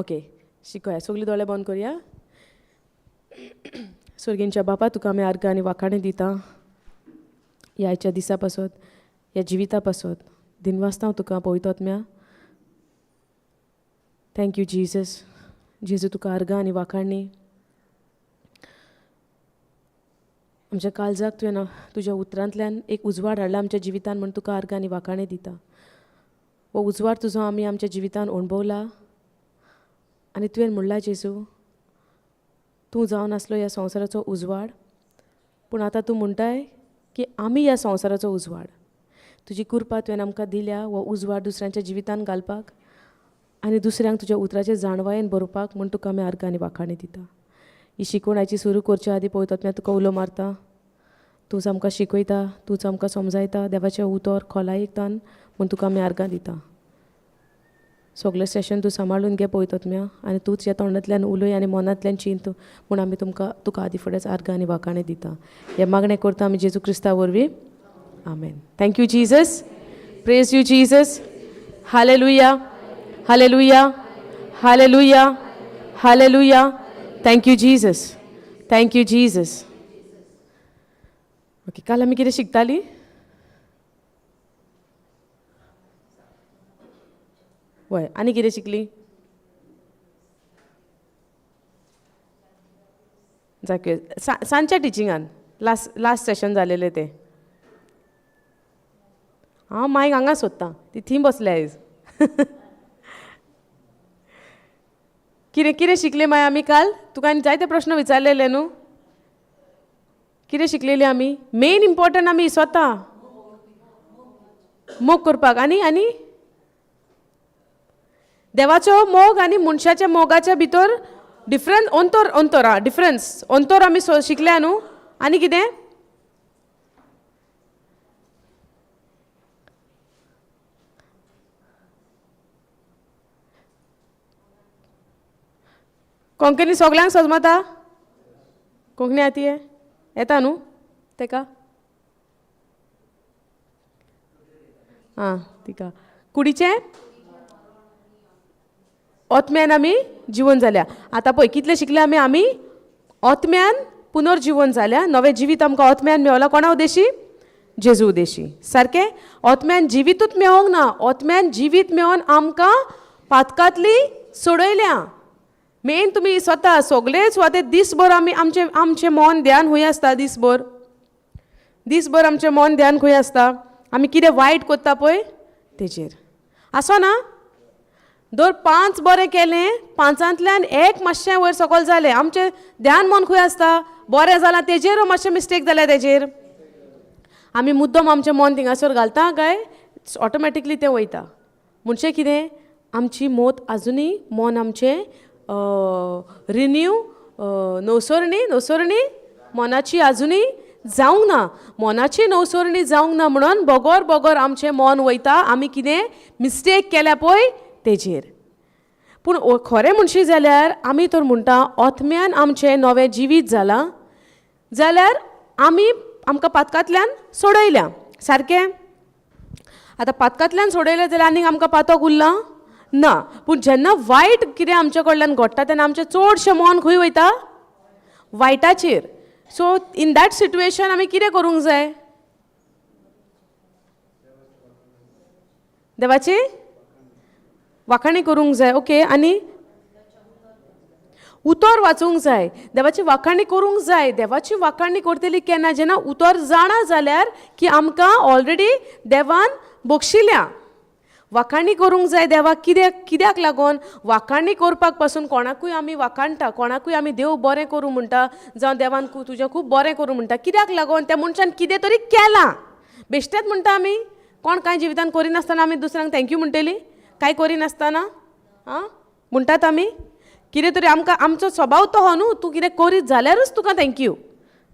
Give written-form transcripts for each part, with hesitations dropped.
Okay शिकूया सगळीं दोळे बंद करुया. सर्गेंच्या बापा तुका आमी आर्गां आनी वाखाणे दिता ह्या आयच्या दिसा पासत ह्या जिविता पासत दिनवासता हांव तुका पळयतात म्या. Thank you Jesus. जेजू तुका आर्गां आनी वाखाणणी आमच्या काळजाक तुवें तुज्या उतरांतल्यान एक उजवाड हाडला आमच्या जिवितान म्हण तुका आर्गां आनी वाखाणे दिता. हो उजवाड तुजो आमी आमच्या जिवितान अणभवला आनी तुवें म्हणला जेजू तूं जावन आसलो ह्या संवसाराचो उजवाड पूण आतां तूं म्हणटाय की आमी ह्या संवसाराचो उजवाड. तुजी कृपा तुवें आमकां दिल्या हो उजवाड दुसऱ्यांच्या जिवितान घालपाक आनी दुसऱ्यांक तुज्या उतराचेर जाणवायेन बरोवपाक म्हण तुका आमी आर्गां आनी वाखाणे दिता. ही शिकवणाची सुरू करच्या आदी पळयतात मैं तुका उलो मारता. तूंच आमकां शिकयता तूंच आमकां समजायता देवाचें उतर खोलायेतान म्हण तुका आमी आर्गां दिता. सगळें सेशन तूं सांबाळून घे पळयतात म्या आनी तूंच ह्या तोंडांतल्यान उलय आनी मनांतल्यान चिंत म्हूण आमी तुका आदी फुडेंच आर्गां आनी वाखाणे दिता. हें मागणें करता आमी जेजू क्रिस्ता वरवीं. आमेन. Thank you Jesus. Praise you Jesus. हालेलुया हालेलुया हालेलुया हालेलुया. Thank you Jesus. Thank you Jesus. Okay काल आमी कितें शिकतालीं? वय आनी कितें शिकलीं? जाके सांजच्या टिचिंगान लास्ट सेशन जालेलें तें हांव मायक हांगा सोदतां ती थीं बसल्या आयज. कितें कितें शिकले माय आमी काल? तुका आनी जायते प्रश्न विचारलेले न्हू. कितें शिकलेली आमी? मेन इम्पॉर्टंट आमी स्वता मोग करपाक आनी आनी देवाचो मोग आनी मनशाच्या मोगाच्या भितर डिफरंट अंतर डिफरन्स अंतर आमी शिकल्या न्हू. आनी कितें? कोंकणी सगल्यांक समजता? कोंकणी आती येता न्हू तेका? आं तिका कुडीचें ओतम्यान आमी जिवन जाल्या. आतां पळय कितलें शिकले आमी ओतम्यान पुनर्जीवन जाल्या. नवें जिवीत आमकां ओतम्यान मेवलां. कोणा उदेशी? जेजू उदेशी. सारकें? ओतम्यान जिवीतूच मेळोंक ना. ओतम्यान जिवीत मेळोन आमकां पातकांतली सोडयल्या. मेन तुमी स्वता सगळे सुवाते दिसभर आमी आमचें मन ध्यान खंय आसता. दिसभर आमचें मन ध्यान खंय आसता? आमी कितें वायट कोत्ता पळय तेजेर आसो ना. दर 5 बरें केलें 5तल्यान एक मातशें वयर सकयल जालें आमचें ध्यान मन खंय आसता? बरें जालां तेजेर मातशें मिस्टेक जाल्या तेजेर आमी मुद्दम आमचें मन थिंगासर घालता काय ऑटोमॅटिकली तें वयता. म्हणचें कितें? आमची मोत आजुनी मन आमचें रिन्यू नवसरणी मनाची आजुनी जावंक ना. मनाची नवसरणी जावंक ना म्हणून बोगोर आमचें मन वयता आमी कितें मिस्टेक केल्या पळय तेजेर. पूण खरें म्हणशी जाल्यार आमी तर म्हणटा ओतम्यान आमचें नवें जिवीत जालां जाल्यार आमकां पातकांतल्यान सोडयल्या. सारकें? आतां पातकांतल्यान सोडयलें जाल्यार आनीक आमकां पातक उरलां ना. पूण जेन्ना वायट कितें आमचे कडल्यान घडटा तेन्ना आमचें चडशें मन खंय वयता? वायटाचेर. सो इन दॅट सिट्युएशन आमी कितें करूंक जाय? देवाची वाखाणी करूंक जाय. ओके आनी उतर वाचूंक जाय. देवाची वाखाणी करूंक जाय. देवाची वाखाणी करतली केन्ना? जेन्ना उतर जाणा जाल्यार की आमकां ऑलरेडी देवान बक्षिल्या. वाखाणी करूंक जाय देवाक कित्याक लागून? वाखाणी करपाक पासून कोणाकूय आमी वाखाणटा कोणाकूय आमी देव बरें करूं म्हणटा जावं देवान तुजें खूब बरें करूं म्हणटा. कित्याक लागून? त्या मनशान कितें तरी केलां. बेश्टेच म्हणटा आमी. कोण कांय जिवितान करिनासतना आमी दुसऱ्यांक थँक्यू म्हणटली? कांय करिनासतना आं म्हणटात आमी कितें तरी आमकां आमचो स्वभाव तो हो न्हू. तूं कितें करीत जाल्यारूच तुका थँक्यू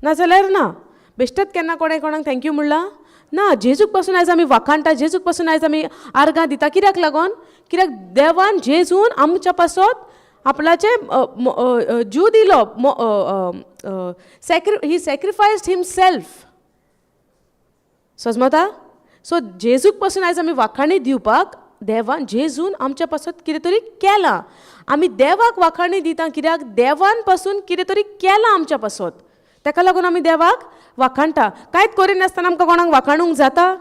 नाजाल्यार ना. बेश्टेच केन्ना कोणाक थँक्यू म्हणलां ना. जेजूक पासून आयज आमी वाखाणटा. जेजूक पासून आयज आमी आर्गां दिता. कित्याक लागून? कित्याक देवान जेजून आमच्या पासत आपणाचें जीव दिलो. ही सॅक्रिफायस्ड हिमसेल्फ. समजता? सो जेजूक पासून आयज आमी वाखाणी दिवपाक देवान जेजून आमच्या पासून कितें तरी केलां. आमी देवाक वाखाणी दिता कित्याक देवान पासून कितें तरी केलां आमच्या पासून. ताका लागून आमी देवाक वाखाणटा. कांयच करिनासतना आमकां कोणाक वाखाणूंक जाता?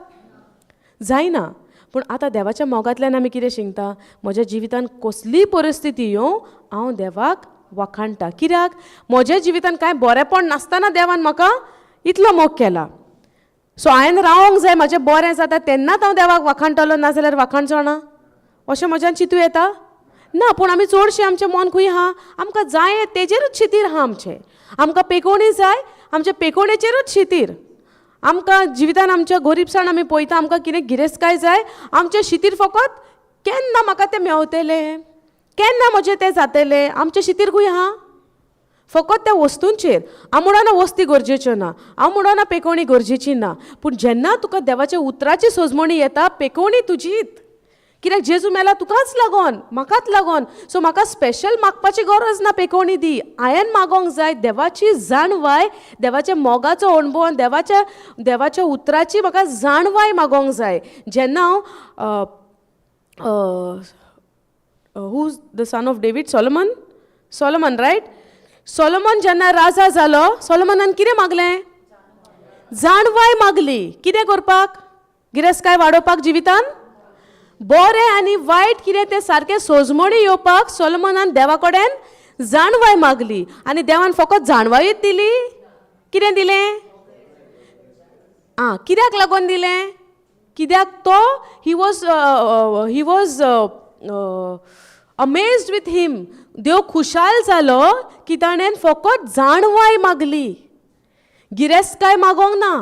जायना. पूण आतां देवाच्या मोगांतल्यान आमी कितें शिकता? म्हज्या जिवितान कसलीय परिस्थिती येवं हांव देवाक वाखाणटा. कित्याक म्हज्या जिवितान कांय बरेंपण नासतना देवान म्हाका इतलो मोग केला. सो हांवें रावोंक जाय, म्हाजें बरें जाता तेन्नाच हांव देवाक वाखाणटलो, नाजाल्यार वाखाणचो ना अशें म्हज्यान चिंतूं येता? ना. पूण आमी चडशें आमचें मन खंय आहा? आमकां जाय तेजेरूच शितीर आहा आमचें. आमकां पेकोवणी जाय, आमच्या पेकोवणेचेरूच शितीर. आमकां जिवितान आमच्या गरीबसाण आमी पळयता, आमकां कितें गिरेस्तकाय जाय, आमचें शितीर फकत केन्ना म्हाका तें मेवतलें, केन्ना म्हजें तें जातलें, आमचें शितीर खंय आहा? फकत त्या वस्तूंचेर. हांव म्हणना वस्ती गरजेच्यो ना, हांव म्हणना पेकोवणी गरजेची ना, पूण जेन्ना तुका देवाच्या उतराची सोजमणी येता, पेकोवणी तुजीच. कित्याक जेजू मेला तुकाच लागोन, म्हाकाच लागोन. सो म्हाका स्पेशल मागपाची गरज ना पेकोवणी दी. हांवें मागोंक जाय देवाची जाणवाय, देवाच्या मोगाचो अणभव आनी देवाच्या उतराची म्हाका जाणवाय मागोंक जाय. जेन्ना हांव who the son of David? Solomon रायट? सोलोमन जेन्ना राजा जालो, सोलोमनान कितें मागलें? जाणवाय मागली. कितें करपाक? गिरेस्तकाय वाडोवपाक जिवितान? बरें आनी वायट कितें तें सारकें सोजमणी येवपाक सोलोमनान देवा कडेन जाणवाय मागली. आनी देवान फकत जाणवायूच दिली? कितें दिलें? कित्याक लागून दिलें? कित्याक तो ही वॉज अमेज्ड विथ हिम. देव खुशाल जालो की ताणें फकत जाणवाय मागली, गिरेस्तकाय मागोंक ना.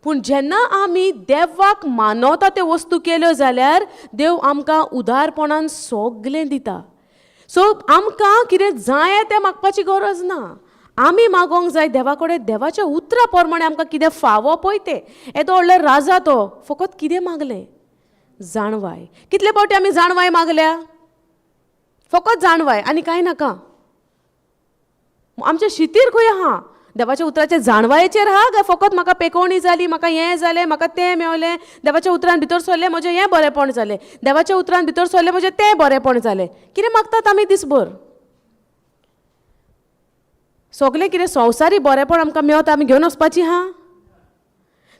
पूण जेन्ना आमी देवाक मानवता त्यो वस्तू केल्यो जाल्यार देव आमकां उदारपणान सगलें दिता. सो आमकां कितें जाय तें मागपाची गरज ना. आमी मागोंक जाय देवा कडेन देवाच्या उतरा प्रमाणे आमकां कितें फावो पळय तें. येदो व्हडलो राजा तो फकत कितें मागलें? जाणवाय. कितले फावटी आमी जाणवाय मागल्या? फकत जाणवाय आनी कांय नाका. आमच्या शितीर खंय आहा? देवाच्या उतराच्या जाणवायेचेर आहा काय फकत म्हाका पेकोवणी जाली, म्हाका हें जालें, म्हाका तें मेवलें, देवाच्या उतरान भितर सरलें म्हजें हें बरेंपण जालें, देवाच्या उतरान भितर सरलें म्हजें तें बरेंपण जालें. कितें मागतात आमी दिसभर? सगलें कितें संवसारी बरेंपण आमकां मेवता आमी घेवन वचपाची आहा?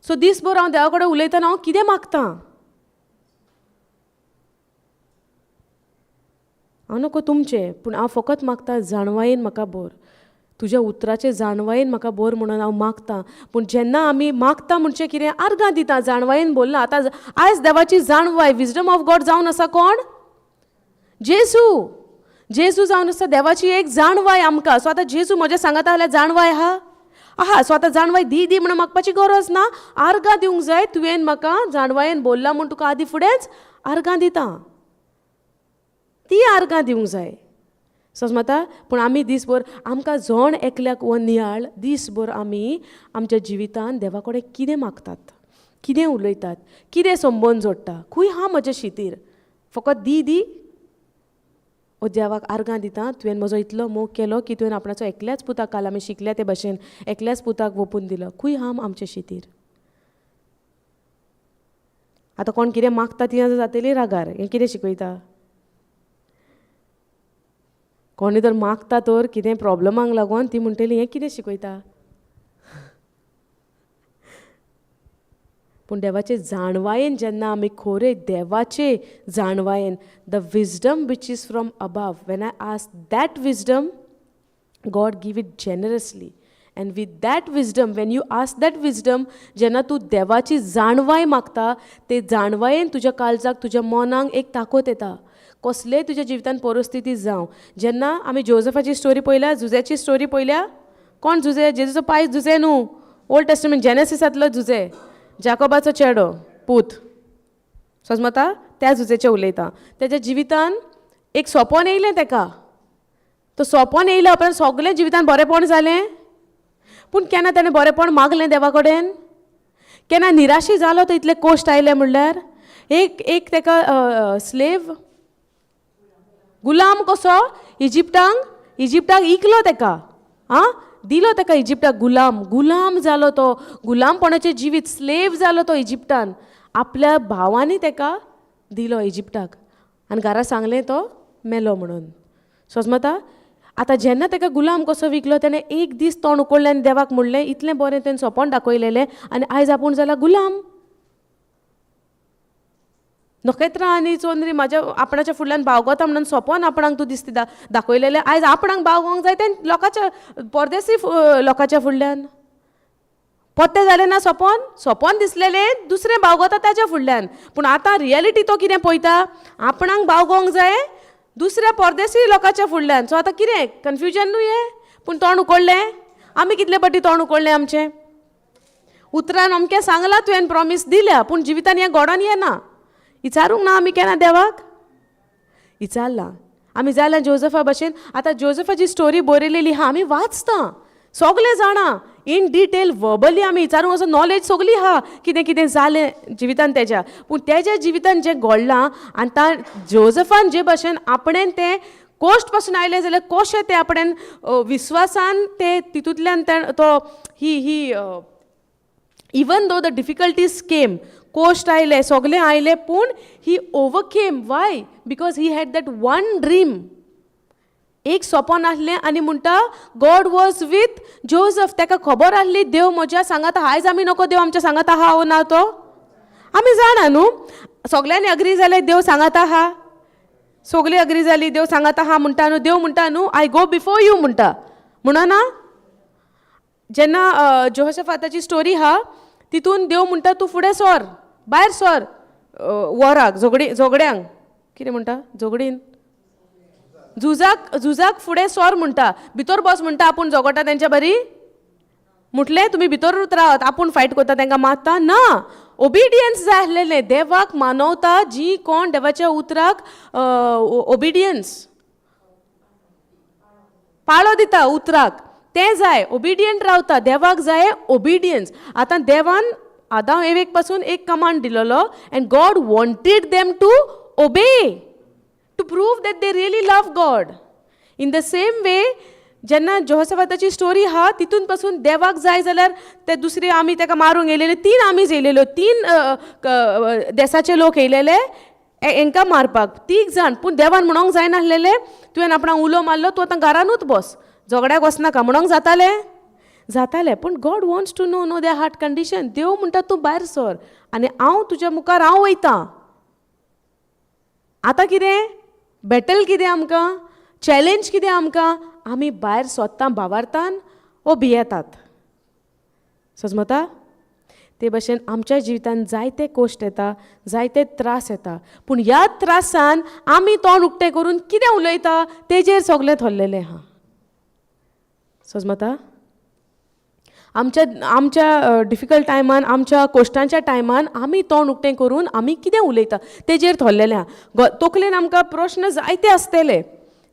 सो दिसभर हांव देवा कडेन उलयतना हांव कितें मागतां? हांव नको तुमचें, पूण हांव फकत मागतां जाणवायेन म्हाका भर. तुज्या उतराचे जाणवायेन म्हाका भर म्हणून हांव मागतां. पूण जेन्ना आमी मागता म्हणचें कितें आर्गां दिता, जाणवायेन बोल्ला. आतां आयज देवाची जाणवाय विजडम ऑफ गॉड जावन आसा कोण? जेजू जावन आसा देवाची एक जाणवाय आमकां. सो आतां जेजू म्हज्या सांगाता जाल्यार जाणवाय आहा. सो आतां जाणवाय दी म्हणून मागपाची गरज ना. आर्गां दिवंक जाय. तुवें म्हाका जाणवायेन बोल्ला म्हूण तुका आदी फुडेंच आर्गां दिता. ती आर्गां दिवंक जाय. समजता? पूण आमी दिसभर आमकां जण एकल्याक वो नियाळ दिसभर आमी आमच्या जिवितान देवा कडेन कितें मागतात, कितें उलयतात, कितें संबंद जोडटा, खंय हा म्हजें शितीर? फकत दी ओ देवाक आर्गां दिता. तुवें म्हजो इतलो मोग केलो की तुवें आपणाचो एकल्याच पुताक काल आमी शिकल्या ते भाशेन एकल्याच पुताक ओपून दिलो. खंय हा आमचें शितीर? आतां कोण कितें मागता ती जातली रागार. हें कितें शिकयता? कोणी तर मागता तर कितें प्रॉब्लमांक लागून ती म्हणटली हें कितें शिकयता? पूण देवाचे जाणवायेन जेन्ना आमी खोरे देवाचे जाणवायेन the wisdom which is from above, when I ask that wisdom God give it generously. And with that wisdom, when you ask that wisdom, जेन्ना तूं देवाची जाणवाय मागता, ते जाणवायेन तुज्या काळजाक तुज्या मनाक एक ताकद येता. कसलेय तुज्या जिवितान परिस्थिती जावं. जेन्ना आमी जोसेफाची स्टोरी पळयल्या, जुजेची स्टोरी पळयल्या. कोण जुजे? जेजूचो पायज जुजे न्हू. ओल्ड टेस्टमेंट जेनेसिसांतलो जुजे, जाकोबाचो चेडो पूत. समजता? त्या जुजेचें उलयता. तेज्या जिवितान एक सोपन येयलें तेका. तो सोपन येयलो उपरांत सगलें जिवितान बरेंपण जालें. पूण केन्ना ताणें बरेंपण मागलें देवा कडेन? केन्ना निराशी जालो तो इतले कोश्ट आयले म्हणल्यार? एक तेका स्लेव गुलाम कसो इजिप्टाक इकलो तेका. दिलो तेका इजिप्टाक गुलाम जालो तो. गुलामपणाचें जिवीत, स्लेव जालो तो इजिप्टान. आपल्या भावांनी तेका दिलो इजिप्टाक. आनी घरा सांगलें तो मेलो म्हणून. समजता. आतां जेन्ना ताका गुलाम कसो विकलो तेणें एक दीस तोंड उकडलें आनी देवाक म्हणलें इतलें बरें तेणें सोपोन दाखयलेलें आनी आयज आपूण जाला गुलाम. नखेत्रां आनी चोंदरी म्हाज्या आपणाच्या फुडल्यान भावगता म्हणून सोपोन आपणाक तूं दिसता दाखयलेलें आयज आपणाक भावगोंक जाय तें लोकांच्या परदेसी लोकांच्या फुडल्यान. पोत्तें जालें ना सोपोन दिसलेलें दुसरें भावगता ताच्या फुडल्यान. पूण आतां रियलिटी तो कितें पळयता आपणाक भावगोंक जाय दुसऱ्या परदेसी लोकांच्या फुडल्यान. सो आतां कितें कन्फ्युजन न्हू हें. पूण तोंड उकडलें आमी कितले फावटी तोंड उकडलें आमचें. उतरान अमकें सांगलां तुवें प्रॉमीस दिल्या पूण जिवितान हें घडोवन येना. विचारूंक ना आमी केन्ना देवाक. विचारलां आमी जाल्यार जोसेफा भशेन. आतां जोसेफाची स्टोरी बरयलेली आहा आमी वाचता सगळें जाणा इन डिटेल वर्बली आमी विचारूंक असो नॉलेज सगळी आहा कितें कितें जालें जिवितान तेज्या. पूण तेज्या जिवितान जें घडलां आतां जोसेफान जे भशेन आपणें तें कोश्ट पासून आयलें जाल्यार कशें तें आपणें विस्वासान तें तितूंतल्यान तो ही even though the difficulties came कोश्ट आयले सगळें आयलें पूण ही overcame. Why because he had that one dream. एक सोपोन आसलें आनी म्हणटा गॉड वॉज वीथ जोसेफ. ताका खबर आसली देव म्हज्या सांगात आहा. आयज आमी नको देव आमच्या सांगात आहा वो ना तो आमी जाणा न्हू. सगळ्यांनी अग्री जालें देव सांगात आहा. सगळीं अग्री जाली देव सांगात आहा म्हणटा न्हू. देव म्हणटा न्हू आय गो बिफोर यू म्हणटा म्हणना. जेन्ना जोसेफाची स्टोरी आहा तितून देव म्हणटा तूं फुडें सर भायर सर वराक झगड्यांक कितें म्हणटा झगडीन झुजाक फुडें सर म्हणटा. भितर बस म्हणटा आपूण झगडटा तेंच्या बरी म्हटलें तुमी भितरूच रावत आपूण फायट करता तांकां मारता ना. ओबिडियन्स जाय आसलेलें देवाक मानवता जी कोण देवाच्या उतराक ओबिडियन्स पाळो दिता उतराक तें जाय. ओबिडियंट रावता देवाक जाय ओबिडियन्स. आतां देवान आदाम एवेक पासून एक कमांड दिलोलो and God wanted them to obey to prove that they really love God. In the same way जेन्ना जोसेफाची स्टोरी आहा तितून पासून देवाक जाय जाल्यार ते दुसरे आमी ताका मारूंक येयलेले 3 आमीच येयलेल्यो 3 देशाचे लोक येयलेले हांकां मारपाक 3 जाण. पूण देवान म्हणोंक जायनासलेलें तुवें आपणाक उलो मारलो तूं आतां घरानूच बस झगड्याक वचनाका म्हणोंक जातालें. पूण God wants to know their heart condition. देव म्हणटा तूं भायर सर आनी हांव तुज्या मुखार हांव वयतां. आतां कितें बॅटल कितें आमकां चॅलेंज कितें आमकां आमी भायर सोदता भावार्थान वो भियेतात. समजता. ते भशेन आमच्या जिवितान जायते कोश्ट येता जायते त्रास येता पूण ह्या त्रासान आमी तोंड उक्तें करून कितें उलयता तेजेर सगळें थरलेलें आहा. समजता. आमच्या डिफिकल्ट टायमान आमच्या कोश्टांच्या टायमान आमी तोंड उक्तें करून आमी कितें उलयता तेजेर थरलेलें आहा. तकलेन आमकां प्रश्न जायते आसतले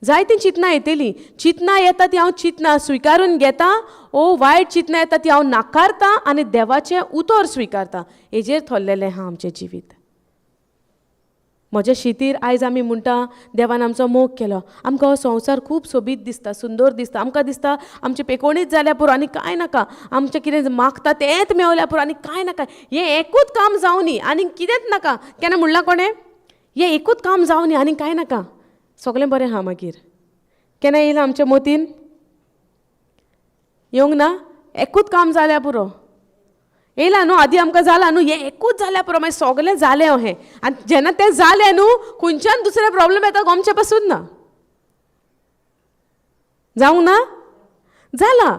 जायतीं चिंतनां येतलीं. चिंतनां येता ती हांव चिंतना स्विकारून घेता ओ वायट चिंतनां येता ती हांव नाकारतां आनी देवाचें उतर स्विकारतां. हेजेर थरलेलें आहा आमचें जिवीत. म्हज्या शितीर आयज आमी म्हणटा देवान आमचो मोग केलो आमकां हो संवसार खूब सोबीत दिसता सुंदर दिसता. आमकां दिसता आमचें पेकोणीच जाल्यार पुरो आनी कांय नाका. आमचें कितें मागता तेंच मेवल्यार पुरो आनी कांय नाका. हें एकूच काम जावं न्ही आनी कितेंच नाका. केन्ना म्हणलां कोणें हें एकूच काम जावं न्ही आनी कांय नाका सगळें बरें आहा. मागीर केन्ना येयलां आमच्या मोतीन येवंक ना. एकूच काम जाल्यार पुरो येयलां न्हू. आदीं आमकां जालां न्हू हें एकूच जाल्यार पुरो मागीर सगळें जालें अहें. आनी जेन्ना तें जालें न्हू खंयच्यान दुसरे प्रॉब्लेम येता गोमचे पासून ना. जावंक ना जालां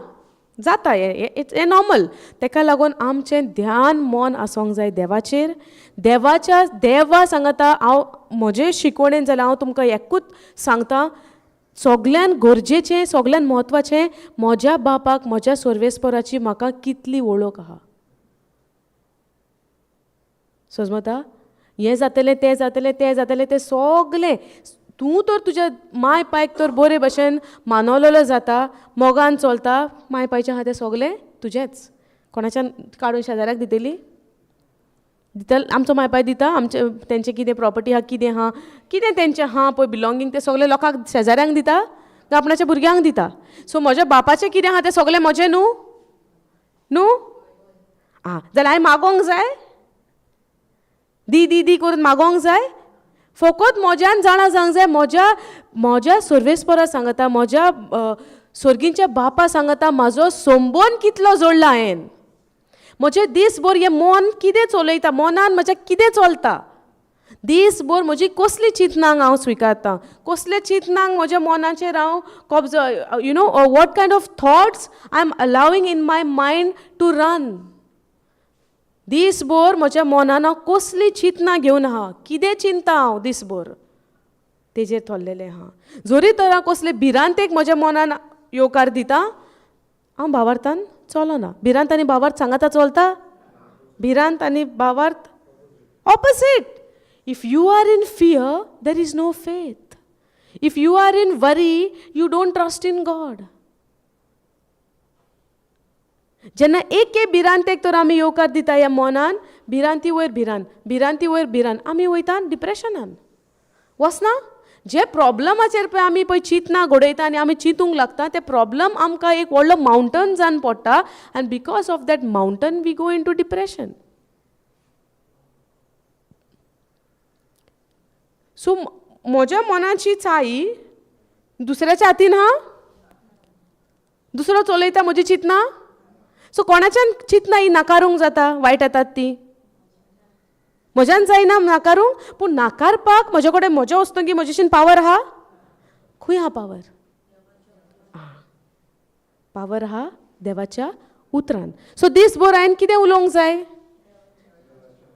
जाता हें नॉर्मल. ताका लागून आमचें ध्यान मन आसोंक जाय देवाचेर. देवा सांगता हांव म्हजे शिकवणेन जाल्यार हांव तुमकां एकूच सांगता सगळ्यान गरजेचें सगळ्यान म्हत्वाचें म्हज्या बापाक म्हज्या सर्वेस्पराची म्हाका कितली वळख आहा. समजता. हें जातलें तें सगळें तूं तर तुज्या माय पायक तर बरे भशेन मानवलेलो जाता मोगान चलता. माय पायचें आहा तें सगळें तुजेंच. कोणाच्यान काडून शेजाऱ्याक दितली आमचो माय पाय दिता. आमचे तेंचें कितें प्रॉपर्टी आहा कितें आहा कितें तेंचें आहा पळय बिलोंगींग तें सगळें लोकांक शेजाऱ्यांक दिता काय आपणाच्या भुरग्यांक दिता. सो म्हज्या बापाचें कितें आहा तें सगळें म्हजें न्हू जाल्यार हांवें मागोंक जाय दी करून मागोंक जाय. फकत म्हज्यान जाणा सांग जाय, म्हज्या सर्वेस्परा सांगता, म्हज्या सर्गींच्या बापा सांगता, म्हाजो संबंद कितलो जोडला हांवें. म्हजें दिसभर हें मन कितें चलयता, मनान म्हज्या कितें चलता, दिसभर म्हजी कसली चिंतनांक हांव स्विकारतां, कसले चिंतनांक म्हज्या मनाचेर हांव कब्जो, you know, what kind of thoughts I am allowing in my mind to run. दिसभर म्हज्या मनान हांव कसली चिंतनां घेवन आहा, कितें चिंता हांव दिसभर, तेजेर थरलेलें आहा. जरी तर हांव कसले भिरांतेक म्हज्या मनान येवकार दिता, हांव भावार्थान चलना. भिरांत आनी भावार्थ सांगाता चलता? भिरांत आनी भावार्थ opposite. If you are in fear, there is no faith. If you are in worry, you don't trust in God. जेन्ना एक भिरांतेक तर आमी येवकार दिता ह्या मनान, भिरांती वयर भिरांत, आमी वयता डिप्रेशनान. वचना? जे प्रॉब्लमाचेर पळय आमी पळय चिंतना घडयता आनी आमी चिंतूंक लागता, ते प्रॉब्लम आमकां एक व्हडलो मावंटन जावन पडटा, आनी बिकॉज ऑफ दॅट मावंटन we go in to depression. So म्हज्या मनाची चाई दुसऱ्याच्या हातीन आहा? दुसरो चलयता म्हजी चिंतना? सो कोणाच्यान चिंतना ही नाकारूंक जाता, वायट येतात ती? म्हज्यान जायना नाकारूंक, पूण नाकारपाक म्हजे कडेन म्हज्या वस्तूंकी म्हजेशीन पावर आहा? खंय आहा पावर? पावर आहा देवाच्या उतरान. सो दिसभर हांवें कितें उलोवंक जाय?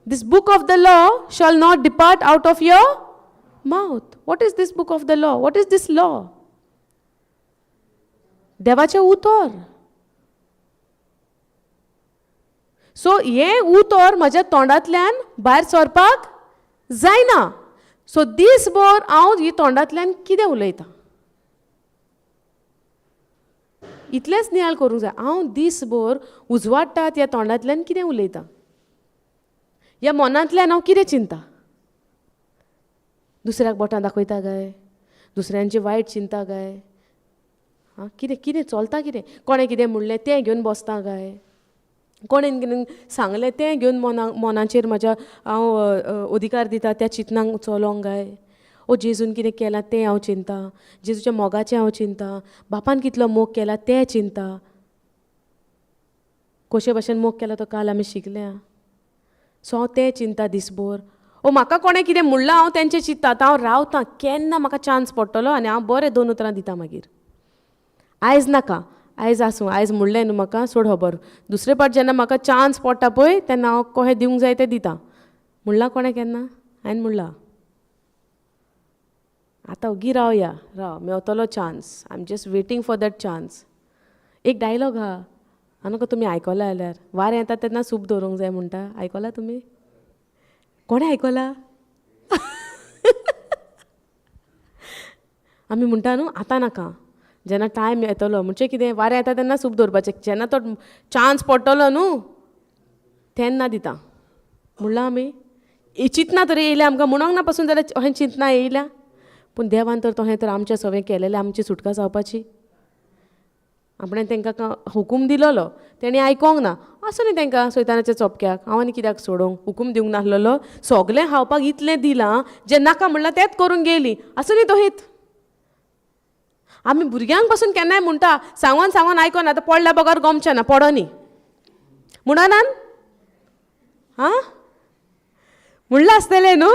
This book of the law shall not depart out of your mouth. What is this book of the law? What is this law? देवाचें उतर. सो हें उतर म्हज्या तोंडांतल्यान भायर सरपाक जायना. सो दिसभर हांव ही तोंडांतल्यान कितें उलयतां, इतलेंच नियाळ करूंक जाय. हांव दिसभर उजवाडटात ह्या तोंडांतल्यान कितें उलयतां, ह्या मनांतल्यान हांव कितें चिंतां. दुसऱ्याक बोटां दाखयता काय, दुसऱ्यांची वायट चिंता काय, कितें कितें चलता, कितें कोणें कितें म्हणलें तें घेवन बसता काय, कोणें कितें सांगलें तें घेवन मनाचेर म्हज्या हांव अधिकार दिता, त्या चिंतनांक चलोंक काय. जेजून कितें केलां तें हांव चिंतां, जेजूच्या मोगाचें हांव चिंतां, बापान कितलो मोग केला तें चिंतां. कशे भाशेन मोग केला तो काल आमी शिकल्या. सो हांव तें चिंतां दिसभर. म्हाका कोणें कितें म्हणलां हांव तेंचें चिंत्तां, आतां हांव रावतां, केन्ना म्हाका चान्स पडटलो आनी हांव बरें 2 उतरां दितां मागीर. आयज नाका, आयज आसूं, आयज म्हणलें न्हू म्हाका, सोड खबर. दुसरे फावट जेन्ना म्हाका चान्स पडटा पळय तेन्ना हांव कशें दिवंक जाय तें दितां. म्हणलां कोणें केन्ना? हांवें म्हणलां. आतां ओगी रावया, मेवतलो chance. I am just waiting for that chance. एक डायलॉग आहा, हांव नाका तुमी आयकला जाल्यार, वारें येता तेन्ना सूप दवरूंक जाय म्हणटा. आयकला तुमी? कोणें आयकला? आमी म्हणटा न्हू आतां नाका, जेन्ना टायम येतलो, म्हणजे कितें वारें येता तेन्ना सूप दवरपाचें, जेन्ना तो चान्स पडटलो न्हू तेन्ना दिता. म्हणलां आमी. चिंतना तरी येयल्या आमकां, म्हणोंक ना पासून जाल्यार अशें चिंतना येयल्या. पूण देवान तर तशें तर आमचें सगळें केलेलें आमची सुटका जावपाची. आपणें तांकां हुकूम दिलोलो, तेणी आयकोंक ना. आसूं न्ही तांकां सैतानाच्या चोपक्याक, हांव आनी कित्याक सोडूंक, हुकूम दिवंक नासलेलो. सगलें खावपाक इतलें दिलां, जें नाका म्हणलां तेंच करून गेलीं. आसूं न्ही तशींच. आमी भुरग्यांक पासून केन्नाय म्हणटा, सांगोन सांगोन आयकोना, आतां पडल्या बगर गमचें ना, पडो न्ही म्हणनान. म्हणलां आसतलें न्हू,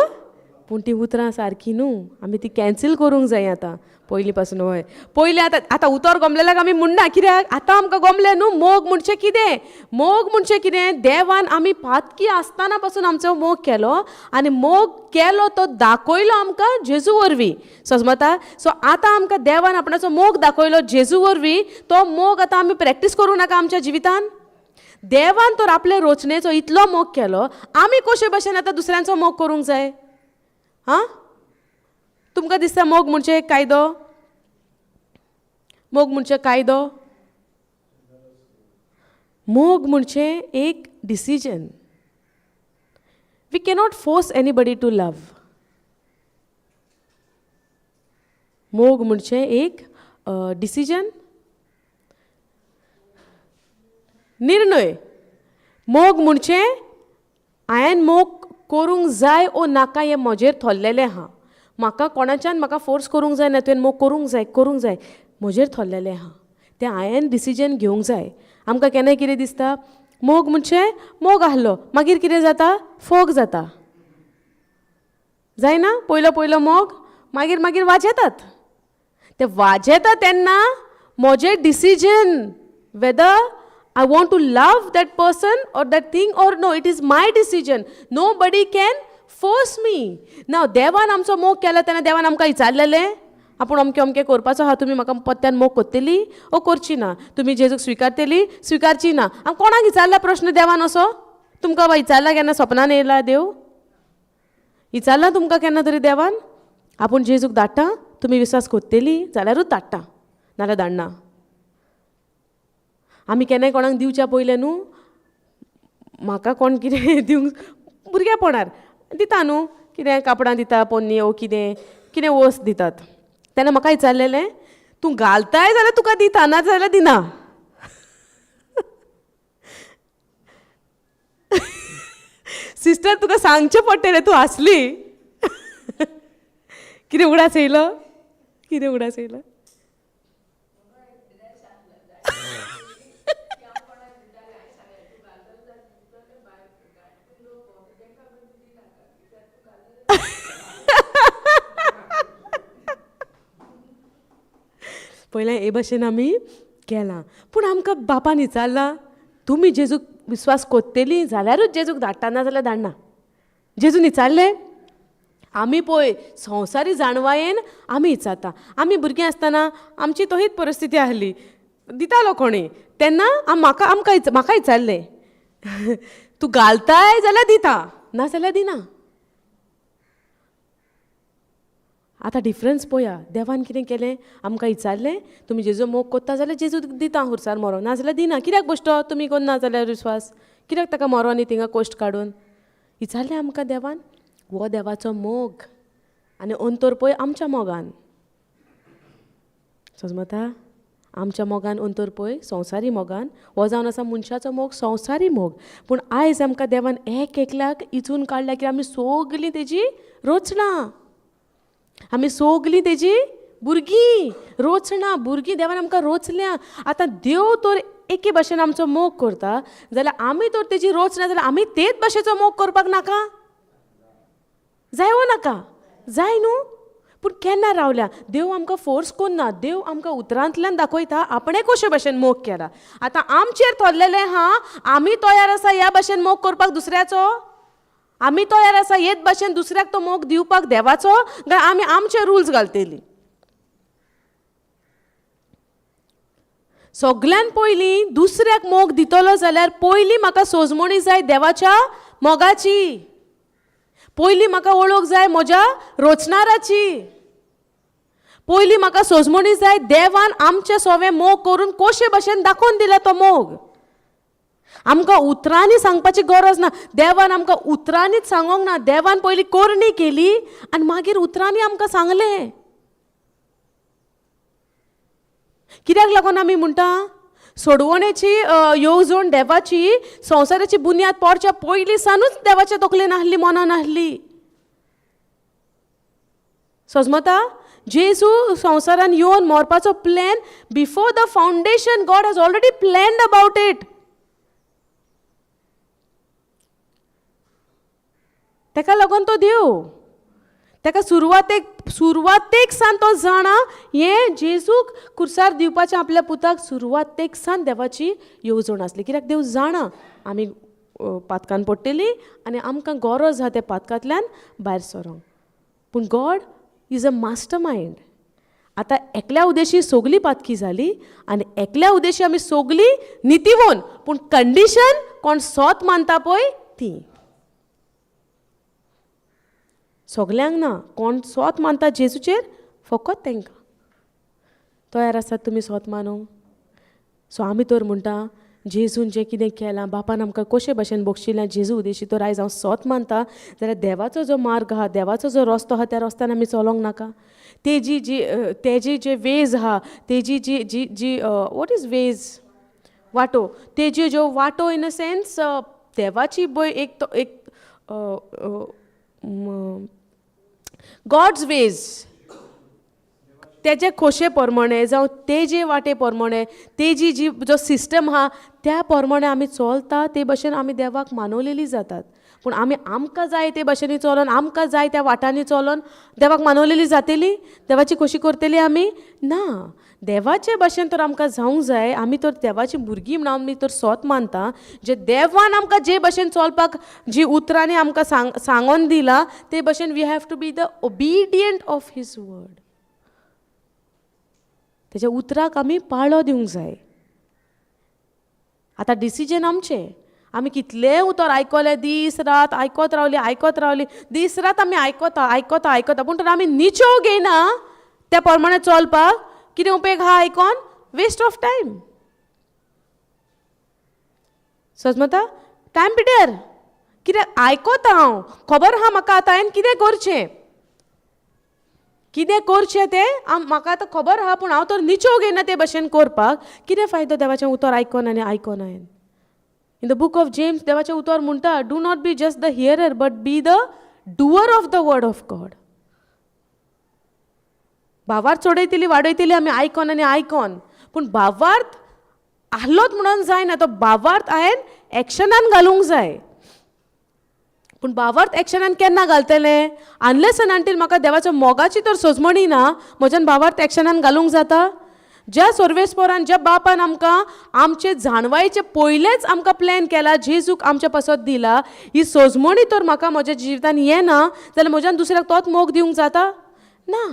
पूण तीं उतरां सारकीं न्हू. आमी ती कॅन्सील करूंक जाय आतां पयलीं पासून. हय, पयलीं आतां उतर गमलेल्याक आमी म्हणना, कित्याक आतां आमकां गमलें न्हू. मोग म्हणचें कितें? मोग म्हणचें कितें? देवान आमी पातकी आसतना पासून आमचो मोग केलो, आनी मोग केलो तो दाखयलो आमकां जेजू वरवीं. समजता? सो आतां आमकां देवान आपणाचो मोग दाखयलो जेजू वरवीं. तो मोग आतां आमी प्रॅक्टीस करूं नाका आमच्या जिवितान. देवान तर आपले रचनेचो इतलो मोग केलो, आमी कशे भाशेन आतां दुसऱ्यांचो मोग करूंक जाय? तुमकां दिसता मोग म्हणचे कायदो? मोग म्हणचे कायदो? मोग म्हणचे एक decision. We cannot force anybody to love. मोग म्हणचे एक डिसिजन, निर्णय. मोग म्हणचे हांवें मोग करूंक जाय ओ नाका हें म्हजेर थरलेलें आहा. म्हाका कोणाच्यान म्हाका फोर्स करूंक जाय ना, तुवें मोग करूंक जाय म्हजेर थरलेलें आहा तें हांवें डिसिजन घेवंक जाय. आमकां केन्नाय कितें दिसता, मोग म्हणचे मोग आहलो मागीर कितें जाता, फोग जाता. जायना, पयलो मोग मागीर वाजेतात. ते वाजेता तेन्ना म्हजें decision whether I want to love that person or that thing or no, it is my decision. Nobody can force me. Now, देवान आमचो मोग केला तेन्ना देवान आमकां विचारलेलें आपूण अमकें अमकें करपाचो आहा, तुमी म्हाका पत्त्यान मोग करतली ओ करची ना, तुमी जेजूक स्विकारची ना. हांव कोणाक विचारला प्रश्न देवान असो? तुमकां विचारला केन्ना सपनान येयला देव? विचारला तुमकां केन्ना तरी देवान? आपूण जेजूक धाडटा, तुमी विश्वास करतली जाल्यारूच धाडटा, नाल्यार धाडना. आमी केन्नाय कोणाक दिवच्या पयलें न्हू, म्हाका कोण कितें दिवंक भुरगेपणार दिता न्हू, कितें कापडां दिता पोन्नी ओ कितें वस्त दितात, तेन्ना म्हाका विचारलेलें तूं घालताय जाल्यार तुका दिता, ना जाल्यार दिना. सिस्टर तुका सांगचें पडटलें तूं आसली. कितें उगडास येयलो? पयलें हे भशेन आमी केलां, पूण आमकां बापान विचारलां तुमी जेजूक विश्वास करतली जाल्यारूच जेजूक धाडटा, ना जाल्यार धाडना. जेजून विचारलें. आमी पळय संवसारी जाणवायेन आमी विचारता. आमी भुरगीं आसतना आमची तोहीच परिस्थिती आहली, दितालो कोणी तेन्ना म्हाका विचारलें तूं घालताय जाल्यार दिता, ना जाल्यार दिना. आतां डिफरन्स पळया, देवान कितें केलें, आमकां विचारलें तुमी जेजू मोग कोत्ता जाल्यार जेजू दिता हुर्सार मरो, ना जाल्यार दिना. कित्याक बेश्टो तुमी कोन्ना जाल्यार विश्वास, कित्याक ताका मरो न्ही थिंगा कोश्ट काडून? विचारलें आमकां देवान. हो देवाचो मोग आनी अंतर पळय आमच्या मोगान. समजता? आमच्या मोगान अंतर पळय संवसारी मोगान, हो जावन आसा मनशाचो मोग संवसारी मोग. पूण आयज आमकां देवान एकल्याक इचून काडल्या की आमी सगलीं तेजी रोचणां, आमी सगलीं तेजी भुरगीं, भुरगीं देवान आमकां रोचल्या. आतां देव तर एके भाशेन आमचो मोग करता जाल्यार आमी तर तेजी रोचना जाल्यार आमी तेच भाशेचो मोग करपाक नाका? जाय वो नाका? जाय न्हू. पूण केन्ना रावल्या? देव आमकां फोर्स करना, देव आमकां उतरांतल्यान दाखयता आपणें कशे भाशेन मोग केला. आतां आमचेर थरलेलें आहा, आमी तयार आसा ह्या भाशेन मोग करपाक दुसऱ्याचो? आमी तयार आसा हेच भाशेन दुसऱ्याक तो मोग दिवपाक देवाचो, काय आमी आमचे रुल्स घालतली? सगळ्यान पयलीं दुसऱ्याक मोग दितलो जाल्यार पयलीं म्हाका सोजमणी जाय देवाच्या मोगाची. पयलीं म्हाका वळख जाय म्हज्या रोचणाराची. पयलीं म्हाका सोजमणी जाय देवान आमचे सवें मोग करून कशे भाशेन दाखोवन दिला तो मोग. आमकां उतरांनी सांगपाची गरज ना, देवान आमकां उतरांनीच सांगोंक ना. देवान पयलीं करणी केली आनी मागीर उतरांनी आमकां सांगलें. कित्याक लागून आमी म्हणटा सोडवणेची येवजण देवाची संवसाराची बुन्याद पडच्या पयलीं सानूच देवाच्या तकलेन आसली, मनान आसली. समजता? जेजू संवसारान येवन मरपाचो plan before the foundation God has already planned about it. ताका लागून तो देव, ताका सुरवातेक सान तो जाणा हें जेजूक कुर्सार दिवपाचें आपल्या पुताक सुरवातेक सान देवाची येवजण आसली. कित्याक देव जाणा आमी पातकान पडटलीं आनी आमकां गरज आहा त्या पातकांतल्यान भायर सरोंक. पूण God is a master mind. आतां एकल्या उद्देशी सगलीं पातकी जाली आनी एकल्या उद्देशी आमी सगलीं नितीवोन, पूण कंडिशन कोण सोत मानता पळय ती. सगल्यांक ना, कोण सोत मानता जेजूचेर फकत तांकां. तयार आसात तुमी सोत मानूंक? सो आमी तर म्हणटा जेजून जें कितें केलां, बापान आमकां कशे भाशेन बक्षिल्लें जेजू उद्देशी तर आयज हांव सोत मानता जाल्यार देवाचो जो मार्ग आहा, देवाचो जो रस्तो आहा त्या रस्त्यान आमी चलोंक नाका. तेजी जे वेज आहा, तेजी जी वॉट इज वेज, वाटो, तेजी ज्यो वाटो इन अ सेन्स देवाची एक गॉड्स वेज, तेजे खोशे प्रमाणे जावं तेजे वाटे प्रमाणे तेजी जी जो सिस्टम आहा त्या प्रमाणे आमी चलता ते भशेन आमी देवाक मानवलेली जातात. पूण आमी आमकां जाय ते भशेनी चलोन आमकां जाय त्या वाटांनी चलोन देवाक मानवलेली जातली, देवाची खोशी करतली आमी? ना. देवाचे भशेन तर आमकां जावंक जाय. आमी तर देवाची भुरगीं म्हणून आमी तर सोत मानता. जे देवान आमकां जे भशेन चलपाक जी उतरांनी आमकां सांगोन दिला ते भशेन we have to be the obedient of his word. तेज्या उतराक आमी पाळो दिवंक जाय. आतां डिसिजन आमचें. आमी कितलें उतर आयकलें, दीस रात आयकत रावली, दीस रात आमी आयकता पूण तर आमी निचोव घेयना त्या प्रमाणे चलपाक. कितें उपेग आहा आयकोन? Waste of time. समजता? टायम पिड्यार. कित्याक आयकता हांव, खबर आहा म्हाका आतां हांवें कितें करचें तें म्हाका आतां खबर आहा, पूण हांव तर निचोव घेयना ते भशेन करपाक. कितें फायदो देवाचें उतर आयकोन आनी आयकोन हांवें? In the book of James देवाचें उतर म्हणटा, do not be just the hearer but be the doer of the word of God. भावार्थ चडयतली वाडयतली आमी आयकोन आनी आयकोन, पूण भावार्थ आहलोच म्हणून जायना, तो भावार्थ हांवें एक्शनान घालूंक जाय. पूण भावार्थ एक्शनान केन्ना घालतलें? अनलेस अँड अंटील म्हाका देवाच्या मोगाची तर सोजमणी ना, म्हज्यान भावार्थ एक्शनान घालूंक जाता? ज्या सर्वेस्पोरान, ज्या बापान आमकां आमचे जाणवायचे पयलेंच आमकां प्लॅन केला, जेजूक आमच्या पासत दिला, ही सोजमणी तर म्हाका म्हज्या जिवितान येना जाल्यार म्हज्यान दुसऱ्याक तोच मोग दिवंक जाता? ना.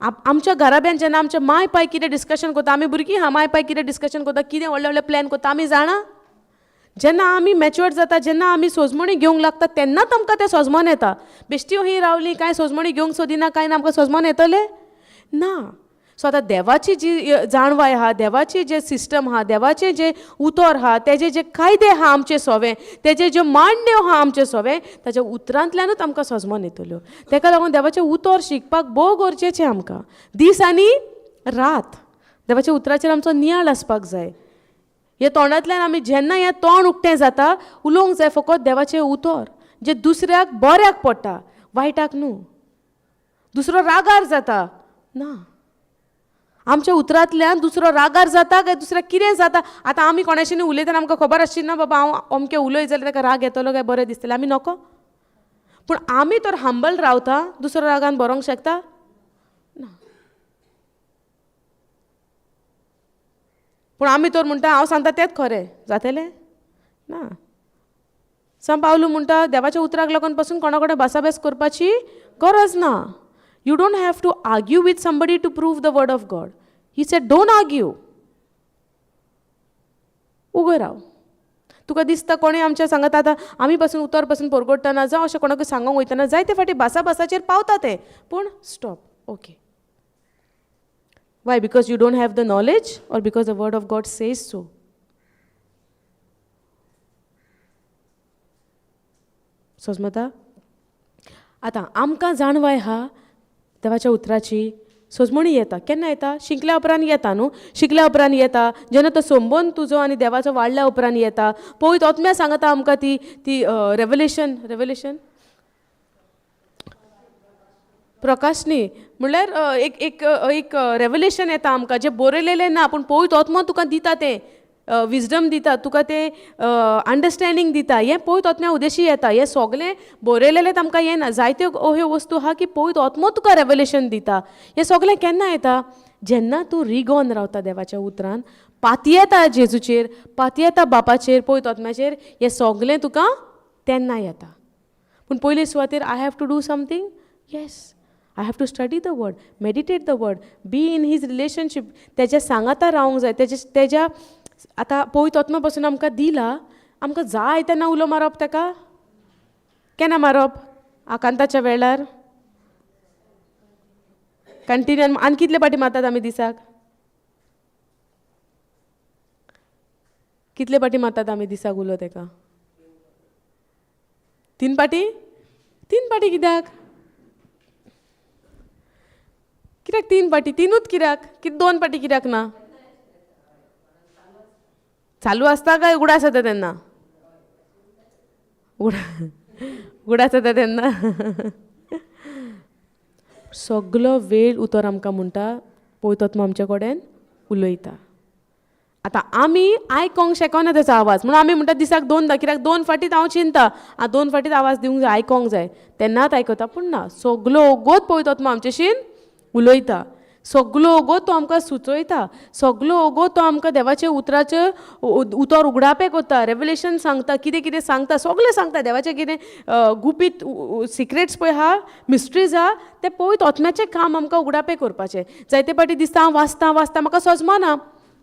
आमच्या घराब्यान जेन्ना आमचे माय पाय कितें डिस्कशन करता, आमी भुरगीं आहा, माय पाय कितें डिस्कशन करता, कितें व्हडले व्हडले प्लॅन करता आमी जाणा? जेन्ना आमी मॅच्युअर्ड जाता, जेन्ना आमी सोजमणी घेवंक लागता तेन्नाच आमकां तें सोजमोन येता. बेश्टी ही रावली, कांय सोजमणी घेवंक सोदिना, कांय ना, आमकां सोजमोन येतलें ना. सो आतां देवाची जी जाणवाय आहा, देवाची जे सिस्टम आहा, देवाचे जे उतर आहा, तेजे जे कायदे आहा आमचे सवे, तेजे ज्यो मांडण्यो आहा आमचे सवे, ताच्या उतरांतल्यानूच आमकां सोजमोन येतल्यो. तेका लागून देवाचे उतर शिकपाक भोव गरजेचें आमकां. दीस आनी रात देवाच्या उतराचेर आमचो नियाळ आसपाक जाय. हे तोंडांतल्यान आमी जेन्ना हें तोंड उक्तें जाता उलोवंक जाय फकत देवाचें उतर, जे दुसऱ्याक बऱ्याक पडटा, वायटाक न्हू. दुसरो रागार जाता ना. आमच्या उतरांतल्यान दुसरो रागार जाता काय दुसऱ्याक कितें जाता. आतां आमी कोणाशीं उलयतना आमकां खबर आसची ना, बाबा हांव अमकें उलय जाल्यार ताका राग येतलो काय बरें दिसतलें, आमी नको. पूण आमी तर हंबल रावता, दुसरो रागान बरोंक शकता ना. पूण आमी तर म्हणटा हांव सांगता तेंच खरें, जातलें ना. सान पावलू म्हणटा देवाच्या उतराक लागून पासून कोणा कडेन भासाभास करपाची गरज ना. You don't have to argue with somebody to prove the word of God. He said, don't argue. उगो राव. तुका दिसता कोणी आमच्या सांगता आतां आमी पासून उतर पासून परगडटना जावं अशें कोणाक सांगूंक वयतना जायते फाटी भासाभासाचेर पावता ते, पूण stop. Okay. Why? Because you don't have the knowledge or because the word of God says so? समजता? आतां आमकां जाणवाय आहा देवाच्या उतराची, सोजमणी येता. केन्ना येता? शिकल्या उपरांत येता न्हू. शिकल्या उपरांत येता, जेन्ना तो संबंद तुजो आनी देवाचो वाडल्या उपरांत येता. पळयत ओतम्या सांगता आमकां ती रेवलेशन प्रकाश न्ही, म्हणल्यार एक रेवलेशन येता आमकां, जें बरयलेलें ना पूण पळयत ओतमो तुका दिता तें विजडम दिता, तुका तें अंडरस्टँडींग दिता. हें पळयत ओतम्या उदेशी येता. हें सगलें बरयलेलें आमकां येना. जायत्यो अह्यो वस्तू आहा की पळयत ओतमो तुका रेवलेशन दिता. हें सगलें केन्ना येता? जेन्ना तूं रिगोन रावता देवाच्या उतरान, पातयेता जेजूचेर, पातयेता बापाचेर, पळयत ओतम्याचेर, हें सगलें तुका तेन्ना येता. पूण पयले सुवातेर I have to do something. Yes, I have to study the word, meditate the word, be in his relationship. तेज्या सांगाता रावंक जाय. तेज्या आतां पळयत ओतमा पासून आमकां दिला, आमकां जाय तेन्ना उलो मारप ताका. केन्ना मारप? आकांताच्या वेळार कंटिन्यू. आनी कितले पाटी मारतात आमी दिसाक? कितले पाटी मारतात आमी दिसाक उलो ताका? 3 पाटी? 3 पाटी कित्याक? कित्याक 3 पाटी? 3ूच कित्याक? 2 पाटी कित्याक ना? चालू आसता काय उगडास येता तेन्ना? उगडास येता तेन्ना सगलो वेळ उतर आमकां म्हणटा पवित्र आत्मा आमचे कडेन उलयता. आतां आमी आयकोंक शकना तेचो आवाज म्हणून आमी म्हणटा दिसाक 2दां कित्याक 2 फाटीच हांव चिंता 2 फाटीच आवाज दिवंक जाय आयकोंक जाय तेन्नाच आयकता पूण ना सगलो ओगोत पवित्र आत्मा आमचेशीन उलयता. सगलो ओगोत तो आमकां सुचयता. सगलो ओगोत तो आमकां देवाचे उतराचे उतर उगडापे करता रेवलेशन सांगता कितें कितें सांगता सगलें सांगता देवाचें कितें गुपीत सिक्रेट्स पळय आहा मिस्ट्रीज आहा तें पवित्र आत्म्याचें काम आमकां उगडापे करपाचें. जायते फाटी दिसता हांव वाचतां म्हाका सजमना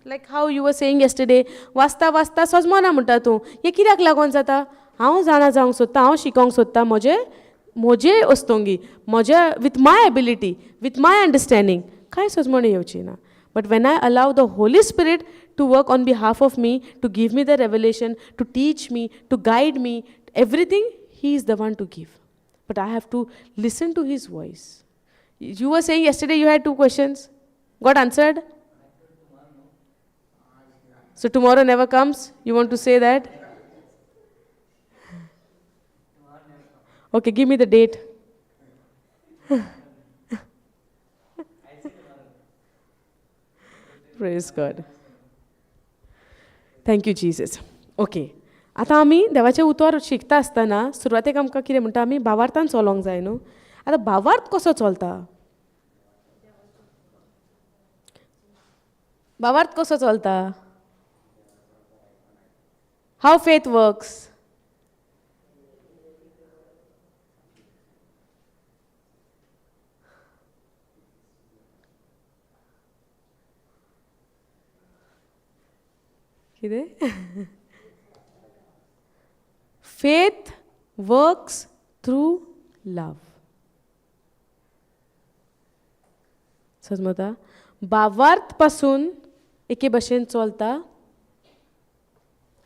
like how you were saying yesterday वाचता सजमना म्हणटा तूं हें कित्याक लागोन जाता. हांव जाणा जावंक सोदतां हांव शिकोंक सोदतां म्हजे अस्तोंगी म्हज्या with my ability with my understanding कांय सजमणी येवची ना. But when I allow the holy spirit to work on behalf of me to give me the revelation to teach me to guide me everything he is the one to give but I have to listen to his voice. You were saying yesterday you had 2 questions got answered. So tomorrow never comes? You want to say that? Okay, give me the date. Praise God. Thank you, Jesus. Okay. आतां आमी देवाचें उतर शिकता आसतना सुरवातेक आमकां कितें म्हणटा आमी भावार्थान चलोंक जाय न्हू. आतां भावार्थ कसो चलता. भावार्थ कसो चलता. How faith works. कितें faith works through love. समजता भावार्थ पासून एके भशेन चलता.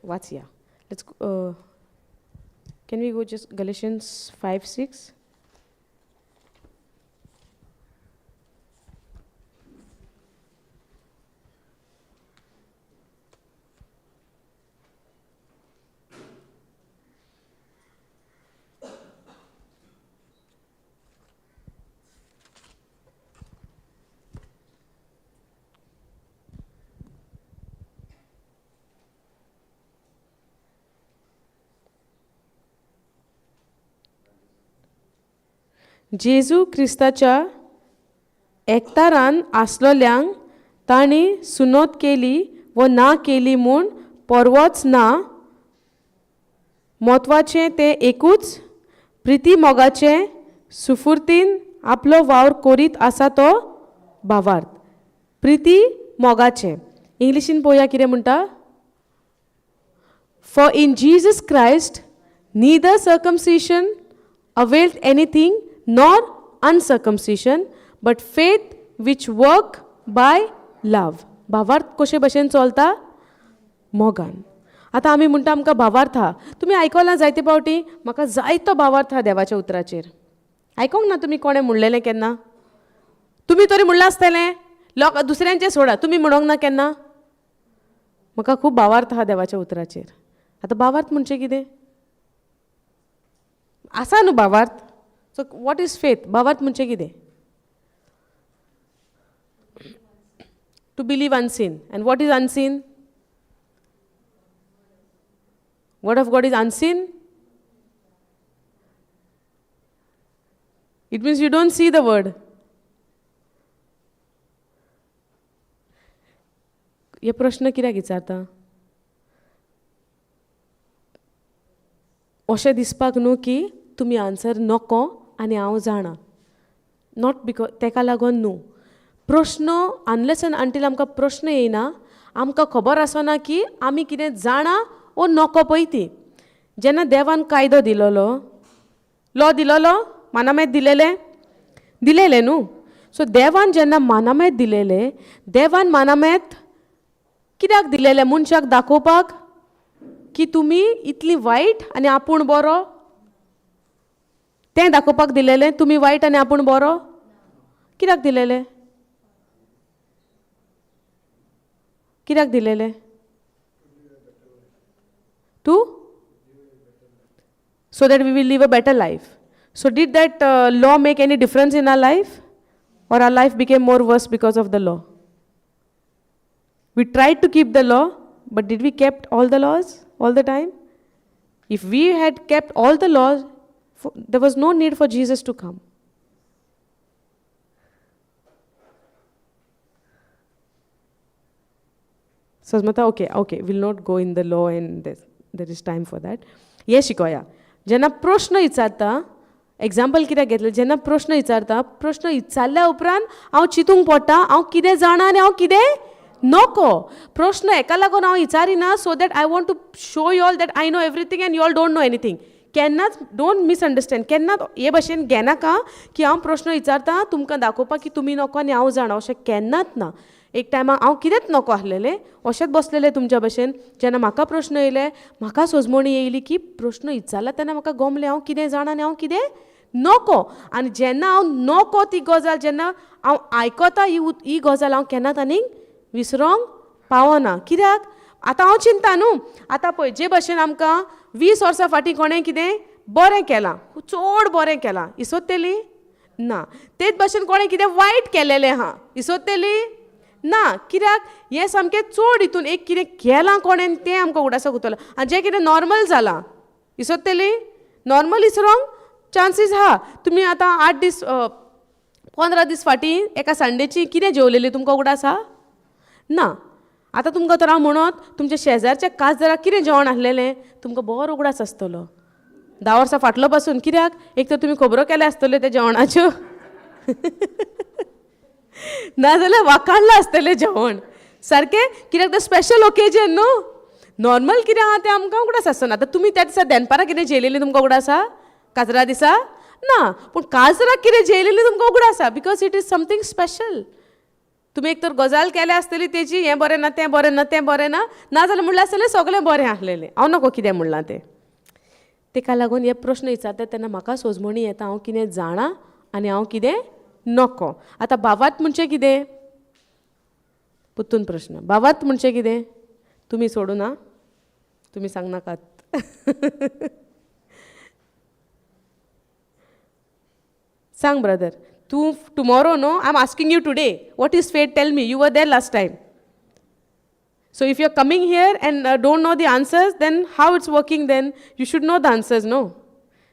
वाचया let's can we go just Galatians 5:6. जेजू क्रिस्ताच्या एकतारान आसलोल्यांक तांणी सुनोत केली व ना केली म्हूण परवोच ना. म्हत्वाचें तें एकूच प्रिती मोगाचें सुफुर्तीन आपलो वावर करीत आसा तो भावार्थ. प्रिती मोगाचें इंग्लिशीन पळोवया कितें म्हणटा. For in Jesus Christ neither circumcision availed anything nor uncircumcision but faith which work by love. भावार्थ कशे भशेन चलता मोगान. आतां आमी म्हणटा आमकां भावार्थ आहा तुमी आयकलां जायते फावटी म्हाका जायतो भावार्थ आहा देवाच्या उतराचेर. आयकोंक ना तुमी कोणें म्हणलेलें केन्ना. तुमी तरी म्हणलां आसतलें लोक दुसऱ्यांचें सोडा तुमी म्हणोंक ना केन्ना. म्हाका खूब भावार्थ आहा देवाच्या उतराचेर. आतां भावार्थ म्हणजे कितें आसा न्हू भावार्थ. So what is faith. भावार्थ म्हणजे कितें. To believe unseen and what is unseen. word of God is unseen. It means you don't see the word. हे प्रश्न कित्याक विचारता. अशें दिसपाक न्हू की तुमी आन्सर नको आनी हांव जाणा. नॉट बिकॉज तेका लागून न्हू. प्रश्न अनलेस एंड अंटील आमकां प्रश्न येयना आमकां खबर आसना की आमी कितें जाणा ओ नको पळय ती. जेन्ना देवान कायदो दिलोलो लॉ दिलोलो मानामेत दिलेलें न्हू. सो देवान जेन्ना मानामेत दिलेलें देवान मानामेत कित्याक दिलेलें मनशाक दाखोवपाक की तुमी इतली वायट आनी आपूण बरो. तें दाखोवपाक दिलेलें तुमी वायट आनी आपूण बरो. कित्याक दिलेलें. कित्याक दिलेलें. तूं so that we will live a better life. So did that law make any difference in our life? Or our life became more worse because of the law? We tried to keep the law, but did we kept all the laws all the time? If we had kept all the laws, there was no need for Jesus to come. Sasmata, okay, we'll not go in the law and there is time for that. हे शिकोया. जेन्ना प्रश्न विचारता, example कित्याक घेतलें, जेन्ना प्रश्न विचारता, प्रश्न विचारल्या उपरांत हांव चिंतूंक पडटा, हांव कितें जाणा आनी हांव कितें नोको. प्रश्न हेका लागून हांव विचारिना so that I want to show you all that I know everything and you all don't know anything. केन्नाच डोंट मिसअंडरस्टँड. केन्नाच हे भशेन घेनाका की हांव प्रश्न विचारता तुमकां दाखोवपाक की तुमी नोको आनी हांव जाणा, अशें केन्नाच ना. एक टायमार हांव कितेंच नोको आसलेलें, अशेंच बसलेलें तुमच्या भशेन. जेन्ना म्हाका प्रश्न येयले, म्हाका सोजमणी येयली की प्रश्न विचारला तेन्ना म्हाका गमलें हांव कितें जाणा आनी हांव कितें नोको. आनी जेन्ना हांव नोको ती गजाल जेन्ना हांव आयकता ही गजाल हांव केन्नाच आनीक विसरोंक पावना. कित्याक आतां हांव चिंता न्हू. आतां पळय जे भशेन आमकां 20 वर्सां फाटीं कोणें कितें बरें केलां, चड बरें केलां, इसोत्तेली ना. तेच भशेन कोणें कितें वायट केलेलें आहा, इसोत्तेली ना. कित्याक हें सामकें चड हितून एक कितें केलां कोणें तें आमकां उगडासक उरतलें. आनी जें कितें नॉर्मल जालां, इसोत्तेली नॉर्मल इसरोंक चान्सीस आहा. तुमी आतां 8 दीस 15 दीस फाटीं एका संडेची कितें जेवलेली तुमकां उगडास आहा ना. आतां तुमकां तर हांव म्हणत तुमच्या शेजारच्या काजराक कितें जेवण आहलेलें तुमकां बरो उगडास आसतलो 10 वर्सां फाटलो पासून. कित्याक एक तर तुमी खबरो केल्या आसतल्यो त्या जेवणाच्यो नाजाल्यार वाखाणलां आसतलें जेवण सारकें. कित्याक तें स्पेशल ओकेजन न्हू. नॉर्मल कितें आहा तें आमकां उगडास आसना. आतां तुमी त्या दिसा देनपारां कितें जेयलेलीं तुमकां उगडास आहा काजरा दिसा ना. पूण काजराक कितें जेयलेलीं तुमकां उगडास आहा because it is something special. तुमी एक तर गजाल केल्या आसतली तेजी हें बरें ना तें बरें ना तें बरें ना, नाजाल्यार म्हणलें आसतलें सगळें बरें आसलेलें. हांव नोको कितें म्हणलां तें. तेका लागून हे प्रश्न विचारता तेन्ना म्हाका सोजमणी येता हांव कितें जाणा आनी हांव कितें नोको. आतां भावार्थ म्हणजे कितें पुत्तून प्रश्न. भावार्थ म्हणजे कितें तुमी सोडून आं, तुमी सांगनाकात. सांग ब्रदर. तूं tomorrow no I am asking you today what is fate. Tell me. You were their last time. So if you're coming here and don't know the answers, then how it's working then? You should know the answers, no?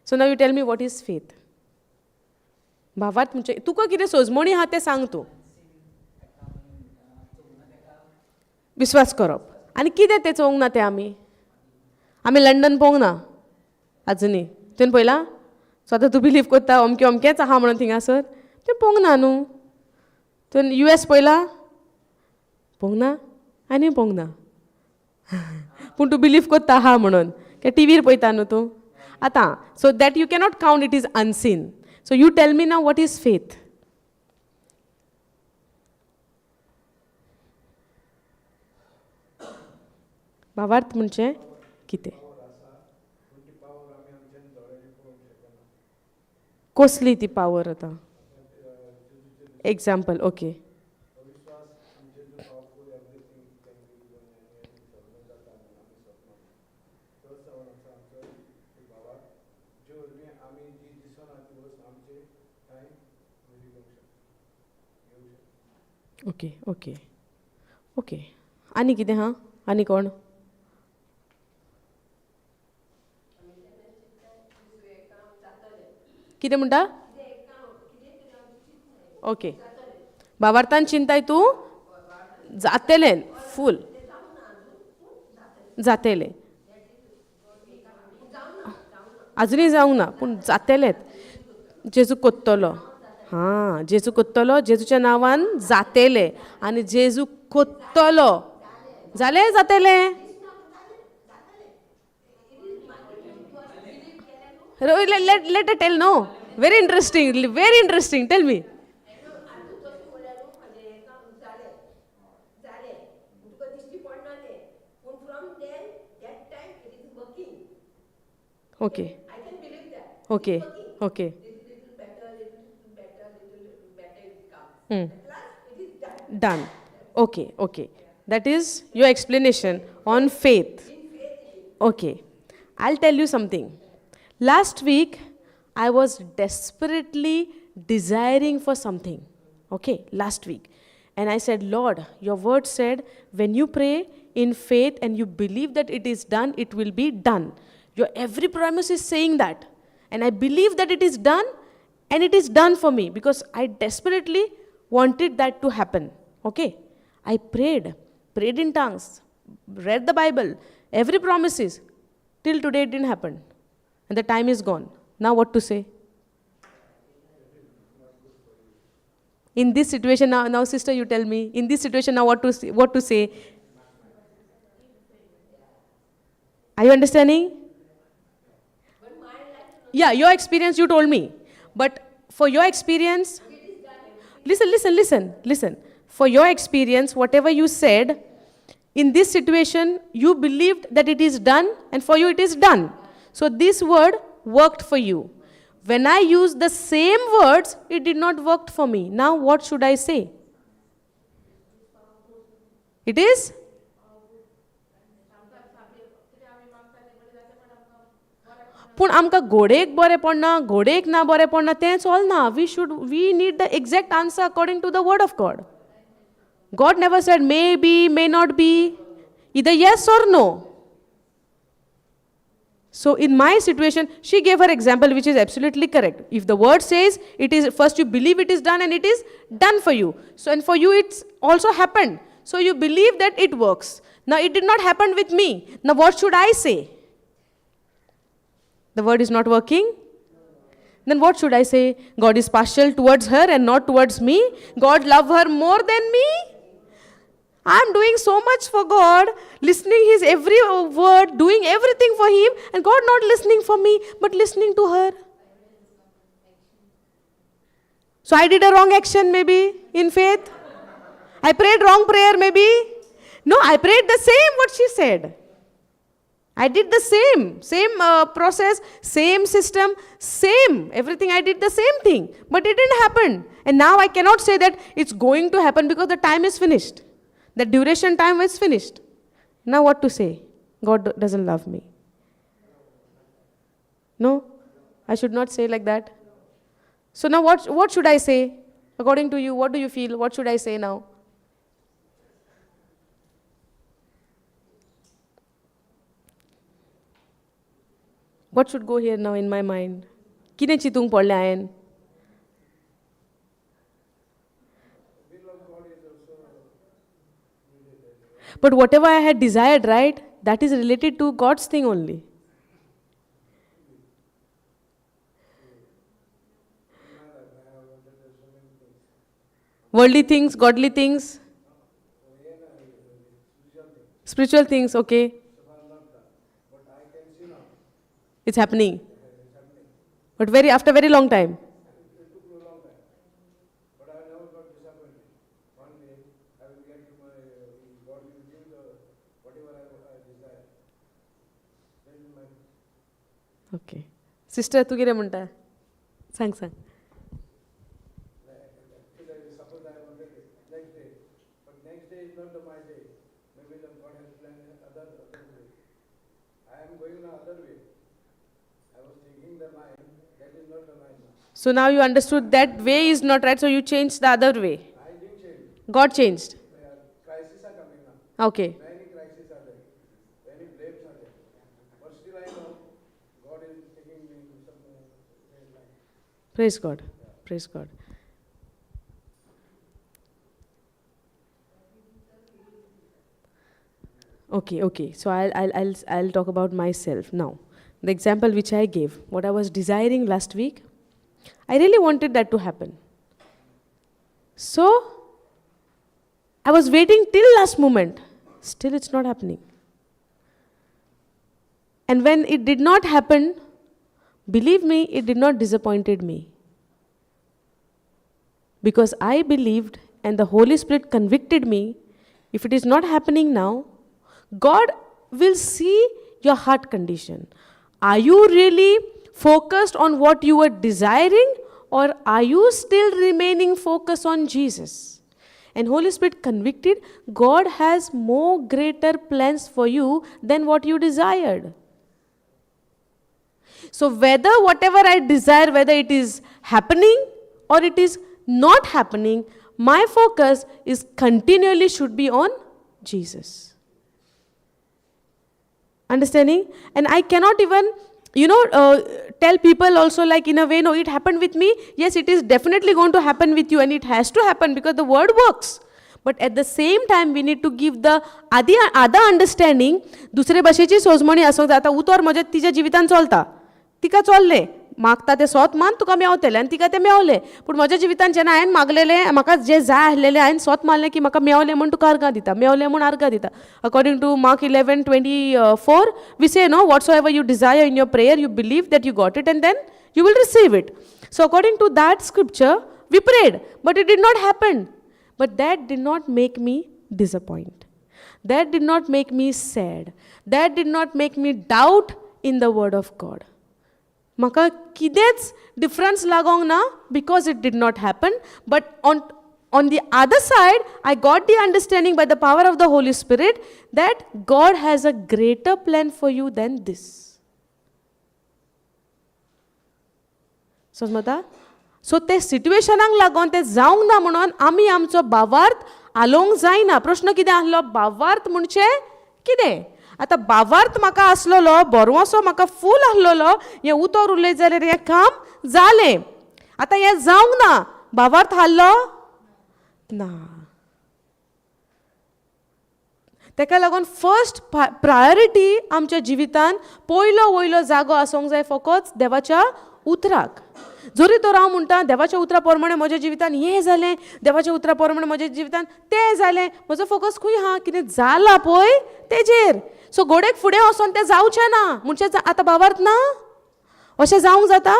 So now you tell me what is faith. भावार्थ म्हणजे तुका कितें सोजमणी आहा तें सांग तूं. विश्वास करप. आनी कितें तें चोवंक ना तें आमी लंडन पळोवंक ना आजुनी. तुवें पळयलां? सो आतां तूं बिलीव करता अमकेंच आहा म्हणून थिंगासर. तें पळोवंक ना न्हू. तुवें US पळयलां? पळोवंक ना आनी पळोवंक ना. पूण तूं बिलीव करता आहा म्हणून काय टीव्हीर पळयता न्हू तूं. आतां so that you cannot count it is unseen. So you tell me now what is faith. भावार्थ म्हणजे कितें. कसली ती पावर आतां example. Okay. Okay okay okay. आनी कितें हा आनी कोण. कितें म्हणटा. ओके. भावार्थान चिंताय तूं जातलें फूल जातलें. आजुनी जावंक ना पूण जातलेंच. जेजू कोत्तलो. हां जेजू कोत्तलो. जेजूच्या नांवान जातलें आनी जेजू कोत्तलो जालें जातलें. let tell no. very interesting tell me. Okay. I can believe that. Okay. Okay. Little better. It comes. It is done. Done. Okay. That is your explanation on faith. Okay. I'll tell you something. Last week, I was desperately desiring for something. Okay, last week. And I said, Lord, your word said, when you pray in faith and you believe that it is done, it will be done. Your every promise is saying that. And I believe that it is done, and it is done for me because I desperately wanted that to happen. Okay? I prayed in tongues, read the Bible, every promises. Till today it didn't happen. And the time is gone. Now what to say? In this situation, now sister, you tell me, in this situation now what to say? Are you understanding? Yeah, your experience you told me. But for your experience, listen. For your experience, whatever you said, in this situation, you believed that it is done, and for you it is done. So this word worked for you. When I used the same words, it did not work for me. Now what should I say? It is? पूण आमकां घोडेक बरें पडना, घोडेक ना बरें पडना, तें चलना. We need the exact answer according to the word of God. God never said maybe, may not be, either yes or no. So in my situation, she gave her example, which is absolutely correct. If the word says it is, first you believe it is done and it is done for you. So, and for you it's also happened. So you believe that it works. Now it did not happen with me. Now what should I say? The word is not working? Then what should I say? God is partial towards her and not towards me. God loves her more than me. I am doing so much for God, listening his every word, doing everything for him, and God not listening for me, but listening to her. So I did a wrong action maybe in faith. I prayed wrong prayer maybe. No, I prayed the same what she said. I did the same process, same system, same, everything I did the same thing. But it didn't happen. And now I cannot say that it's going to happen because the time is finished. The duration time is finished. Now what to say? God doesn't love me. No, I should not say like that. So now what should I say? According to you, what do you feel? What should I say now? What should go here now in my mind? Kine chitung podle hayen? But whatever I had desired, right, that is related to God's thing only. Worldly things, godly things, spiritual things, okay. It's happening. But after very long time. Okay. Sister, तू कितें म्हणटा? सांग. So now you understood that way is not right, so you changed the other way. I didn't change. God changed. Crises are coming now. Okay. Many crises are there. Many blames are there. But still I know God is taking me to some line. Praise God. Yeah. Praise God. Okay. So I'll talk about myself now. The example which I gave, what I was desiring last week, I really wanted that to happen. So, I was waiting till last moment. Still it's not happening. And when it did not happen, believe me, it did not disappointed me. Because I believed and the Holy Spirit convicted me, if it is not happening now, God will see your heart condition. Are you really focused on what you were desiring, or are you still remaining focused on Jesus? And Holy Spirit convicted, God has more greater plans for you than what you desired. So whether whatever I desire, whether it is happening or it is not happening, my focus is continually should be on Jesus. Understanding? And I cannot even, tell people also like in a way, no, it happened with me. Yes, it is definitely going to happen with you, and it has to happen because the word works. But at the same time, we need to give the other understanding. दुसरे भाशेची सोजमणी आसूंक जाय. आतां उतर म्हज्या तिच्या जिवितान चलता, तिका चल्लें, मागता तें स्वत मान तुका मेवतलें, आनी तिका तें मेवलें. पूण म्हज्या जिवितान जेन्ना हांवें मागलेलें, म्हाका जें जाय आसलेलें हांवें स्वत मानलें की म्हाका मेवलें म्हूण तुका अर्गां दिता, मेवलें म्हूण अर्गां दिता. According to Mark 11:24, we say, no, whatsoever you desire in your prayer, you believe that you got it, and then you will receive it. So according to that scripture, we prayed, but it did not happen. But that did not make me disappointed. That did not make me sad. That did not make me doubt in the word of God. Maka kideच difference lagong na because it did not happen. But on the other side, I got the understanding by the power of the Holy Spirit that God has a greater plan for you than this. Somjmata? So ते सिट्युएशनाक लागून ते जावंक ना म्हणून आमी आमचो भावार्थ आलोवंक जायना. प्रश्न कितें आसलो? भावार्थ म्हणचे कितें? आतां भावार्थ म्हाका आसलोलो, बरोसो म्हाका फूल आसलोलो, हें उतर उलयत जाल्यार हें काम जालें. आतां हें जावंक ना, भावार्थ आसलो ना. तेका लागून फर्स्ट प्रायोरिटी आमच्या जिवितान पयलो वयलो जागो आसूंक जाय फकत देवाच्या उतराक. जरी तो हांव म्हणटा देवाच्या उतरा प्रमाणे म्हज्या जिवितान हें जालें, देवाच्या उतरा प्रमाणे म्हज्या जिवितान तें जालें, म्हजो फोकस खंय आहा? कितें जालां पळय तेजेर. सो घोडेक फुडें वचोन तें जावचें ना म्हणचें आतां भावार्थ ना? अशें जावंक जाता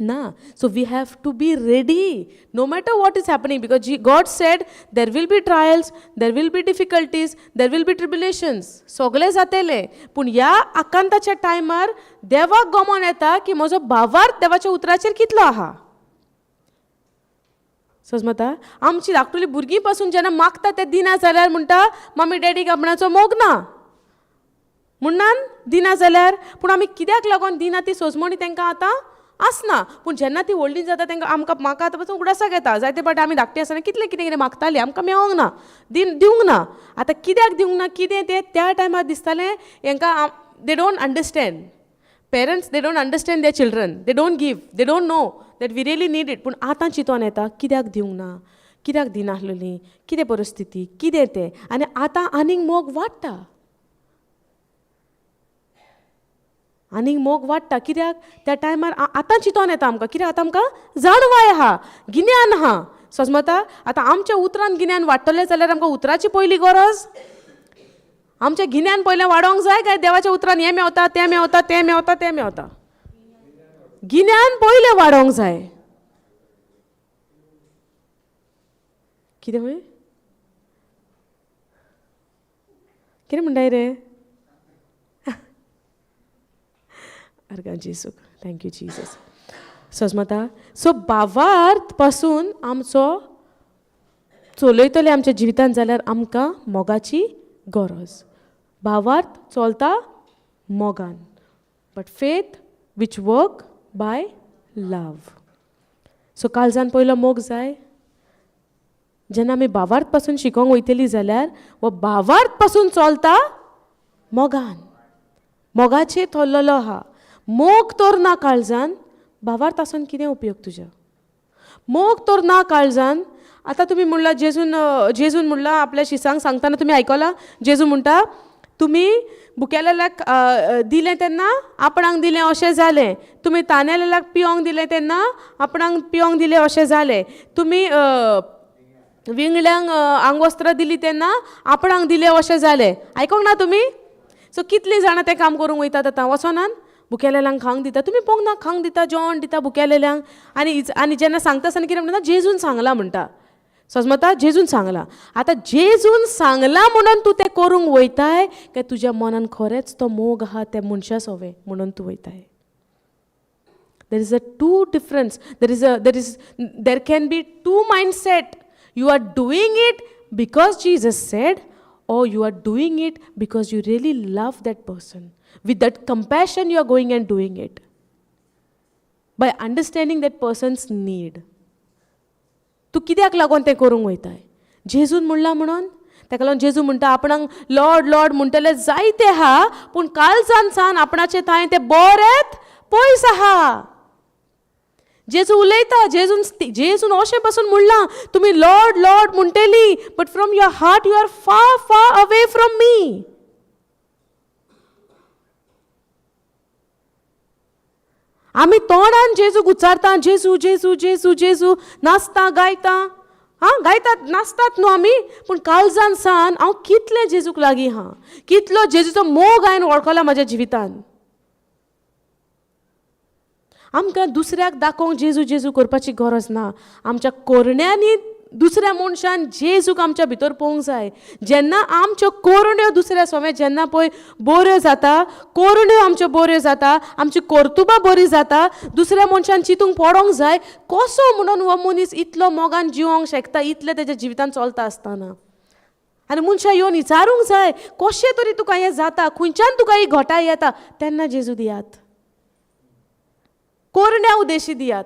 ना. So we have to be ready no matter what is happening, because God said there will be trials, there will be difficulties, there will be tribulations. सगळे जातले. पूण ह्या आकांताच्या टायमार देवाक गमन येता की म्हजो भावार्थ देवाच्या उतराचेर कितलो आहा. समजता? आमची धाकटुली भुरगीं पासून जेन्ना मागता ते दिना जाल्यार म्हणटा मम्मी डॅडीक आपणाचो मोग ना म्हणून दिना जाल्यार. पूण आमी कित्याक लागून दिना ती सोजमणी तांकां आतां आसना. पूण जेन्ना ती व्हडली जाता तांकां म्हाका आतां पासून उगडासाक येता. जायते फावटी आमी धाकटी आसतना कितलें कितें कितें मागतालीं, आमकां मेळोंक ना, दिवंक ना. आतां कित्याक दिवंक ना, कितें तें त्या टायमार दिसतालें हांकां. They don't understand. Parents, they don't understand their children. They don't give. They don't know that we really need it. पूण आतां चिंतोन येता कित्याक दिवंक ना, कित्याक दिनासलेलीं, कितें परिस्थिती, कितें तें. आनी आतां आनीक मोग वाडटा. आनीक मोग वाडटा. कित्याक? त्या टायमार आतां चिंतोन येता आमकां. कित्याक आतां आमकां जाणवाय आहा, गिन्यान आहा. समजता? आतां आमच्या उतरान गिन्यान वाडटलें जाल्यार आमकां उतराची पयली गरज. आमचें गिन्यान पयलें वाडोवंक जाय काय देवाच्या उतरान हें मेवता, तें मेवता, तें मेवता, तें मेवता? गिन्यान पयलें वाडोवंक जाय. कितें म्हळें? कितें म्हणटाय रे? अर्गां जेसूक. Thank you Jesus. समजता? सो भावार्थ पासून आमचो चलयतले आमच्या जिवितान जाल्यार आमकां मोगाची गरज. भावार्थ चलता मोगान. But faith which work by love. So काळजान पयलो मोग जाय. जेन्ना आमी भावार्थ पासून शिकोंक वयतलीं जाल्यार हो भावार्थ पासून चलता मोगान. मोगाचेर थरलेलो आहा. मोग तर ना काळजान, भावार्थ आसून कितें उपयोग तुज्या? मोग तर ना काळजान. आतां तुमी म्हणलां जेजून म्हणलां आपल्या शिसांक सांगतना तुमी आयकलां, जेजू म्हणटा तुमी भुकेलेल्याक दिलें तेन्ना आपणाक दिलें अशें जालें. तुमी तानेलेल्याक पिवंक दिलें तेन्ना आपणाक पिवंक दिलें अशें जालें. तुमी विंगड्यांक आंगवस्त्रां दिलीं तेन्ना आपणाक दिलें अशें जालें. आयकोंक ना तुमी? सो कितलीं जाणां तें काम करूंक वयतात आतां वचोनान? भुकेलेल्यांक खावंक दिता. तुमी पळोवंक ना? खावंक दिता, जेवण दिता भुकेलेल्यांक. आनी जेन्ना सांगता आसतना कितें म्हणटा? जेजून सांगलां म्हणटा. समजता? जेजून सांगलां. आतां जेजून सांगलां म्हणून तूं तें करूंक वयताय काय तुज्या मनान खरेंच तो मोग आहा त्या मनशा सोवे म्हणून तूं वयताय? There is a two difference. There can be two mindset. You are doing it because Jesus said, or you are doing it because you really love that person. With that compassion, you are going and doing it. By understanding that person's need. तूं कित्याक लागून तें करूंक वयताय? जेजून म्हणलां म्हणून? ताका लागून जेजू म्हणटा आपणाक लॉर्ड लॉर्ड म्हणटले जायते आहा, पूण काळजान सान आपणाचे थंय ते बरेंच पयस आहा. जेजू उलयता, जेजून अशें पासून म्हणलां, तुमी लॉर्ड लॉर्ड म्हणटली, but from your heart you are far far away from me. आमी तोंडान जेजूक उच्चारता, जेजू जेजू जेजू जेजू, नाचता गायता, गायतात नाचतात न्हू आमी, पूण काळजान सान हांव कितलें जेजूक लागीं हा, कितलो जेजूचो मोग हांवें वळखला म्हाज्या जिवितान. आमकां दुसऱ्याक दाखोवंक जेजू जेजू करपाची गरज ना. आमच्या कोरण्यांनी दुसऱ्या मनशान जेजूक आमच्या भितर पळोवंक जाय. जेन्ना आमच्यो कोरण्यो दुसऱ्या सोमे जेन्ना पळय बऱ्यो जाता, कोरण्यो आमच्यो बऱ्यो जाता, आमची कर्तुबां बरी जाता, दुसऱ्या मनशान चिंतूंक पडोंक जाय कसो म्हणून हो मनीस इतलो मोगान जिवंक शकता, इतलें तेज्या जिवितान चलता आसतना. आनी मनशां येवन विचारूंक जाय कशें तरी तुका हें जाता, खंयच्यान तुका ही घोटाय येता, तेन्ना जेजू दियात. कोरण्या उदेशी दियात.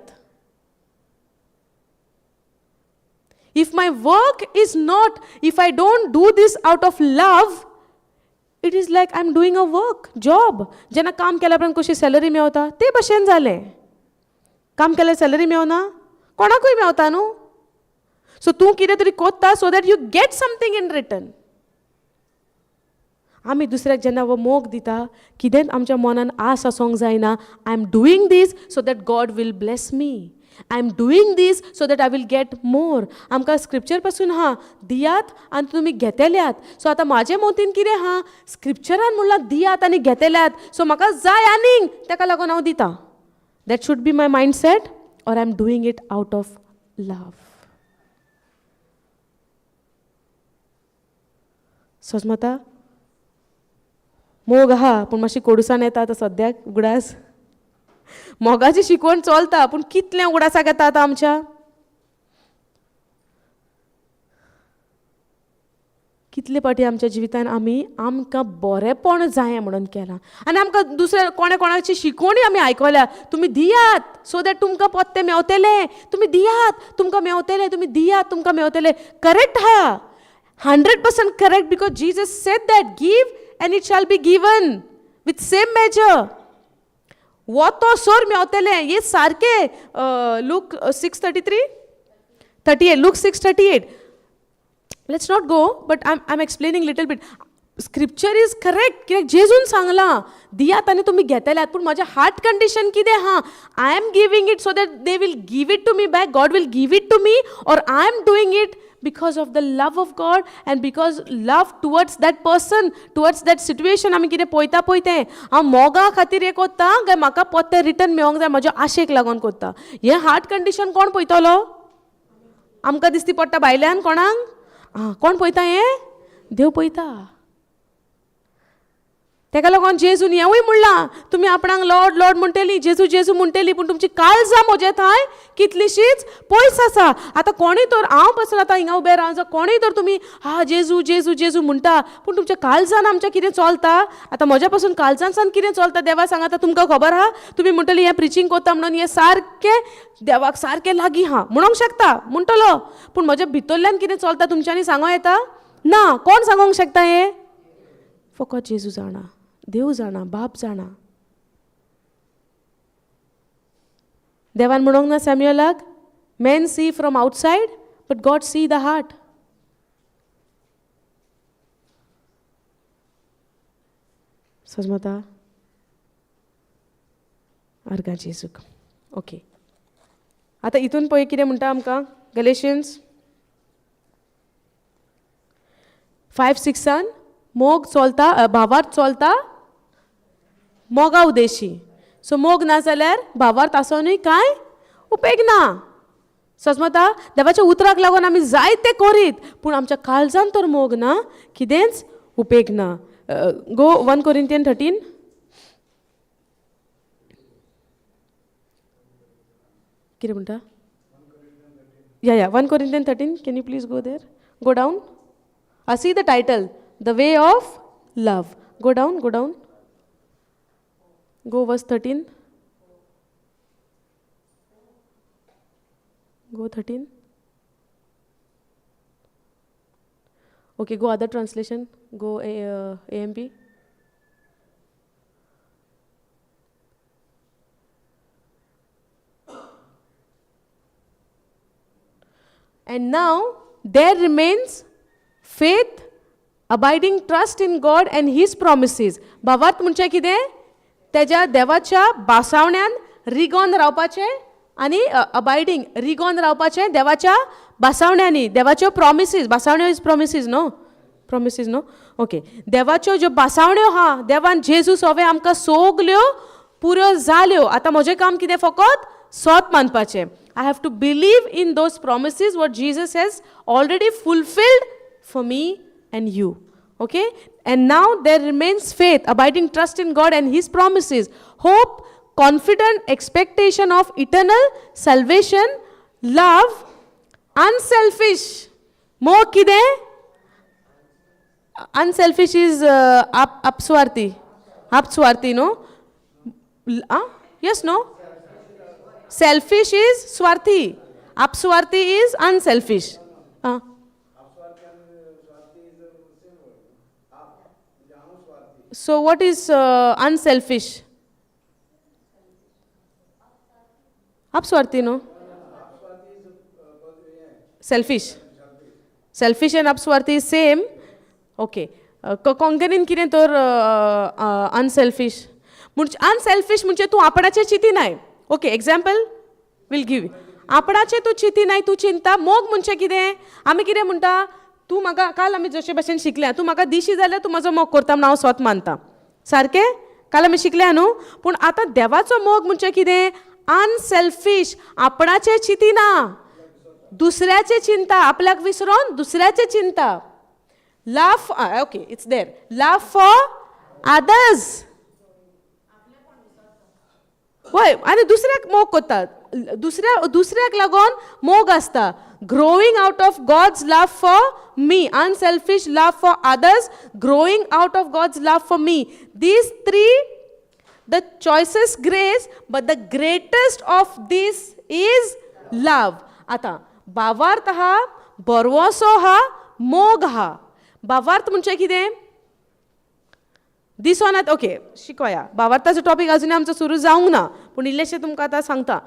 If my work is not, if I don't do this out of love, it is like I'm doing a work, job. जेन्ना काम केल्या उपरांत कशी सॅलरी मेळटा ते भशेन जालें. काम केल्यार सॅलरी मेळना, कोणाकूय मेळटा न्हू. सो तूं कितें तरी कोत्ता so that you get something in return. आमी दुसऱ्याक जेन्ना हो मोग दिता, कितेंच आमच्या मनान आस आसूंक जायना, I am doing this so that God will bless me. I am doing this so that I will get more. आमकां स्क्रिप्चर पासून दियात आनी तुमी घेतल्यात. सो आतां म्हाजे मतीन कितें स्क्रिप्चरान म्हणलां दियात आनी घेतल्यात, सो म्हाका जाय आनीक, ताका लागून हांव दितां. That should be my mindset, or I am doing it out of love. समजता? मोग आहा पूण मातशी कोडूसान येता आतां सद्याक उगडास. मोगाची शिकवण चलता पूण कितलें उगडासाक येता आतां आमच्या. कितले पाटी आमच्या जिवितान आमकां बरेंपण जाय म्हणून केलां, आनी आमकां दुसऱ्या कोणाची शिकवणी आमी आयकल्या. तुमी दियात सो दॅट तुमकां पत्ते मेवतले, तुमी दियात तुमकां मेवतले, तुमी दियात तुमकां मेवतले. करेक्ट आहा, 100% correct, because Jesus sed that give and it shall be given with same measure. वतो सोर मेवतले हे सारके. Look 6:33 38, look 6:38. Let's not go, but I'm explaining little bit. Scripture is correct. कित्याक जेजून सांगलां दियात आनी तुमी घेतल्यात, पूण म्हजें हार्ट कंडिशन कितें आहा, I am giving it so that they will give it to me back, God will give it to me, or I am doing it because of the love of God and because love towards that person, towards that situation. आमी कितें पळयता पळय हांव मोगा खातीर हें कोत्ता काय म्हाका पत्ते रिटर्न मेळोंक जाय म्हज्या आशेक लागून कोत्ता. हें हार्ट कंडिशन कोण पळयतलो? आमकां दिसती पडटा भायल्यान कोणाक? कोण पळयता हें? देव पळयता. ताका लागून जेजून हेंवूय म्हणलां, तुमी आपणाक लॉर्ड लॉर्ड म्हणटली, जेजू जेजू म्हणटली, पूण तुमची काळजां म्हजे थंय कितलीशीच पयस आसा. आतां कोणीय तर हांव पासून आतां हिंगा उबें रावन कोणीय तर तुमी जेजू जेजू जेजू म्हणटा, पूण तुमच्या काळजान आमच्या कितें चलता? आतां म्हज्या पासून काळजान सान कितें चलता देवा सांगात. तुमकां खबर आहा, तुमी म्हणटली हें प्रिचींग कोत्ता म्हणून हें सारकें देवाक सारकें लागीं म्हणूंक शकता म्हणटलो, पूण म्हज्या भितरल्यान कितें चलता तुमच्यांनी सांगूं येता ना. कोण सांगूंक शकता हें? फकत जेजू जाणा, देव जाणा, बाप जाणा. देवान म्हणूंक ना सॅम्युएलाक, men see from outside but God see the heart. समजता? आर्गा जेजूक. ओके, आतां हितून पळय कितें म्हणटा आमकां गलेशियन्स 5:6 मोग चलता, भावार्थ चलता मोगा उदेशी. सो मोग ना जाल्यार भावार्थ आसोनूय कांय उपेग ना. समजता? देवाच्या उतराक लागून आमी जायते करीत, पूण आमच्या काळजान तर मोग ना, कितेंच उपेग ना. गो 1 Corinthians 13. कितें म्हणटा? या 1 Corinthians 13. Can you please go there? Go down. I see the title, The Way of Love. Go down, go down. Go verse 13. Go 13. Okay, go other translation. Go AMP. And now there remains faith, abiding trust in God and His promises. भावार्थ म्हणजे कितें? तेज्या देवाच्या बासावण्यान रिगोन रावपाचें आनी अबायडींग रिगोन रावपाचें देवाच्या बासावण्यांनी, देवाच्यो promises. बासावण्यो is promises न्हू? प्रॉमिसीस न्हू? ओके. देवाच्यो ज्यो बासावण्यो आहा, देवान जेजूस हांवें आमकां सोगल्यो पुऱ्यो जाल्यो. आतां म्हजें काम कितें? फकत सोत मानपाचें. I have to believe in those promises what Jesus has already fulfilled for me and you. Okay? And now there remains faith, abiding trust in God and His promises, hope, confident expectation of eternal salvation, love, unselfish. More kide? Unselfish is apswarti. Apswarti, no? Yes, no? Selfish is swarthi. Apswarti is unselfish. So what is unselfish? Apswarti, no? Selfish. Selfish and apswarti is same. Okay. Konkanin कितें तर unselfish. Unselfish म्हणजे तूं आपणाचे चिती नाय. Okay. Example will give. आपणाचे तूं चिती नाय, तूं चिंता. मोग म्हणजे कितें? आमी कितें म्हणटा? तूं म्हाका काल आमी जशे भशेन शिकल्या, तूं म्हाका दिशी जाल्यार तूं म्हजो मोग करता म्हण हांव स्वत मानता. सारकें? काल आमी शिकल्या न्हू? पूण आतां देवाचो मोग म्हणजे कितें? अनसेल्फिश. आपणाचे चिती ना, दुसऱ्याचे चिंता. आपल्याक विसरून दुसऱ्याचे चिंता. Love, okay, it's there. Love for others. होय. आनी दुसऱ्याक मोग करतात. दुसऱ्याक लागून मोग आसता. Growing out of God's love for me. Unselfish, love for others, growing out of God's love for me. These three the choicest grace, but the greatest of this is love. आता भावार्थ हा, बरवोसो हा, मोग हा. भावार्थ म्हणजे कितें? दिसोनात. ओके, शिकोया. भावार्थाचो टॉपिक अजून आमचो सुरू जावंक ना, पूण इल्लेशें तुमकां आतां सांगता.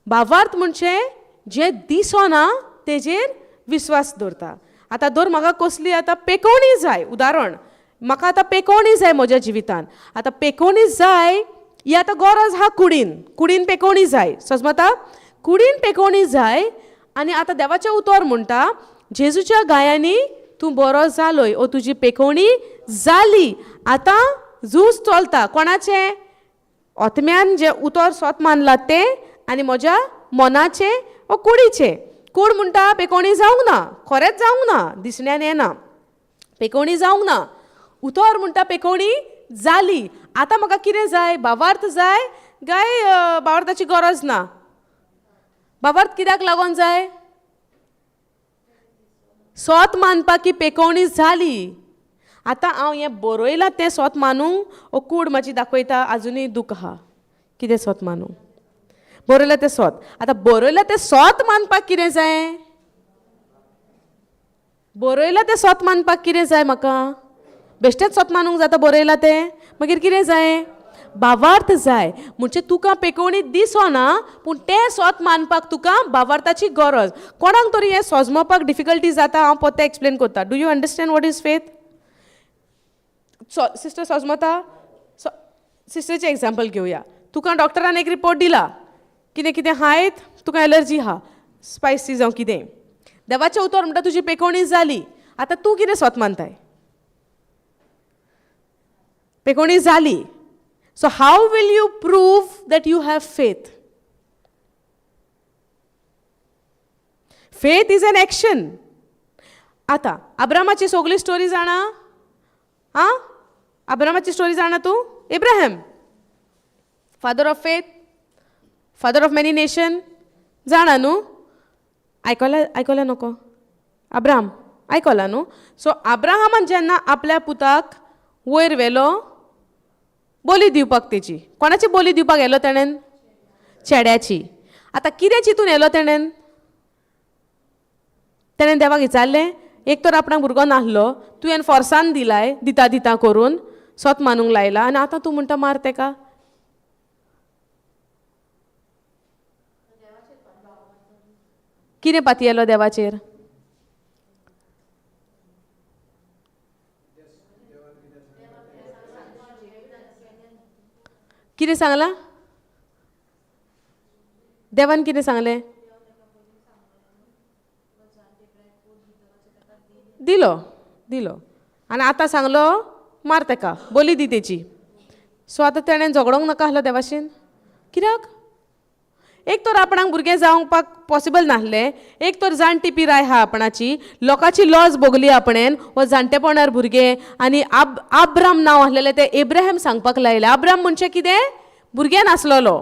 भावार्थ म्हणजे जे दिसोना तेजेर विश्वास दवरता. आतां धर म्हाका कसली आतां पेकोवणी जाय. उदाहरण, म्हाका आतां पेकोवणी जाय म्हज्या जिवितान. आतां पेकोवणी जाय ही आतां गरज हा कुडीन पेकोवणी जाय. समजता? कुडीन पेकोवणी जाय. आनी आतां देवाचें उतर म्हणटा, जेजूच्या गायांनी तूं बरो जालोय, ओ तुजी पेकोवणी जाली. आतां झूज चलता. कोणाचें? ओतम्यान जे उतर स्वत मानला तें आनी म्हज्या मनाचें ओ कुडीचें. कूड म्हणटा पेकोवणी जावंक ना. खरेंच जावंक ना. दिसण्यान येना. पेकोवणी जावंक ना. उतर म्हणटा पेकोवणी जाली. आतां म्हाका कितें जाय? भावार्थ जाय काय भावार्थाची गरज ना? भावार्थ कित्याक लागून जाय? स्वत मानपाक की पेकोवणी जाली. आतां हांव हें बरयलां तें स्वत मानूंक, ओ कूड म्हाजी दाखयता आजुनूय दूख आहा. कितें स्वत मानूंक? बरयलां तें स्वत. आतां बरयलां तें स्वत मानपाक कितें जाय? बरयलां तें स्वत मानपाक कितें जाय म्हाका? बेश्टेच स्वत मानूंक जाता बरयलां तें? मागीर कितें जाय? भावार्थ जाय. म्हणजे तुका पेकोवणी दिसोना, पूण तें स्वत मानपाक तुका भावार्थाची गरज. कोणाक तरी हें समजपाक डिफिकल्टी जाता. हांव पोत्ते एक्सप्लेन करता. Do you understand what is faith? Sister समजता? सिस्टरचें एग्जाम्पल घेवया. तुका डॉक्टरान एक रिपोर्ट दिला, कितें कितें हायत, तुका एलर्जी आहा, स्पायसी जावं कितें. देवाचें उतर म्हणटा तुजी पेकोवणी जाली. आतां तूं कितें स्वत मानताय? पेकोवणी जाली. So how will you prove that you have faith? Faith is an action. आता अब्रामाची सगळी स्टोरी जाणा? हा? अब्रामाची स्टोरी जाणा तूं? Ibrahim, father of faith, father of many nation, जाणा न्हू? आयकला नको? अब्राम आयकला न्हू? सो अब्राहमान जेन्ना आपल्या पुताक वयर व्हेलो, बोली दिवपाक तेची. कोणाची बोली दिवपाक येलो तेणेन? चेड्याची. आतां कितें चिंतून येलो तेणेन देवाक विचारलें, एक तर आपणाक भुरगो नासलो, तुवें फोर्सान दिलाय, दिता दिता करून स्वत मानूंक लायला, आनी आतां तूं म्हणटा मार तेका. कितें पातयेलो देवाचेर? कितें सांगलां? देवान कितें सांगलें? दिलो दिलो आनी आतां सांगलो मार तेका, बोली दी तेची. सो आतां तेणें झगडोंक नाका आसलो देवाशीन? कित्याक? एक तर आपणाक भुरगें जावपाक पॉसिबल नासलें, एक तर जाणटी पिराय आहा आपणाची, लोकांची लॉज भोगली आपणेन, वो जाणटेपणार भुरगें, आनी आब्राम नांव आसलेलें तें एब्राहम सांगपाक लायलें. आब्राम म्हणजे कितें? भुरगें नासलोलो.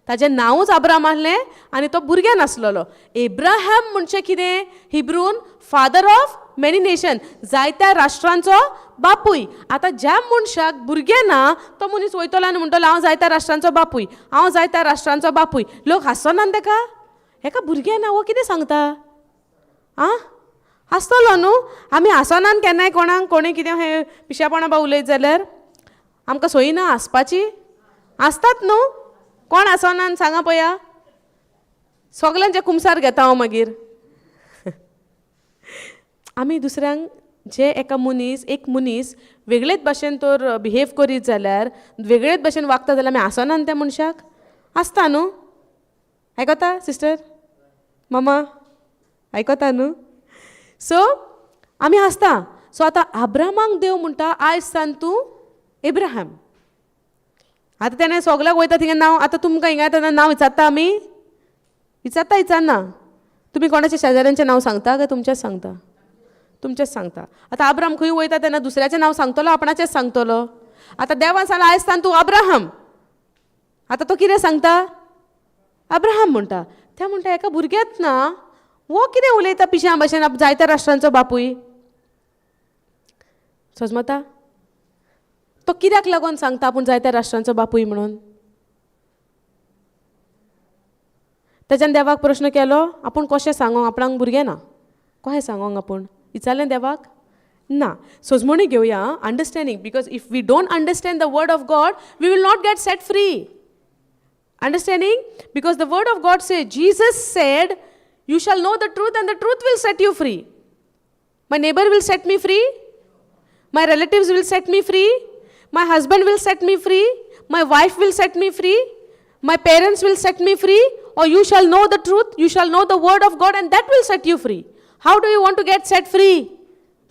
ताजें नांवूच आब्राम आसलें आनी तो भुरगें नासलोलो. एब्राहम म्हणजे कितें? हिब्रून फादर ऑफ मेनी नेशन, जायत्या राष्ट्रांचो बापूय. आतां ज्या मनशाक भुरगें ना तो मनीस वयतलो आनी म्हणटलो हांव जायत्या राष्ट्रांचो बापूय, हांव जायत्या राष्ट्रांचो बापूय. लोक हांसोनान तेका, हेका भुरगें ना, वो कितें सांगता? आं हांसतलो न्हू. आमी हांसोनान केन्नाय कोणाक कोणी कितें हें पिशेपणां बा उलयत जाल्यार आमकां सोयी ना हांसपाची? हांसतात न्हू. कोण हांसोनान सांगा पळया. सगल्यांचे कुमसार घेता हांव मागीर. आमी दुसऱ्यांक जे एका मनीस एक मनीस वेगळेच भाशेन तर बिहेव करीत जाल्यार, वेगळेच भाशेन वागता जाल्यार आमी हांसोनान त्या मनशाक? हांसता न्हू. आयकता सिस्टर, मामा, आयकता न्हू. सो आमी हांसता. सो आतां आब्रामाक देव म्हणटा आयज सान तूं एब्राहम. आतां तेणें सगल्याक वयता थिंगा नांव, आतां तुमकां हिंगा येतना नांव विचारता आमी? विचारना. तुमी कोणाच्या शेजाऱ्यांचें नांव सांगता काय तुमचेंच सांगता? तुमचेंच सांगता. आतां आब्राम खंय वयता तेन्ना दुसऱ्याचें नांव सांगतलो आपणाचेंच सांगतलो? आतां देवान सांगलां आयज सान तूं अब्राहम. आतां तो कितें सांगता? अब्राहम म्हणटा. ते म्हणटा हेका भुरगेंच ना, वो कितें उलयता पिश्या भाशेन जायत्या राष्ट्रांचो बापूय? समजता? तो कित्याक लागून सांगता आपूण जायत्या राष्ट्रांचो बापूय म्हणून? तेच्यान देवाक प्रश्न केलो, आपूण कशें सांगोंक आपणाक भुरगें ना, कशें सांगोंक आपूण? विचारलें देवाक? ना. सोजमणी घेवया understanding, because if we don't understand the word of God we will not get set free. Understanding? Because the word of God say Jesus said you shall know the truth and the truth will set you free. My neighbour will set me free, my relatives will set me free, my husband will set me free, my wife will set me free, my parents will set me free, or you shall know the truth, you shall know the word of God and that will set you free. How do you want to get set free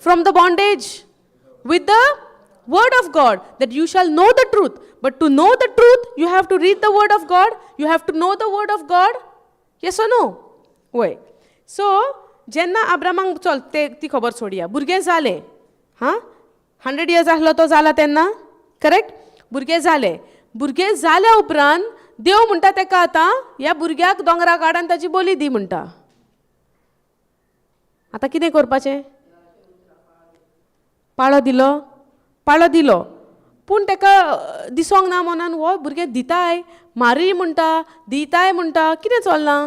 from the bondage? With the word of God, that you shall know the truth. But to know the truth, you have to read the word of God, you have to know the word of God. Yes or no? Why? So, जेन्ना अब्रामांक चल ती खबर सोडया, भुरगें जालें, 100 years आसलो तो जाला तेन्ना, करेक्ट? भुरगें जालें. भुरगें जाल्या उपरांत देव म्हणटा तेका आतां ह्या भुरग्याक दोंगरा काड आनी ताची बोली दी म्हणटा. आतां कितें करपाचें? पाळो दिलो? पाळो दिलो. पूण तेका दिसोंक ना मनान हो भुरगें दिताय, मारी म्हणटा, दिताय म्हणटा, कितें चलना?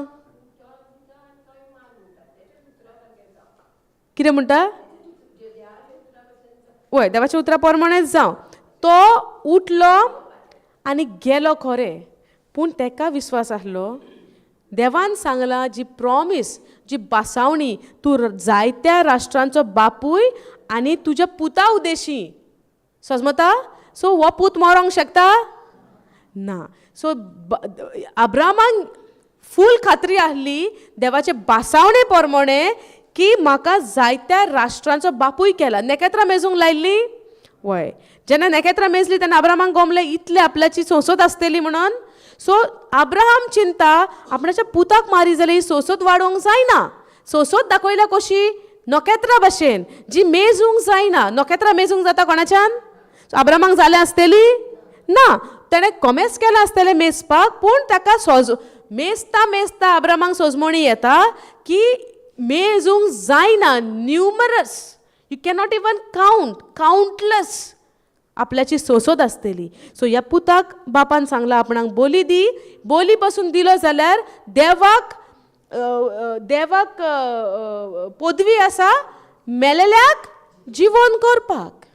कितें म्हणटा? वय देवाच्या उतरा प्रमाणेच जावं. तो उठलो आनी गेलो खरें, पूण तेका विश्वास आसलो देवान सांगलां जी प्रॉमीस, जी बासावणी, तूं जायत्या राष्ट्रांचो बापूय आनी तुज्या पुता उदेशी. समजता? सो हो पूत मरोंक शकता ना. सो अब्रामाक फूल खात्री आसली देवाचे बासावणे प्रमाणे की म्हाका जायत्या राष्ट्रांचो बापूय केला. नखेत्रां मेजूंक लायिल्ली? वय. जेन्ना नखेत्रां मेजली तेन्ना अब्रामाक गमलें इतले आपल्याची संसद आसतली म्हणून. सो अब्राहम चिंता आपणाच्या पुताक मारी जाल्यार ही संसद वाडोवंक जायना. संसद दाखयल्या कशी? नखेत्रां भाशेन जी मेजूंक जायना. नखेत्रां मेजूंक जाता कोणाच्यान? अब्रामाक जालें आसतली ना. तेणें कमेस केलें आसतलें मेजपाक, पूण ताका मेजता मेजता अब्रामाक सोजमणी येता की मेजूंक जायना. Numerous, you cannot even count, countless आपल्याची सोसोत आसतली. सो ह्या पुताक बापान सांगला आपणाक बोली दी. बोली पासून दिलो जाल्यार देवाक पदवी आसा मेलेल्याक जिवंत करपाक.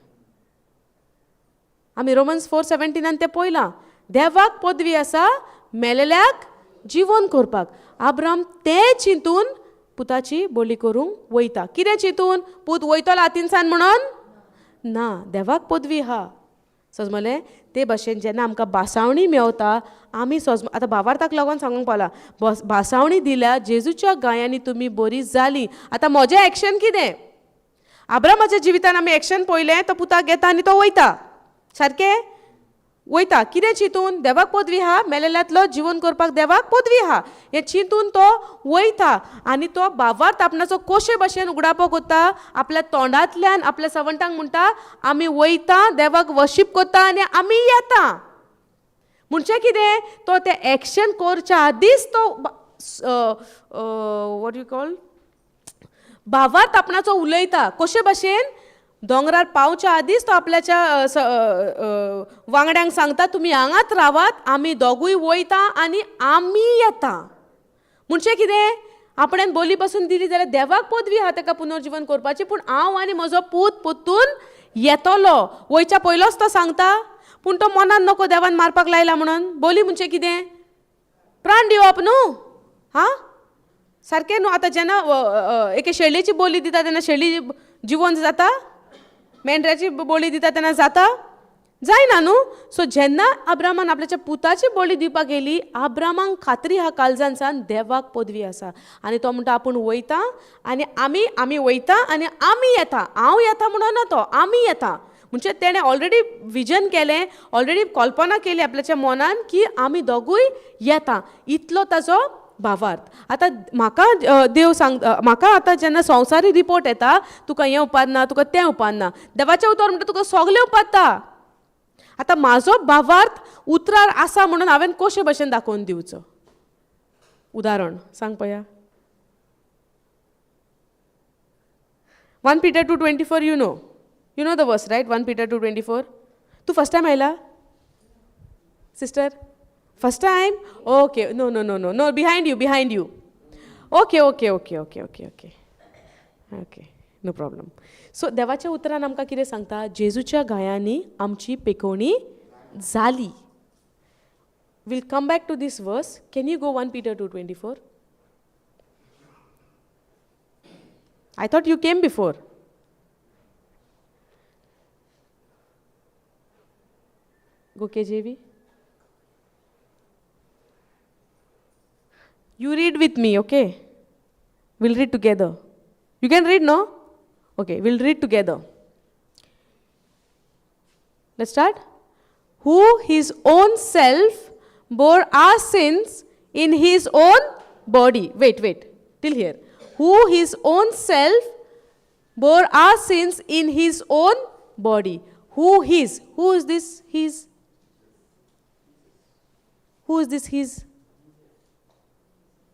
आमी रोमन्स 4:17 ते पळयलां. देवाक पदवी आसा मेलेल्याक जिवंत करपाक. अब्राम तें चिंतून पुताची बोली करूंक वयता. कितें चिंतून? पूत वयतलो हातीनसान म्हणून ना, देवाक पदवी आहा. समजलें? ते भाशेन जेन्ना आमकां बासावणी मेवता आमी आतां भावार्थाक लागून सांगूंक पावला बासावणी दिल्या जेजूच्या गायांनी तुमी बरी जाली. आतां म्हजें एक्शन कितें? अब्रामाच्या जिवितान आमी एक्शन पळयलें, तो पुताक घेता आनी तो वयता. सारकें? वयता. कितें चिंतून? देवाक पदवी आहा, मेलेल्यांतलो जिवंत करपाक देवाक पदवी आहा. हें चिंतून तो वयता आनी तो भावार्थ आपणाचो कशे भाशेन उगडापो करता. आपल्या तोंडांतल्यान आपल्या सवंटांक म्हणटा आमी वयता, देवाक वर्शीप करता आनी आमी येता. म्हणजे कितें? तो तें एक्शन करच्या आदींच तो वॉट यू कॉल भावार्थ आपणाचो उलयता. कशे भाशेन? दोंगरार पावच्या आदींच तो आपल्याच्या वांगड्यांक सांगता तुमी हांगाच रावात, आमी दोगूय वयता आनी आमी येता. म्हणजे कितें? आपणेन बोली पासून दिली जाल्यार देवाक पदवी आहा ताका पुनर्जीवन करपाची, पूण हांव आनी म्हजो पूत परतून येतलो. वयच्या पयलोच तो सांगता, पूण तो मनान नको देवान मारपाक लायला म्हणून. बोली म्हणजे कितें? प्राण दिवप न्हू. हां सारकें न्हू. आतां जेन्ना एके शेळयेची बोली दिता तेन्ना शेळी जिवंत जाता? मेंढऱ्याची बोली दिता तेन्ना जाता? जायना न्हू. सो जेन्ना अब्रामान आपल्याच्या पुताची बोली दिवपाक गेली, अब्रामांक खात्री हा काळजांसान देवाक पदवी आसा आनी तो म्हणटा आपूण वयता आनी आमी वयता आनी आमी येता. हांव येता म्हणून तो आमी येता. म्हणजे तेणें ऑलरेडी विजन केलें, ऑलरेडी कल्पना केली आपल्याच्या मनान की आमी दोगूय येता. इतलो ताजो भावार्थ. आतां म्हाका देव म्हाका आतां जेन्ना संवसारी रिपोर्ट येता तुका हें उपादना तुका तें उपादना, देवाचें उतर म्हणटा तुका सगलें उपादता. आतां म्हाजो भावार्थ उतरार आसा म्हणून हांवें कशे भाशेन दाखोवन दिवचो? उदाहरण सांग पया. 1 Peter 2:24 you know the verse, right? 1 Peter 2:24. Tu first time आयला sister? First time? Okay. No. Behind you. Okay. No problem. So, देवाच्या उतरान आमकां कितें सांगता? जेजूच्या गायांनी आमची पेकोवणी जाली. We'll come back to this verse. Can you go 1 Peter 2:24? I thought you came before. Go KJV. You read with me, okay? We'll read together. You can read, no? Okay, we'll read together. Let's start. Who his own self bore our sins in his own body. Wait. Till here. Who his own self bore our sins in his own body. Who is this his? Who is this his?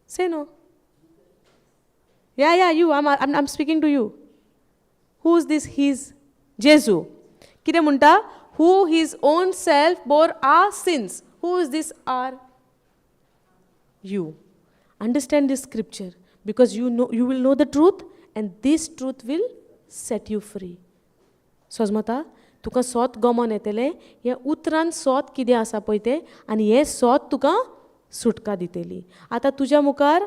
Say no. Yeah, you. I'm speaking to you. Who is this his? Jesu. कितें म्हणटा? Who his own self bore our sins. Who is this our? You. Understand this scripture because you will know the truth and this truth will set you free. समजता? तुका सोत गमन येतलें. हे उतरान सोत कितें आसा पळय तें आनी हे सोत तुका सुटका दितली. आतां तुज्या मुखार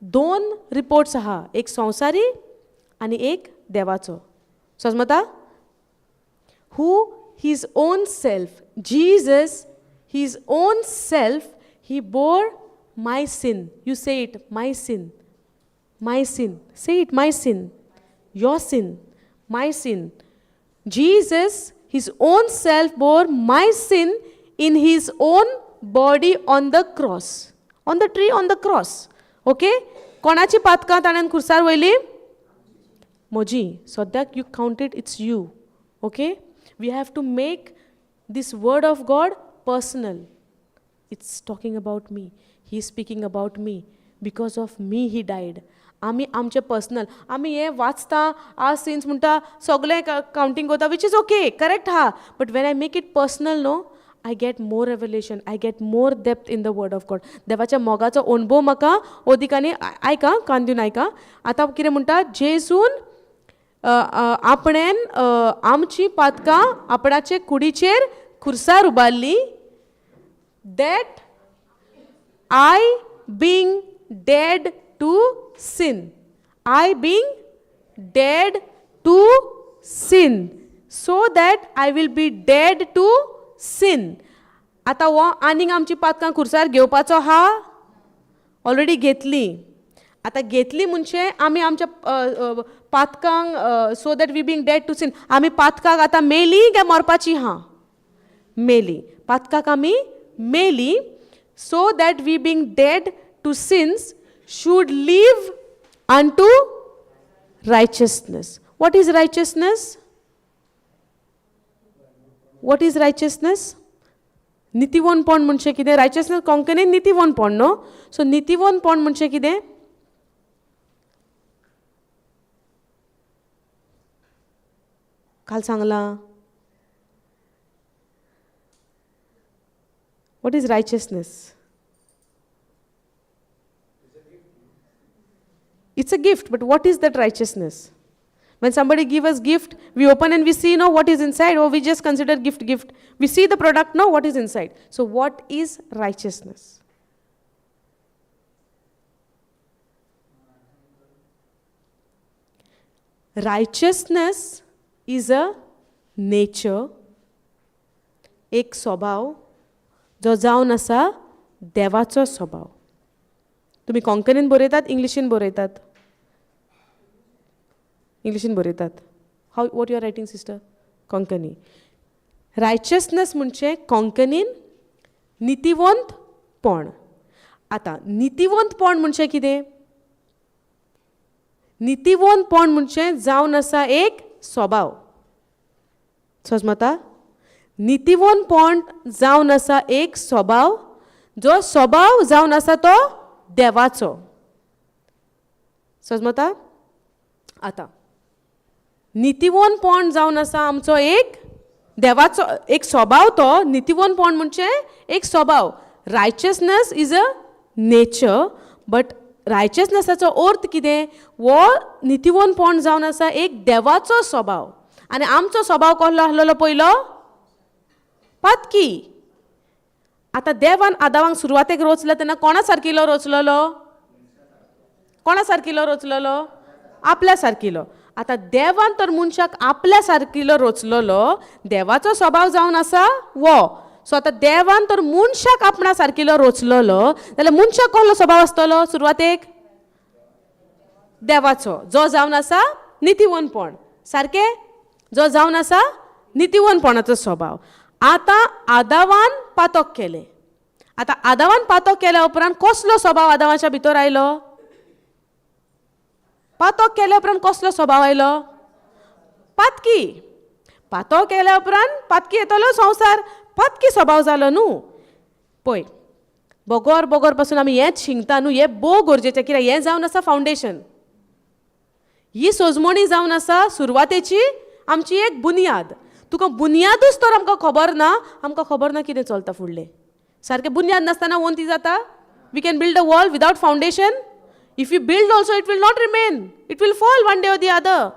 2 रिपोर्ट्स आहा, एक संवसारी आनी एक देवाचो. समजता? हू his own self, Jesus, his own self, he bore my sin. You say it, my sin. Say it, my sin. Your sin, my sin. Jesus, his own self bore my sin in his own body on the cross. On the tree, on the cross. Okay? कोणाची पातकां ताणें खुर्सार वयली? म्हजी. सद्याक you counted, it's you. Okay? We have to make this word of God personal. It's talking about me. He is speaking about me. Because of me he died. आमी आमचे personal आमी हें वाचता आज सिन्स म्हणटा सगळें कावंटींग करता which is okay correct हा, but when I make it personal no I get more revelation, I get more depth in the word of God. देवाच्या मोगाचो अणभव म्हाका ओदिकांनी आयका कान दिवन आयका. आतां कितें म्हणटा जेजून आपणेन आमची पातकां आपणाचे कुडीचेर खुर्सार उबारली. That I being dead to sin, I being dead to sin, so that I will be dead to sin. आता हो आनीक आमची पातकां खुर्सार घेवपाचो हा, ऑलरेडी घेतली. आता घेतली म्हणजे आमी आमच्या पातकांक so that we being dead to sin, आमी पातकाक आतां मेली काय मरपाची हा? मेली. पातकाक आमी मेली, so that we being dead to sins should live unto righteousness. What is righteousness? What is righteousness? नितीवनपण म्हणजे कितें? righteousness कोंकणीन नितीवनपण न्हू. सो नितीवनपण म्हणजे कितें? काल सांगलां. What is righteousness? It's a gift, but what is that righteousness? When somebody gives us gift, we open and we see, no, what is inside, or we just consider gift. We see the product, no, what is inside. So what is righteousness? Righteousness is a nature, एक स्वभाव जो जावन आसा देवाचो स्वभाव. तुम्ही कोंकणीन बरयतात, इंग्लिशीन बरयतात? इंग्लिशीन बरयतात. How what you are writing sister? Konkani. Righteousness म्हणजे कोंकणीन नितीवंतपण. आता नितीवंतपण म्हणजे कितें? नितीवंतपण म्हणजे जावन आसा एक स्वभाव. समजता? नितीवंतपण जावन आसा एक स्वभाव, जो स्वभाव जावन आसा तो देवाचो. समजता? आता नितीवंतपण जावन आसा आमचो एक देवाचो एक स्वभाव. तो नितीवंतपण म्हणजे एक स्वभाव. रायचसनेस इज अ नेचर, बट रायचसनेसाचो अर्थ कितें? वो नितीवंतपण जावन आसा एक देवाचो स्वभाव. आनी आमचो स्वभाव कसलो आसलेलो पयलो? पातकी. आता देवान आदामाक सुरवातेक रचलो तेन्ना कोणा सारकिलो रचलेलो? कोणा सारकिलो रचलेलो? आपल्या सारकिलो. आता देवान तर मनशाक आपल्या सारकिलो रचलेलो, देवाचो स्वभाव जावन आसा वो. सो आता देवान तर मनशाक आपणा सारकिलो रचलेलो, जाल्यार मनशाक कसलो स्वभाव आसतलो सुरवातेक? देवाचो, जो जावन आसा नितीवंतपण. सारके? जो जावन आसा नितीवंतपणाचो स्वभाव. आता आदावान पातक केले. आता आदावान पातक केल्या उपरांत कसलो स्वभाव आदावाच्या भितर आयलो? पातक केल्या उपरांत कसलो स्वभाव आयलो? पातकी. पातक केल्या उपरांत पातकी येतलो संसार, पातकी स्वभाव जालो न्हू. पळय, बोगोर बोगोर पासून आमी हेंच शिंगता न्हू, हें भोव गरजेचें. कित्याक हें जावन आसा फावंडेशन. ही सोजमणी जावन आसा सुरवातेची आमची एक बुनयाद. तुका बुनयादूच तर आमकां खबर ना, आमकां खबर ना कितें चलता फुडलें. सारकें बुनयाद नासतना वोंती जाता? We can build a wall without foundation. If you build also, it will not remain. It will fall one day or the other.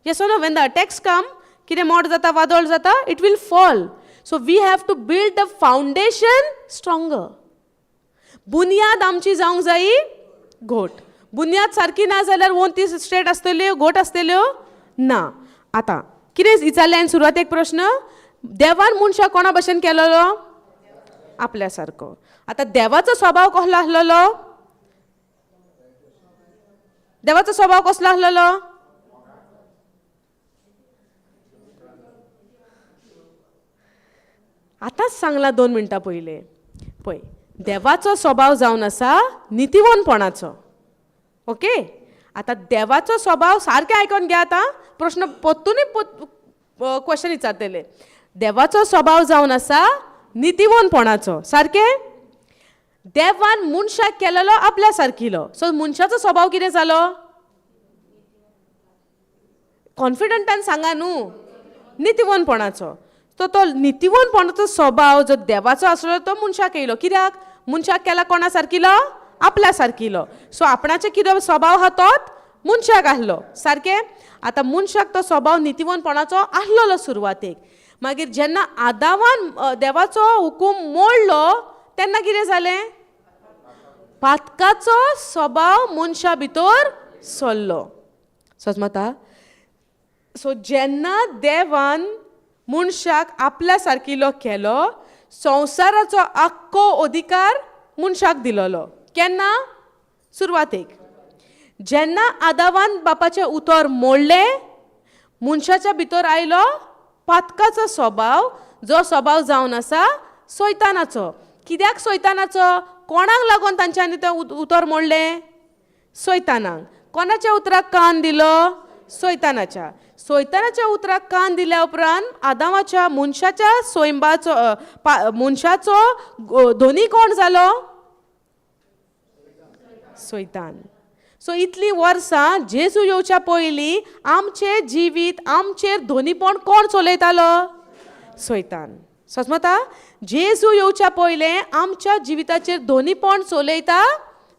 Yes or no? When the attacks come, कितें मोड जाता, वादळ जाता, it will fall. So we have to build the foundation stronger. बुनयाद आमची जावंक जायी घोट. बुनयाद सारकी ना जाल्यार वोंती स्ट्रेट आसतल्यो, घोट आसतल्यो ना. आतां कितें विचारलें हांवें सुरवातेक प्रश्न? देवान मनशाक कोणा भशेन केलेलो? आपल्या सारको. आतां देवाचो स्वभाव कसलो आसलेलो? देवाचो स्वभाव कसलो आसलेलो? आतांच सांगला 2 मिनटां पयले. पळय, देवाचो स्वभाव जावन आसा नितीवंतपणाचो. ओके? आता देवाचो स्वभाव सारकें आयकोन घे. आतां प्रश्न पोत्तुनी क्वेश्चन विचारतले. देवाचो स्वभाव जावन आसा नितीवंतपणाचो. सारकें? देवान मनशाक केलेलो आपल्या सारकिलो. सो मनशाचो स्वभाव कितें जालो? कॉन्फिडंटान सांगा न्हू, नितीवनपणाचो. तो नितीवनपणाचो स्वभाव जो देवाचो आसलो तो मनशाक येयलो. कित्याक? मनशाक केला कोणा सारकिलो? आपल्या सारकिलो. सो आपणाचे कितें स्वभाव आहा तोच मनशाक आसलो. सारकें? आतां मनशाक तो स्वभाव नितीवनपणाचो आसलोलो सुरवातेक. मागीर जेन्ना आदामान देवाचो हुकूम मोडलो तेन्ना कितें जालें? पातकाचो स्वभाव मनशा भितर सरलो. समजता? सो जेन्ना देवान मनशाक आपल्या सारकिलो केलो, संवसाराचो आख्खो अधिकार मनशाक दिलोलो. केन्ना? सुरवातेक. जेन्ना आदामान बापाचें उतर मोडलें, मनशाच्या भितर आयलो पातकाचो स्वभाव, जो स्वभाव जावन आसा सैतानाचो. कित्याक सैतानाचो? कोणाक लागून तांच्यांनी तें उतर मोडलें? सैतानाक. कोणाच्या उतराक कान दिलो? सैतानाच्या. सैतानाच्या उतराक कान दिल्या उपरांत आदामाच्या मनशाच्या मनशाचो धोनी कोण जालो? सैतान. सो इतलीं वर्सां जेजू येवच्या पयलीं आमचें जिवीत, आमचेर धोनीपण कोण चलयतालो? सैतान. समजता? जेजू येवच्या पयलें आमच्या जिविताचेर धोनीपण चलयता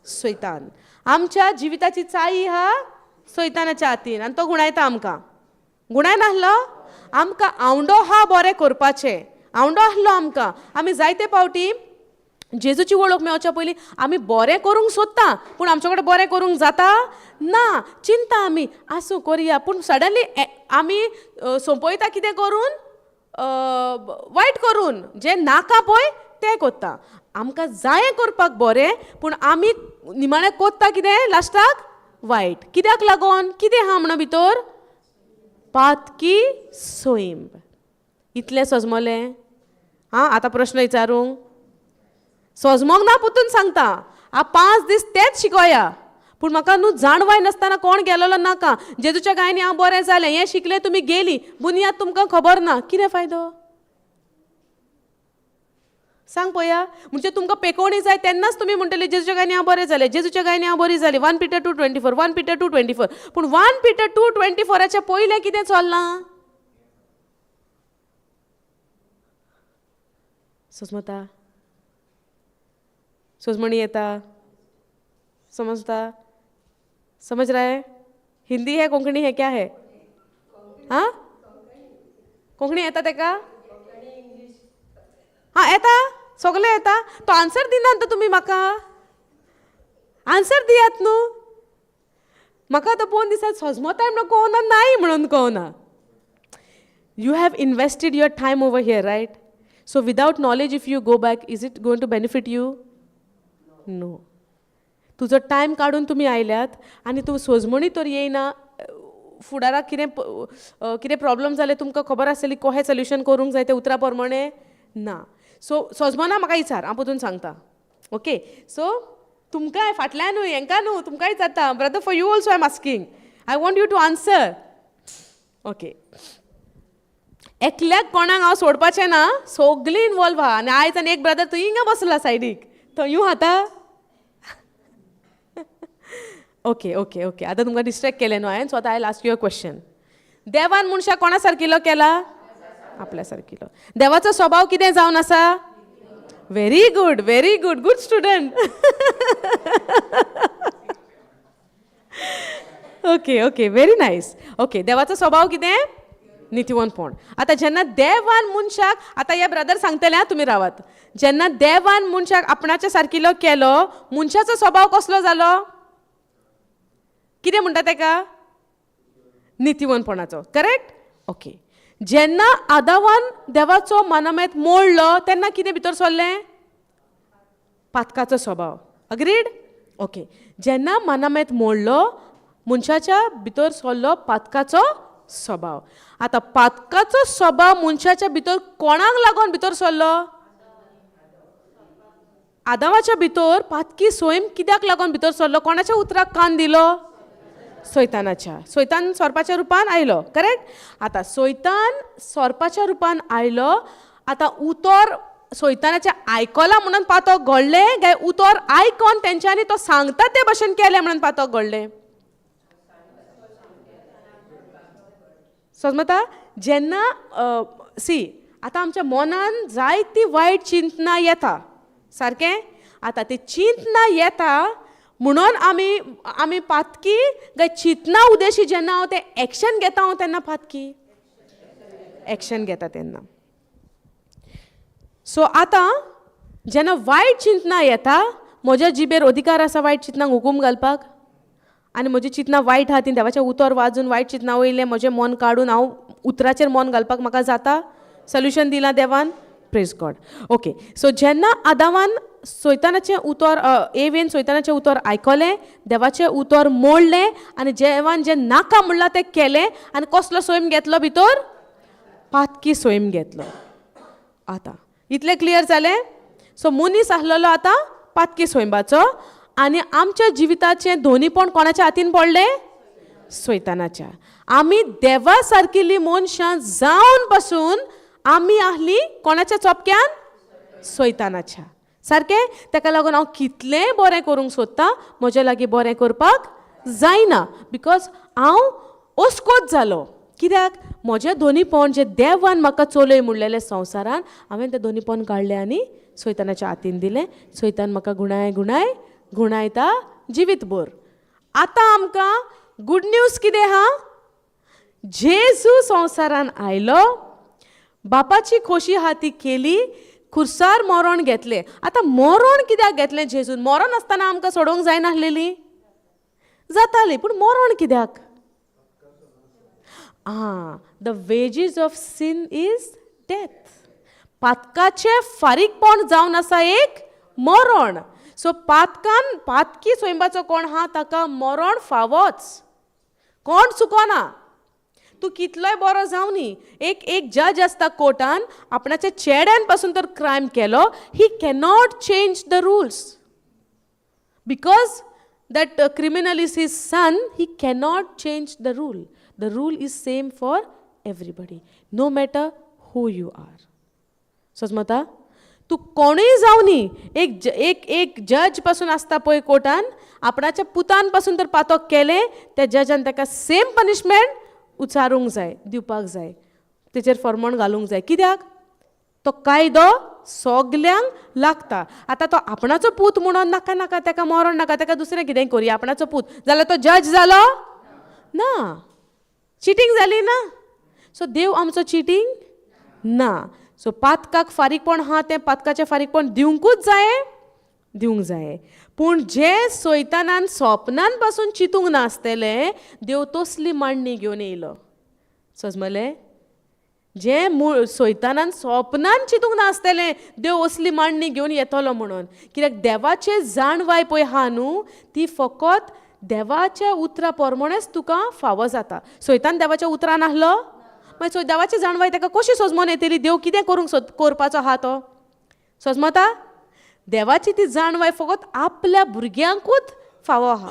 सैतान. आमच्या जिविताची चाळी आहा सैतानाच्या हातीन आनी तो गुणायता आमकां. गुणायन आसलो? आमकां आवंडो आहा बरें करपाचें. आवंडो आसलो आमकां. आमी जायते फावटी जेजूची वळख मेळच्या पयलीं आमी बरें करूंक सोदता, पूण आमचे कडेन बरें करूंक जाता ना. चिंता आमी आसूं करया, पूण सडनली आमी सोंपयता कितें करून? वायट करून. जें नाका पळय तें कोत्ता. आमकां जाय करपाक बरें, पूण आमी निमाणें कोत्ता कितें लास्टाक? वायट. कित्याक लागून? कितें आहा म्हणून भितर? पातकी सोयींब. इतलें सजमलें? हां, आतां प्रश्न विचारूंक? सजमोंक ना पुतून सांगता. 5 दीस तेंच शिकोया. पूण म्हाका न्हू जाणवाय नासतना कोण गेलोलो नाका. जेजूच्या गायनी हांव बरें जालें, हें शिकलें, तुमी गेली, बुनियाद तुमकां खबर ना. कितें फायदो? सांग पळया. म्हणजे तुमकां पेकोवणी जाय तेन्नाच तुमी म्हणटले जेजूच्या गायनी हांव बरें जालें, जेजूच्या गायनी हांव बरी जाली. 1 Peter 2:24, 1 Peter 2:24. पूण 1 Peter 2:24च्या पयलें कितें चललां? सुस्मता? सुजमणी येता? समजता? समझ रहा है? हिंदी है कोंकणी है क्या है? हाँ, कोंकणी येता तेका? हाँ येता, सगळें येता. तो आन्सर दिनात तुमी म्हाका. आन्सर दियात न्हू. म्हाका आतां 2 दिसांत सजमताय म्हणून कळना, नाही म्हणून कळना. You have invested your time over here, right? So without knowledge if you go back, is it going to benefit you? No. तुजो टायम काडून तुमी आयल्यात आनी तूं सोजमणी तर येयना. फुडाराक कितें प्रॉब्लम जाले तुमकां खबर आसतली कशें सोल्युशन करूंक जाय ते उतरा प्रमाणे ना. सो सोजमना म्हाका विचार, हांव परतून सांगता. ओके? सो तुमकां फाटल्यान न्हू, हेंकां न्हू, तुमकांय जाता. Brother, for you also I am asking. I want you to answer. Okay. एकल्याक कोणाक हांव सोडपाचें ना, सगळीं इनवॉल्व आहा. आनी आयज आनी एक ब्रदर थंय हिंगा बसला सायडीक, थंय यू आतां. Okay okay okay. आतां तुमकां डिस्ट्रॅक्ट केलें न्हू हांवें, सो आतां I last you a question. देवान मनशाक कोणा सारकिलो केला? आपल्या सारकिलो. देवाचो स्वभाव कितें जावन आसा? Very good, very good, good student. Okay okay, very nice. Okay, देवाचो स्वभाव कितें? नितीवनपण. आतां जेन्ना देवान मनशाक, आतां हे ब्रदर सांगतले, तुमी रावात. जेन्ना देवान मनशाक आपणाच्या सारकिलो केलो, मनशाचो स्वभाव कसलो जालो? कितें म्हणटा तेका? नितीवनपणाचो. करेक्ट? ओके. जेन्ना आदावान देवाचो मनमेत मोडलो तेन्ना कितें भितर सरलें? पातकाचो स्वभाव. अग्रीड? ओके. जेन्ना मनमेत मोडलो मनशाच्या भितर सरलो पातकाचो स्वभाव. आतां पातकाचो स्वभाव मनशाच्या भितर कोणाक लागून भितर सरलो? आदामाच्या भितर पातकी सोयम कित्याक लागून भितर सरलो? कोणाच्या उतराक कान दिलो? सैतानाच्या. सैतान सोरपाच्या रुपान आयलो. करेक्ट? आतां सैतान सोरपाच्या रुपान आयलो. आतां उतर सोयतानाच्या आयकला म्हणून पातो घडले काय उतर आयकून तेंच्यांनी तो सांगता ते भाशेन केले म्हणून पातो घडले. समजता जेन्ना आतां आमच्या मनान जायती वायट चिंतनां येता सारकें. आतां ती चिंतनां येता म्हणून आमी पातकी काय चिंतना उद्देशी जेन्ना हांव तें एक्शन घेता हांव तेन्ना पातकी एक्शन घेता तेन्ना. सो आतां जेन्ना वायट चिंतनां येता म्हज्या जिबेर अधिकार आसा वायट चिंतनांक हुकूम घालपाक. आनी म्हजी चिंतनां वायट आहा ती देवाचें उतर वाजून वायट चिंतनां वयलें म्हजें मन काडून हांव उतराचेर मन घालपाक म्हाका जाता. सोल्युशन दिलां देवान. Praise God. ओके. सो जेन्ना आदामान सोयतानाचें उतर एवेन सोयतानाचें उतर आयकलें, देवाचें उतर मोडलें आनी देवान जें नाका म्हणलां तें केलें आनी कसलो सैम घेतलो भितर पातकी सैम घेतलो. आतां इतलें क्लियर जालें. सो मनीस आसलेलो आतां पातकी सैमाचो आनी आमच्या जिविताचें दोनीपण कोणाच्या हातीन पडलें सोयतानाच्या. आमी देवा सारकिल्लीं मनशां जावन पासून आमी आहलीं कोणाच्या चोपक्यान सोयतानाच्या. सारकें. ताका लागून हांव कितलेंय बरें करूंक सोदतां म्हजे लागीं बरें करपाक जायना बिकॉज हांव ओस्कोत जालो. कित्याक म्हजें दोनीपण जें देवान म्हाका चलय म्हणलेलें संवसारान हांवें तें दोनीपण काडलें आनी सोयतानाच्या हातीन दिलें. सोयतान म्हाका गुणायता जिवीतभर. आतां आमकां गूड न्यूज कितें आहा. जेजू संवसारान आयलो, बापाची खोशी आहा ती केली, खुर्सार मरण घेतलें. आतां मरण कित्याक घेतलें जेजून. मरण आसतना आमकां सोडोवंक जायनासलेली जाताली पूण मरण कित्याक. The wages of sin is death. पातकाचें फारीकपण जावन आसा एक मरण. सो पातकी सोयंबाचो कोण आहा ताका मरण फावोच. कोण चुकोना. तूं कितलोय बरो जावं न्ही. एक जज आसता कोर्टान आपणाच्या चेड्यान पासून तर क्रायम केलो he cannot change the rules because that criminal is his son. He cannot change the rule. The rule is same for everybody no matter who you are. समजता. तूं कोणूय जावं न्ही. एक जज पासून आसता पळय कोर्टान आपणाच्या पुतान पासून तर पातक केलें त्या जजान ताका सेम पनिशमेंट उचारूंक जाय दिवपाक जाय. तेचेर फर्मण घालूंक जाय. कित्याक तो कायदो सगल्यांक लागता. आतां तो आपणाचो पूत म्हणून नाका ताका मरण नाका ताका दुसरें कितेंय करी. आपणाचो पूत जाल्यार तो जज जालो ना. चिटींग जाली ना. सो देव आमचो चिटींग ना. सो पातकाक फारीकपण आहा तें पातकाचें फारीकपण दिवंकूच जाय. पूण जे सोयतानान सोपनान पासून चिंतूंक नासतलें देव तसली मांडणी घेवन येयलो. समजलें. जे सोयतानान सोपनान चिंतूंक नासतलें देव असली मांडणी घेवन येतलो म्हणून. कित्याक देवाचें जाणवाय पळय आहा न्हू ती फकत देवाच्या उतरा प्रमाणेच तुका फावो जाता. सोयतान देवाच्या उतरान आसलो मागीर देवाची जाणवाय ताका कशी सजमोन येतली. देव कितें करपाचो आहा तो सजमता. देवाची ती जाणवाय फकत आपल्या भुरग्यांकूच फावो आहा.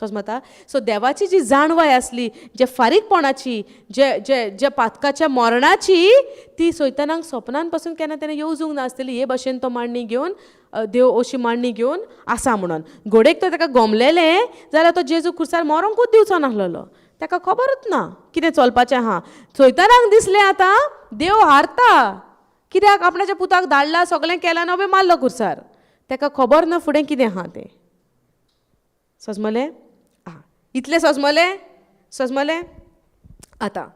समजता. सो देवाची जी जाणवाय आसली जे फारीकपणाची जे पातकाच्या मरणाची ती सोयतानाक सपनान पासून केन्ना तेणें येवजूंक नासतली. हे भाशेन तो मांडणी घेवन देव अशी मांडणी घेवन आसा म्हणून. घोडेक तर ताका गमलेलें जाल्यार तो जेजू खुर्सार मरोंकूच दिवचो नासलेलो. ताका खबरूच ना कितें चलपाचें आहा. सोयतानाक दिसलें आतां देव हारता. कित्याक आपणाच्या पुताक धाडला सगळें केलां नवे मारलो खुर्सार. ताका खबर ना फुडें कितें आहा तें. सजमलें. इतलें सजमलें. आतां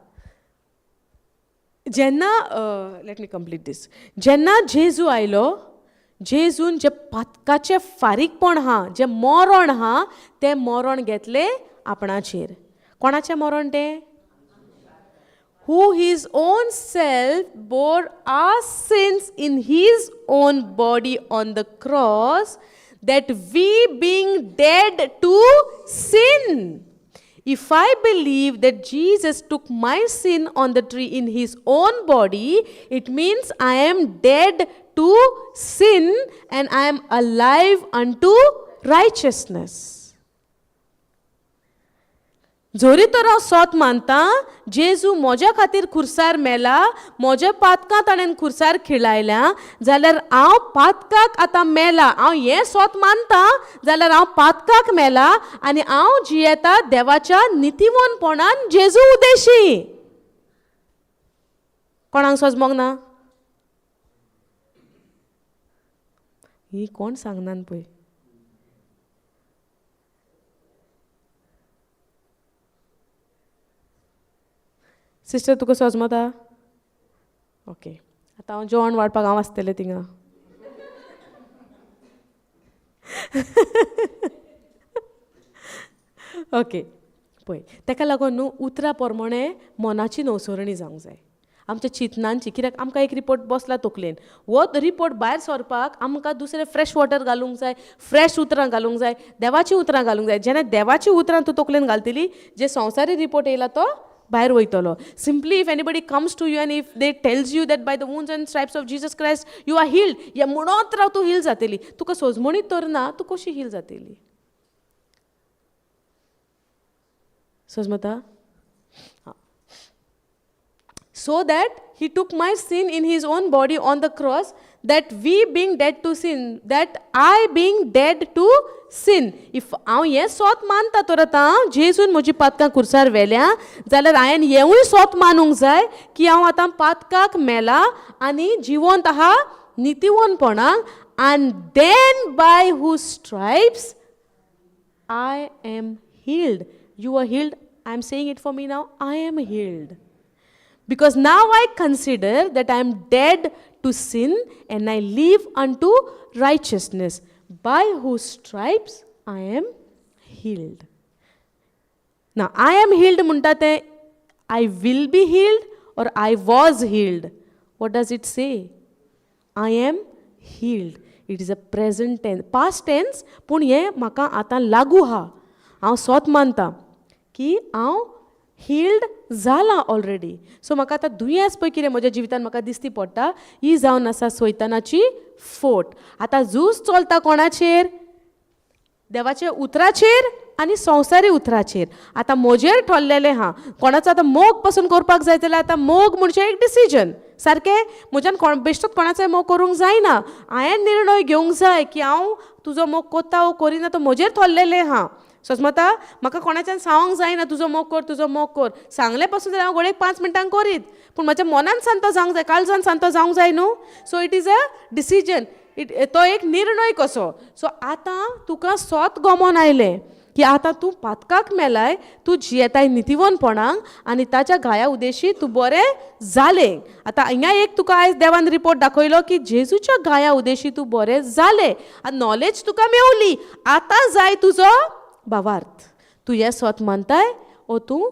जेन्ना लेट मी कंप्लीट दीस. जेन्ना जेजू आयलो जेजून जे पातकाचें फारीकपण आहा जें मरण आहा तें मरण घेतलें आपणाचेर. कोणाचें मरण तें. who his own self bore our sins in his own body on the cross, that we being dead to sin. If I believe that Jesus took my sin on the tree in his own body, it means I am dead to sin and I am alive unto righteousness. जोरी तर हांव सोत मानता जेजू म्हज्या खातीर खुर्सार मेला, म्हज्या पातकां ताणें खुर्सार खिळायल्या, जाल्यार हांव पातकाक आतां मेला, हांव हें सोत मानता जाल्यार हांव पातकाक मेला आनी हांव जियेता देवाच्या नितीवनपणान जेजू उदेशी. कोणाक सोजमोंक ना? ही कोण सांगनान पळय. सिस्टर तुका सोजमता? ओके, आतां हांव जेवण वाडपाक हांव आसतलें थिंगा. ओके, पळय ताका लागून न्हू उतरां प्रमाणें मनाची नवसरणी जावंक जाय आमच्या चिंतनांची. कित्याक आमकां एक रिपोर्ट बसला तकलेन, हो रिपोर्ट भायर सरपाक आमकां दुसरें फ्रेश वॉटर घालूंक जाय, फ्रेश उतरां घालूंक जाय, देवाची उतरां घालूंक जाय. जेन्ना देवाची उतरां तूं तकलेन घालतली, जे संवसारी रिपोर्ट येयला तो भायर वयतलो. Simply if anybody comes to you and if they tells you that by the wounds and stripes of Jesus Christ you are healed, हें म्हणत राव तूं हील जातली. तुका सोजमणीत तर ना, तूं कशी हील जातली? सोजमता? So that he took my sin in his own body on the cross, that we being dead to sin, that I being dead to sin. If हांव हें सोत मानता तर आतां जेजून म्हजी पातकां खुर्सार व्हेल्या, जाल्यार हांवें हेंवूय सोत मानूंक जाय की हांव आतां पातकाक मेला आनी जिवंत आहा नितीवनपणाक. And then by whose stripes I am healed. You are healed. I am saying it for me now. I am healed. Because now I consider that I am dead to sin and I live unto righteousness, by whose stripes I am healed. Now I am healed म्हणटा तें I will be healed or I was healed. What does it say? I am healed. It is a present tense, past tense, पूण हें म्हाका आतां लागू हा. हांव सोत मानता की हांव हील्ड जाला ऑलरेडी. सो म्हाका आतां दुयेंस पळय कितें म्हज्या जिवितान म्हाका दिसती पडटा, ही जावन आसा सैतानाची फोट. आतां झूज चलता कोणाचेर? देवाच्या उतराचेर आनी संवसारी उतराचेर. आतां म्हजेर ठरलेलें हा. कोणाचो आतां मोग पासून करपाक जाय जाल्यार आतां मोग म्हणजे एक डिसिजन. सारकें म्हज्यान बेश्टोच कोणाचोय मोग करूंक जायना. हांवें निर्णय घेवंक जाय की हांव तुजो मोग कोत्ता वो करिना, तो म्हजेर ठरलेलें हा. सोजमता? म्हाका कोणाच्यान सांगूंक जायना तुजो मोग कर, तुजो मोग कर. सांगलें पासून जाल्यार हांव घोडयेक 5 मिनटांक करीत, पूण म्हज्या मनान सांतो जावंक जाय, काळजान सांतो जावंक जाय न्हू. So it is a decision. तो एक निर्णय कसो. सो आतां तुका सोत गोमोन आयलें की आतां तूं पातकाक मेलाय, तूं जियेताय नितीवनपणाक आनी ताच्या गाया उदेशी तूं बरें जालें. आतां हिंगा एक तुका आयज देवान रिपोर्ट दाखयलो की जेजूच्या गाया उदेशी तूं बरें जालें. आतां नॉलेज तुका मेवली. आतां जाय तुजो भावार्थ. तूं हें सोत मानताय ओ तूं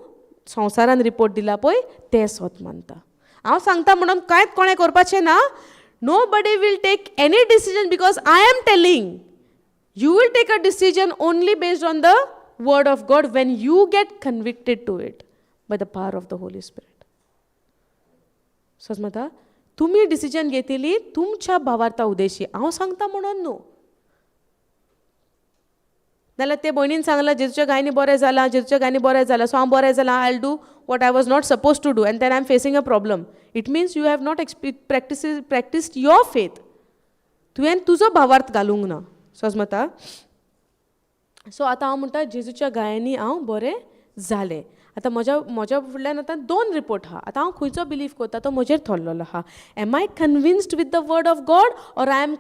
संवसारान रिपोर्ट दिला पळय तें सोत मानता. हांव सांगता म्हणून कांयच कोणें करपाचें ना. Nobody will take any decision because I am telling. You will take a decision only based on the word of God when you get convicted to it by the power of the Holy Spirit. समजता? तुम्ही decision घेतली तुमच्या भावार्था उदेशी. हांव सांगता म्हणून न्हू. नाल्यार ते भयणीन सांगलां जेजूच्या गायनी बरें जालां, जेजूच्या गायनी बरें जालां, सो हांव बरें जालां, I will do what I was not suppose to do and then I am facing a problem. It means you have not practised your faith. तुवें तुजो भावार्थ घालूंक ना. समजता? सो आतां हांव म्हणटा जेजूच्या गायांनी हांव बरें जालें. आतां म्हज्या फुडल्यान आतां 2 रिपोर्ट आहा. आतां हांव खंयचो बिलीव करता तो म्हजेर थरलेलो आहा. Am I convinced with the word of God or I am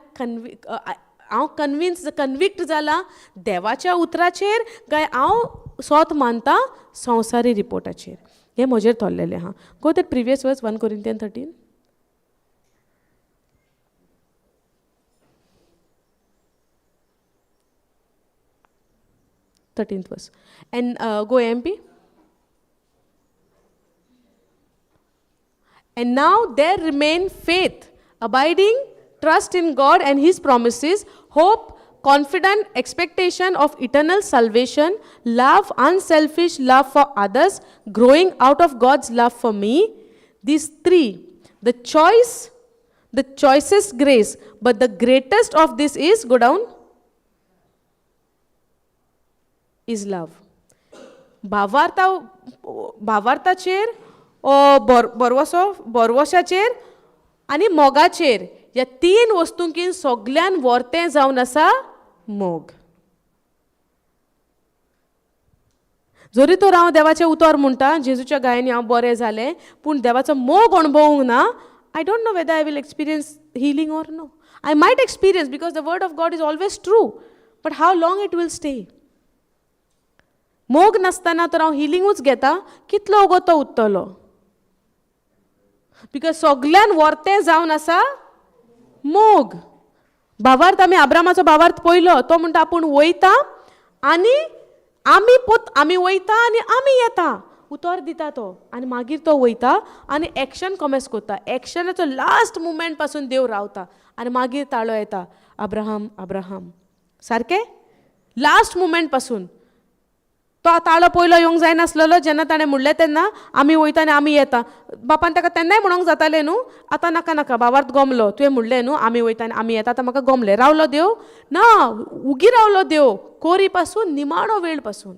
हांव कन्विक्ट जाला देवाच्या उतराचेर काय हांव सोत मानता संवसारी रिपोर्टाचेर. हें म्हजेर थरलेलें आहा. गो दॅट प्रिवियस वर्स 1 Corinthians 13. verse. And go MP. And now there remain faith, abiding, trust in God and His promises, hope, confident expectation of eternal salvation, love, unselfish love for others, growing out of God's love for me. These 3. The choicest grace, but the greatest of this is, go down, is love. भावार्थाचेर बरवशाचेर आनी मोगाचेर ह्या 3 वस्तूंकीन सगळ्यान वर्तें जावन आसा मोग. जरी तर हांव देवाचें उतर म्हणटा, जेजूच्या गायनी हांव बरें जालें, पूण देवाचो मोग अणभवूंक ना, I don't know whether I will experience healing or no. I might experience because the word of God is always true. But how long it will stay? मोग नासतना तर हांव हिलिंगूच घेता, कितलो वगत तो उत्तलो? बिकॉज सगळ्यान वर्तें जावन आसा मोग. भावार्थ आमी अब्रामाचो भावार्थ पळयलो, तो म्हणटा आपूण वयता आनी आमी वयता आनी आमी येता, उतर दिता तो, आनी मागीर तो वयता आनी एक्शन कमेस करता. एक्शनाचो लास्ट मुमेंट पासून देव रावता आनी मागीर ताळो येता, अब्राहम अब्राहम. सारकें? लास्ट मुमेंट पासून तो ताळो पयलो येवंक जायनासलेलो. जेन्ना ताणें म्हणलें तेन्ना आमी वयता आनी आमी येता, बापान ताका तेन्नाय म्हणूंक जातालें न्हू, आतां नाका नाका भावार्थ गमलो, तुवें म्हणलें न्हू आमी वयता आनी आमी येता, आतां म्हाका गमलें. रावलो देव? ना, उगी रावलो देव, कोरी पासून निमाणो वेळ पासून.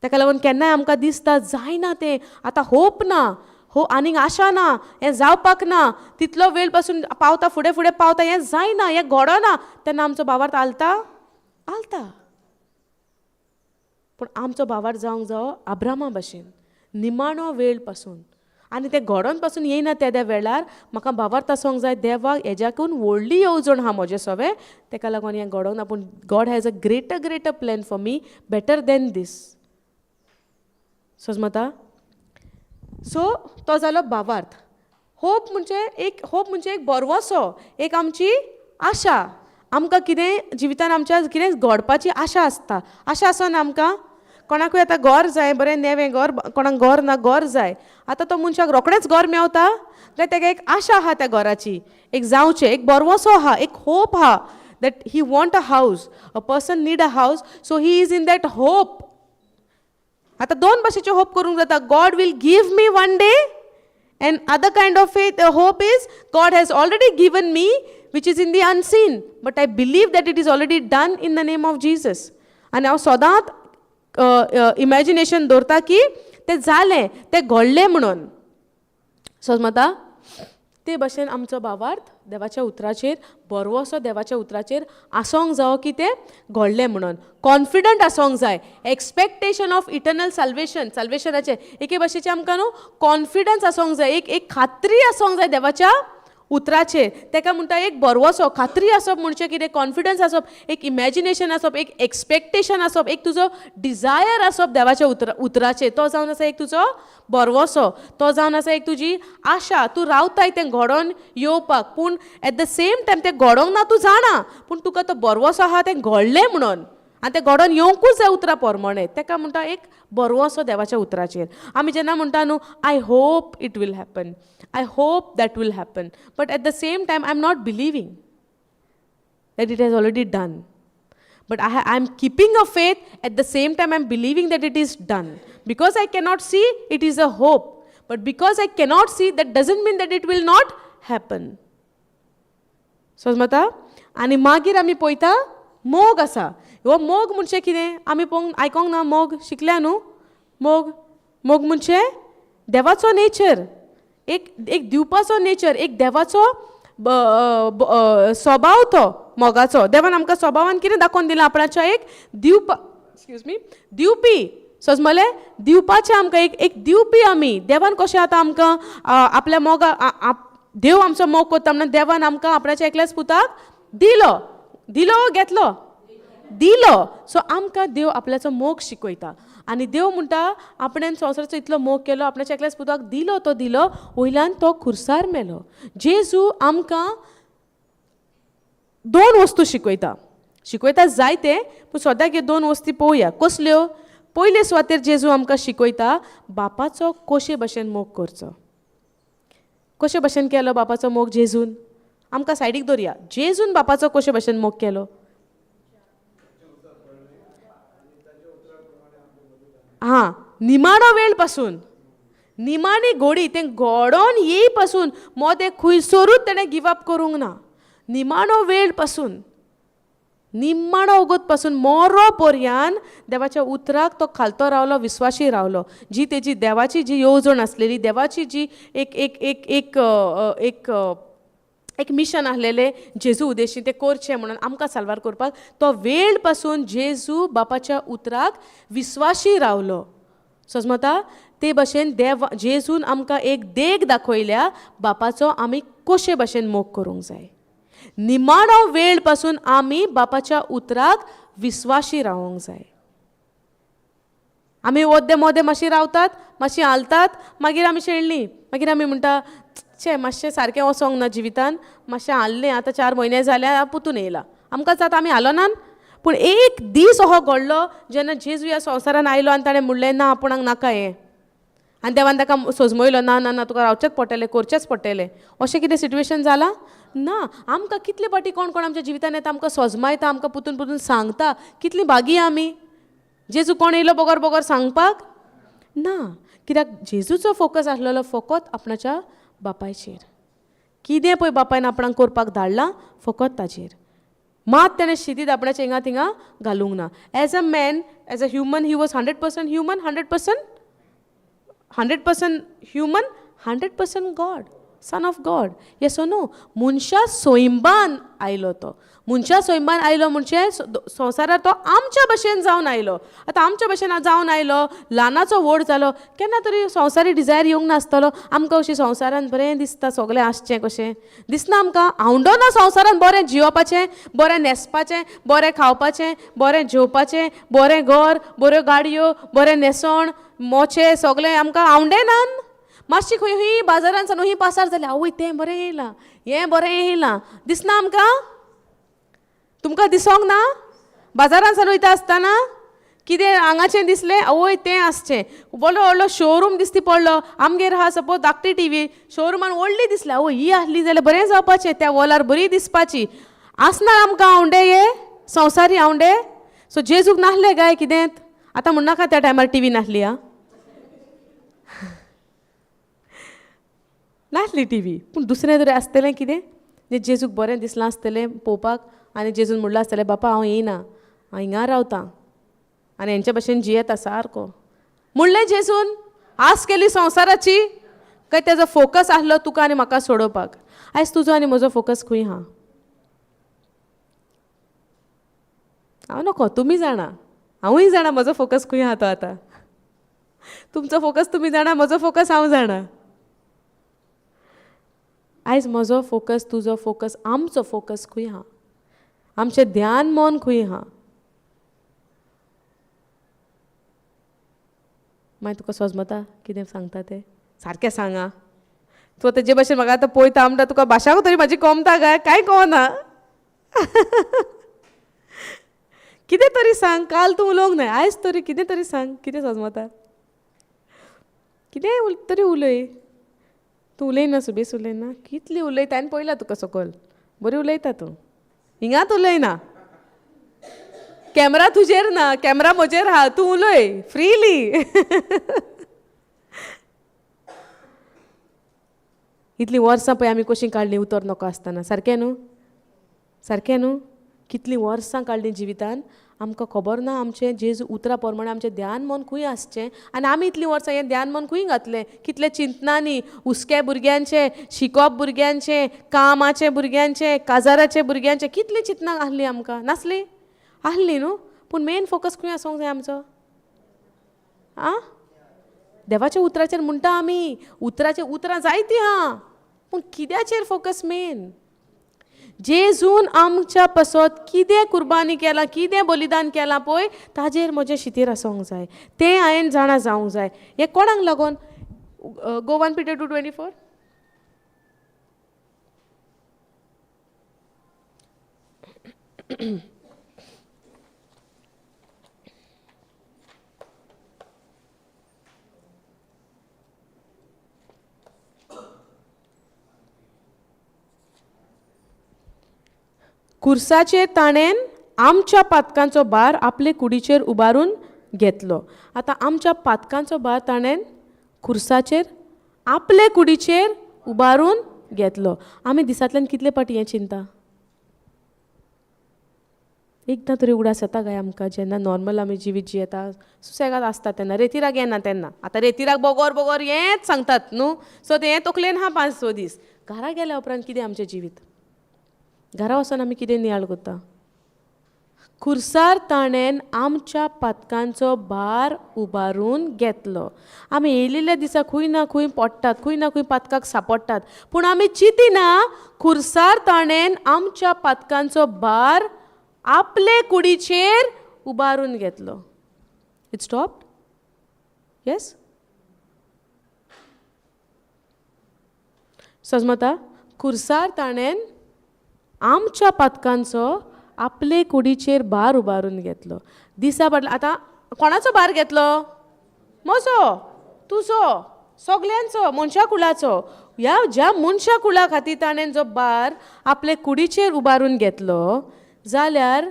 ताका लागून केन्नाय आमकां दिसता जायना तें, आतां होप ना, आनीक आशा ना, हें जावपाक ना, तितलो वेळ पासून पावता, फुडें फुडें पावता, हें जायना, हें घडना, तेन्ना आमचो भावार्थ आलता. पूण आमचो भावार्थ जावंक जायो अब्रामा भशेन, निमाणो वेळ पासून. आनी तें घडोवन पासून येयना त्या वेळार म्हाका भावार्थ आसोंक जाय, देवाक हेज्याकून व्हडली येवजण आहा म्हजे सवे, तेका लागून हें घडोवंक ना. पूण God has a greater plan for me, better than this. समजता? सो तो जालो भावार्थ. होप म्हणजे एक बरवसो, एक आमची आशा. आमकां कितें जिवितान आमच्या कितें घडपाची आशा आसता. आशा आसना आमकां? कोणाकूय आतां घर जाय, बरें नेवें घर, कोणाक घर ना, घर जाय. आतां तो मनशाक रोखडेंच घर मेवता जाल्यार ताका एक आशा आहा त्या घराची, एक जावचें, एक बरवसो आहा, एक होप आहा दॅट ही वॉन्ट अ हावस. A person need a house, so he is in that hope. आतां 2 भाशेचे होप करूंक जाता. God will give me one day, and other kind of faith hope is God has already given me, which is in the unseen, but I believe that it is already done in the name of Jesus. आनी हांव सदांच imagination दवरता की तें जालें, तें घडलें म्हणून. समजता? ते भाशेन आमचो भावार्थ देवाच्या उतराचेर, बरवसो देवाच्या उतराचेर आसोंक जायो की तें घडलें म्हणून. कॉन्फिडंट आसोंक जाय. एक्सपेक्टेशन ऑफ इटर्नल सल्वेशनाचें एके भाशेचें आमकां न्हू कॉन्फिडन्स आसोंक जाय, एक खात्री आसोंक जाय देवाच्या उतराचेर. ताका म्हणटा एक बरवसो, खात्री आसप म्हणजे कितें? कॉन्फिडन्स आसप, एक इमॅजिनेशन आसप, एक एक्सपेक्टेशन आसप, एक तुजो डिझायर आसप देवाच्या उतराचेर. तो जावन आसा एक तुजो बरवसो, तो जावन आसा एक तुजी आशा. तूं रावताय तें घडोवन येवपाक, पूण एट द सेम टायम तें घडोवंक ना तूं जाणा, पूण तुका तो बरवसो आहा तें घडलें म्हणून, आनी तें घडोवन येवंकूच जाय उतरां पोरमोणें. ताका म्हणटा एक बरवसो देवाच्या उतराचेर. आमी जेन्ना म्हणटा न्हू I hope it will happen, I hope that will happen. But at the same time, I'm not believing that it has already done. But I'm keeping a faith. At the same time, I'm believing that it is done. Because I cannot see, it is a hope. But because I cannot see, that doesn't mean that it will not happen. समजता? आनी मागीर आमी पळयता मोग आसा. हो मोग म्हणजे कितें? आमी आयकोंक ना मोग, शिकल्या न्हू? मोग म्हणजे देवाचो नेचर. एक दिवपाचो नेचर, एक देवाचो स्वभाव तो मोगाचो. देवान आमकां स्वभावान कितें दाखोवन दिलां? आपणाच्या एक दिवपी. समजलें? दिवपाचें आमकां एक दिवपी आमी. देवान कशें आतां आमकां आपल्या मोगा देव आमचो मोग करता म्हणून देवान आमकां आपणाच्या एकल्याच पुताक दिलो घेतलो. सो आमकां देव आपल्याचो मोग शिकयता. आनी देव म्हणटा आपणें संवसाराचो इतलो मोग केलो, आपणाच्या एकल्याच पुताक तो दिलो, वयल्यान तो खुर्सार मेलो. जेजू आमकां 2 वस्तू शिकयता जायते, पूण सद्याक ह्यो 2 वस्ती पळोवया. कसल्यो? पयले सुवातेर जेजू आमकां शिकयता बापाचो कशे भशेन मोग करचो. कशे भशेन केलो बापाचो मोग जेजून? आमकां सायडीक दवरया. जेजून बापाचो कशे भशेन मोग केलो? निमाणो वेळ पासून, निमाणी घोडी, तें घडोवन येय पासून मोदें खंयसरूच तेणें गिव अप करूंक ना. निमाणो वेळ पासून निम्माणो वगत पासून मोरो पर्यान देवाच्या उतराक तो खालतो रावलो, विस्वाशी रावलो. जी तेजी देवाची जी येवजण आसलेली, देवाची जी एक एक एक एक एक एक मिशन आसलेलें जेजू उद्देशीन तें करचें म्हणून आमकां साल्वार करपाक, तो वेळ पासून जेजू बापाच्या उतराक विस्वाशी रावलो. समजता ते भाशेन जेजून आमकां एक देख दाखयल्या बापाचो आमी कशे भाशेन मोग करूंक जाय. निमाणो वेळ पासून आमी बापाच्या उतराक विस्वाशी रावंक जाय. आमी ओद्दे मोदे मातशी रावतात, मातशी हालतात, मागीर आमी शेणलीं, मागीर आमी म्हणटा छे मातशें सारकें वसोंक ना जिवितान, मातशें हाल्लें, आतां 4 म्हयने जाल्या पुतून येयला, आमकांच आतां आमी हालोनान. पूण एक दीस असो घडलो जेन्ना जेजू ह्या संवसारान आयलो आनी ताणें म्हणलें ना आपणाक नाका हें, आनी देवान ताका सोजमयलो ना ना ना तुका रावचेंच पडटलें, करचेंच पडटलें. अशें कितें सिट्युएशन जालां ना. आमकां कितले फाटी कोण कोण आमच्या जिवितान येता, आमकां सोजमायता, आमकां पुतून पुतून सांगता. कितलीं भागी आमी. जेजू कोण येयलो बोगोर बोगोर सांगपाक ना. कित्याक जेजूचो फोकस आसलेलो फकत आपणाच्या बापायचेर. कितें पळय बापायन आपणाक करपाक धाडलां फकत ताचेर. मात ताणें शितीत आपणाच्या हिंगा थिंगा घालूंक ना. As a man, as a human, he was 100% human, 100% human, 100% God, son of God. Yes oh no. मनशा सोयंबान आयलो तो. मनशा सोयंबान आयलो म्हणजे संवसारार तो आमच्या भशेन जावन आयलो. आतां आमच्या भशेन जावन आयलो, ल्हानाचो व्हड जालो, केन्ना तरी संवसारी डिजायर येवंक नासतलो. आमकां अशें संवसारान बरें दिसता सगळें आसचें कशें दिसना आमकां. हांवडो ना संवसारान बरें जियोपाचें, बरें न्हेसपाचें, बरें खावपाचें, बरें जेवपाचें, बरें घर, बऱ्यो गाडयो, बरें न्हेसोण, मोचे सगळें आमकां हांवडेनान. मातशी खंय खंय बाजारान सावन खंय पासार जालें, आवय तें बरें येयलां, हें बरें येयलां, दिसना आमकां. तुमकां दिसोंक ना. बाजारान सावन वयता आसतना कितें हांगाचें दिसलें, आवय तें आसचें. व्हडलो व्हडलो शोरूम दिसती पडलो. आमगेर आहा सपोज धाकटी टीव्ही, शोरुमान व्हडली दिसली, आवय ही आसली जाल्यार बरें जावपाचें, त्या वॉलार बरी दिसपाची. आसना आमकां हांवडे हे संवसारी हांवडे. सो जेजूक नासलें काय कितें. आतां म्हणनाका त्या टायमार टीव्ही नासली. नासली टीव्ही, पूण दुसरें तरी आसतलें कितें जें जेजूक बरें दिसलां आसतलें पळोवपाक. आनी जेजून म्हणलां आसतलें बापा हांव येयना, हांव हिंगा रावतां आनी हेंचे भशेन जियेता सारको. म्हणलें जेजून आस केली संवसाराची काय तेजो फोकस आसलो तुका आनी म्हाका सोडोवपाक. आयज तुजो आनी म्हजो फोकस खंय आहा. हांव नको, तुमी जाणा, हांवूय जाणा म्हजो फोकस खंय आहा तो. आतां तुमचो फोकस तुमी जाणा, म्हजो फोकस हांव जाणा. आयज म्हजो फोकस, तुजो फोकस, आमचो फोकस खंय आहा. आमचें ध्यान मन खंय आहा. मागीर तुका सोजमता कितें सांगता तें सारकें सांगा. तूं आतां जे भाशेन म्हाका आतां पळयता म्हणटा तुका भाशा तरी म्हाजी कमता काय कांय कळना. कितें तरी सांग. काल तूं उलोवंक ना, आयज तरी कितें तरी सांग. कितें सोजमता कितें तरी उलय. तूं उलयना, सुबेस उलयना. कितली उलयता आनी पळयला तुका सकयल. बरी उलयता तूं. हिंगात उलयना. कॅमेरा तुजेर ना, कॅमेरा म्हजेर आहा. तूं उलय फ्रीली. इतलीं वर्सां पळय आमी कशीं काडलीं उतर नको आसतना. सारकें न्हू. सारकें न्हू. कितलीं वर्सां काडलीं जिवितान. आमकां खबर ना आमचें जेजू उतरा प्रमाणे आमचें ध्यान मन खंय आसचें. आनी आमी इतलीं वर्सां हें ध्यान मन खंय घातलें. कितले चिंतनांनी, हुस्क्या भुरग्यांचें, शिकोप भुरग्यांचें, कामाचें भुरग्यांचें, काजाराचें भुरग्यांचें, कितलीं चिंतनां आसलीं आमकां. नासलीं. आसलीं न्हू. पूण मेन फोकस खंय आसूंक जाय आमचो. देवाच्या उतराचेर म्हणटा आमी. उतराचेर उतरां जायतीं आहा, पूण कित्याचेर फोकस मेन. जेजून आमच्या पासत कितें कुर्बानी केलां, कितें बलिदान केलां पळय ताजेर म्हजें शितीर आसूंक जाय. तें हांवें जाणा जावंक जाय. हें कोणाक लागून. गो 1 Peter 2:24. खुर्साचेर ताणें आमच्या पातकांचो भार आपले कुडीचेर उबारून घेतलो. आतां आमच्या पातकांचो भार ताणें खुर्साचेर आपले कुडीचेर उबारून घेतलो. आमी दिसांतल्यान कितले पाटी हें चिंता. एकदां तरी उगडास येता काय आमकां जेन्ना नॉर्मल आमी जिवीत जियेता सुसेगाद आसता तेन्ना रेतीराग येना तेन्ना आतां रेतीराग बोगोर बोगोर हेंच सांगतात न्हू सो तें तकलेन हा 5-6 दीस घरा गेल्या उपरांत कितें आमचें जिवीत घरा वचून आमी कितें नियाळ करता खुर्सार ताणेन आमच्या पातकांचो भार उबारून घेतलो आमी येयलेल्या दिसा खंय ना खंय पडटात खंय ना खंय पातकाक सांपडटात पूण आमी चिंतिना खुर्सार ताणेन आमच्या पातकांचो भार आपले कुडीचेर उबारून घेतलो इट स्टॉप येस समजता खुर्सार ताणेन आमच्या पातकांचो आपले कुडीचेर भार उबारून घेतलो दिसा पडला आतां कोणाचो भार घेतलो म्हजो तुजो सगल्यांचो मनशा कुळाचो ह्या ज्या मनशा कुळा खातीर ताणें जो भार आपले कुडीचेर उबारून घेतलो जाल्यार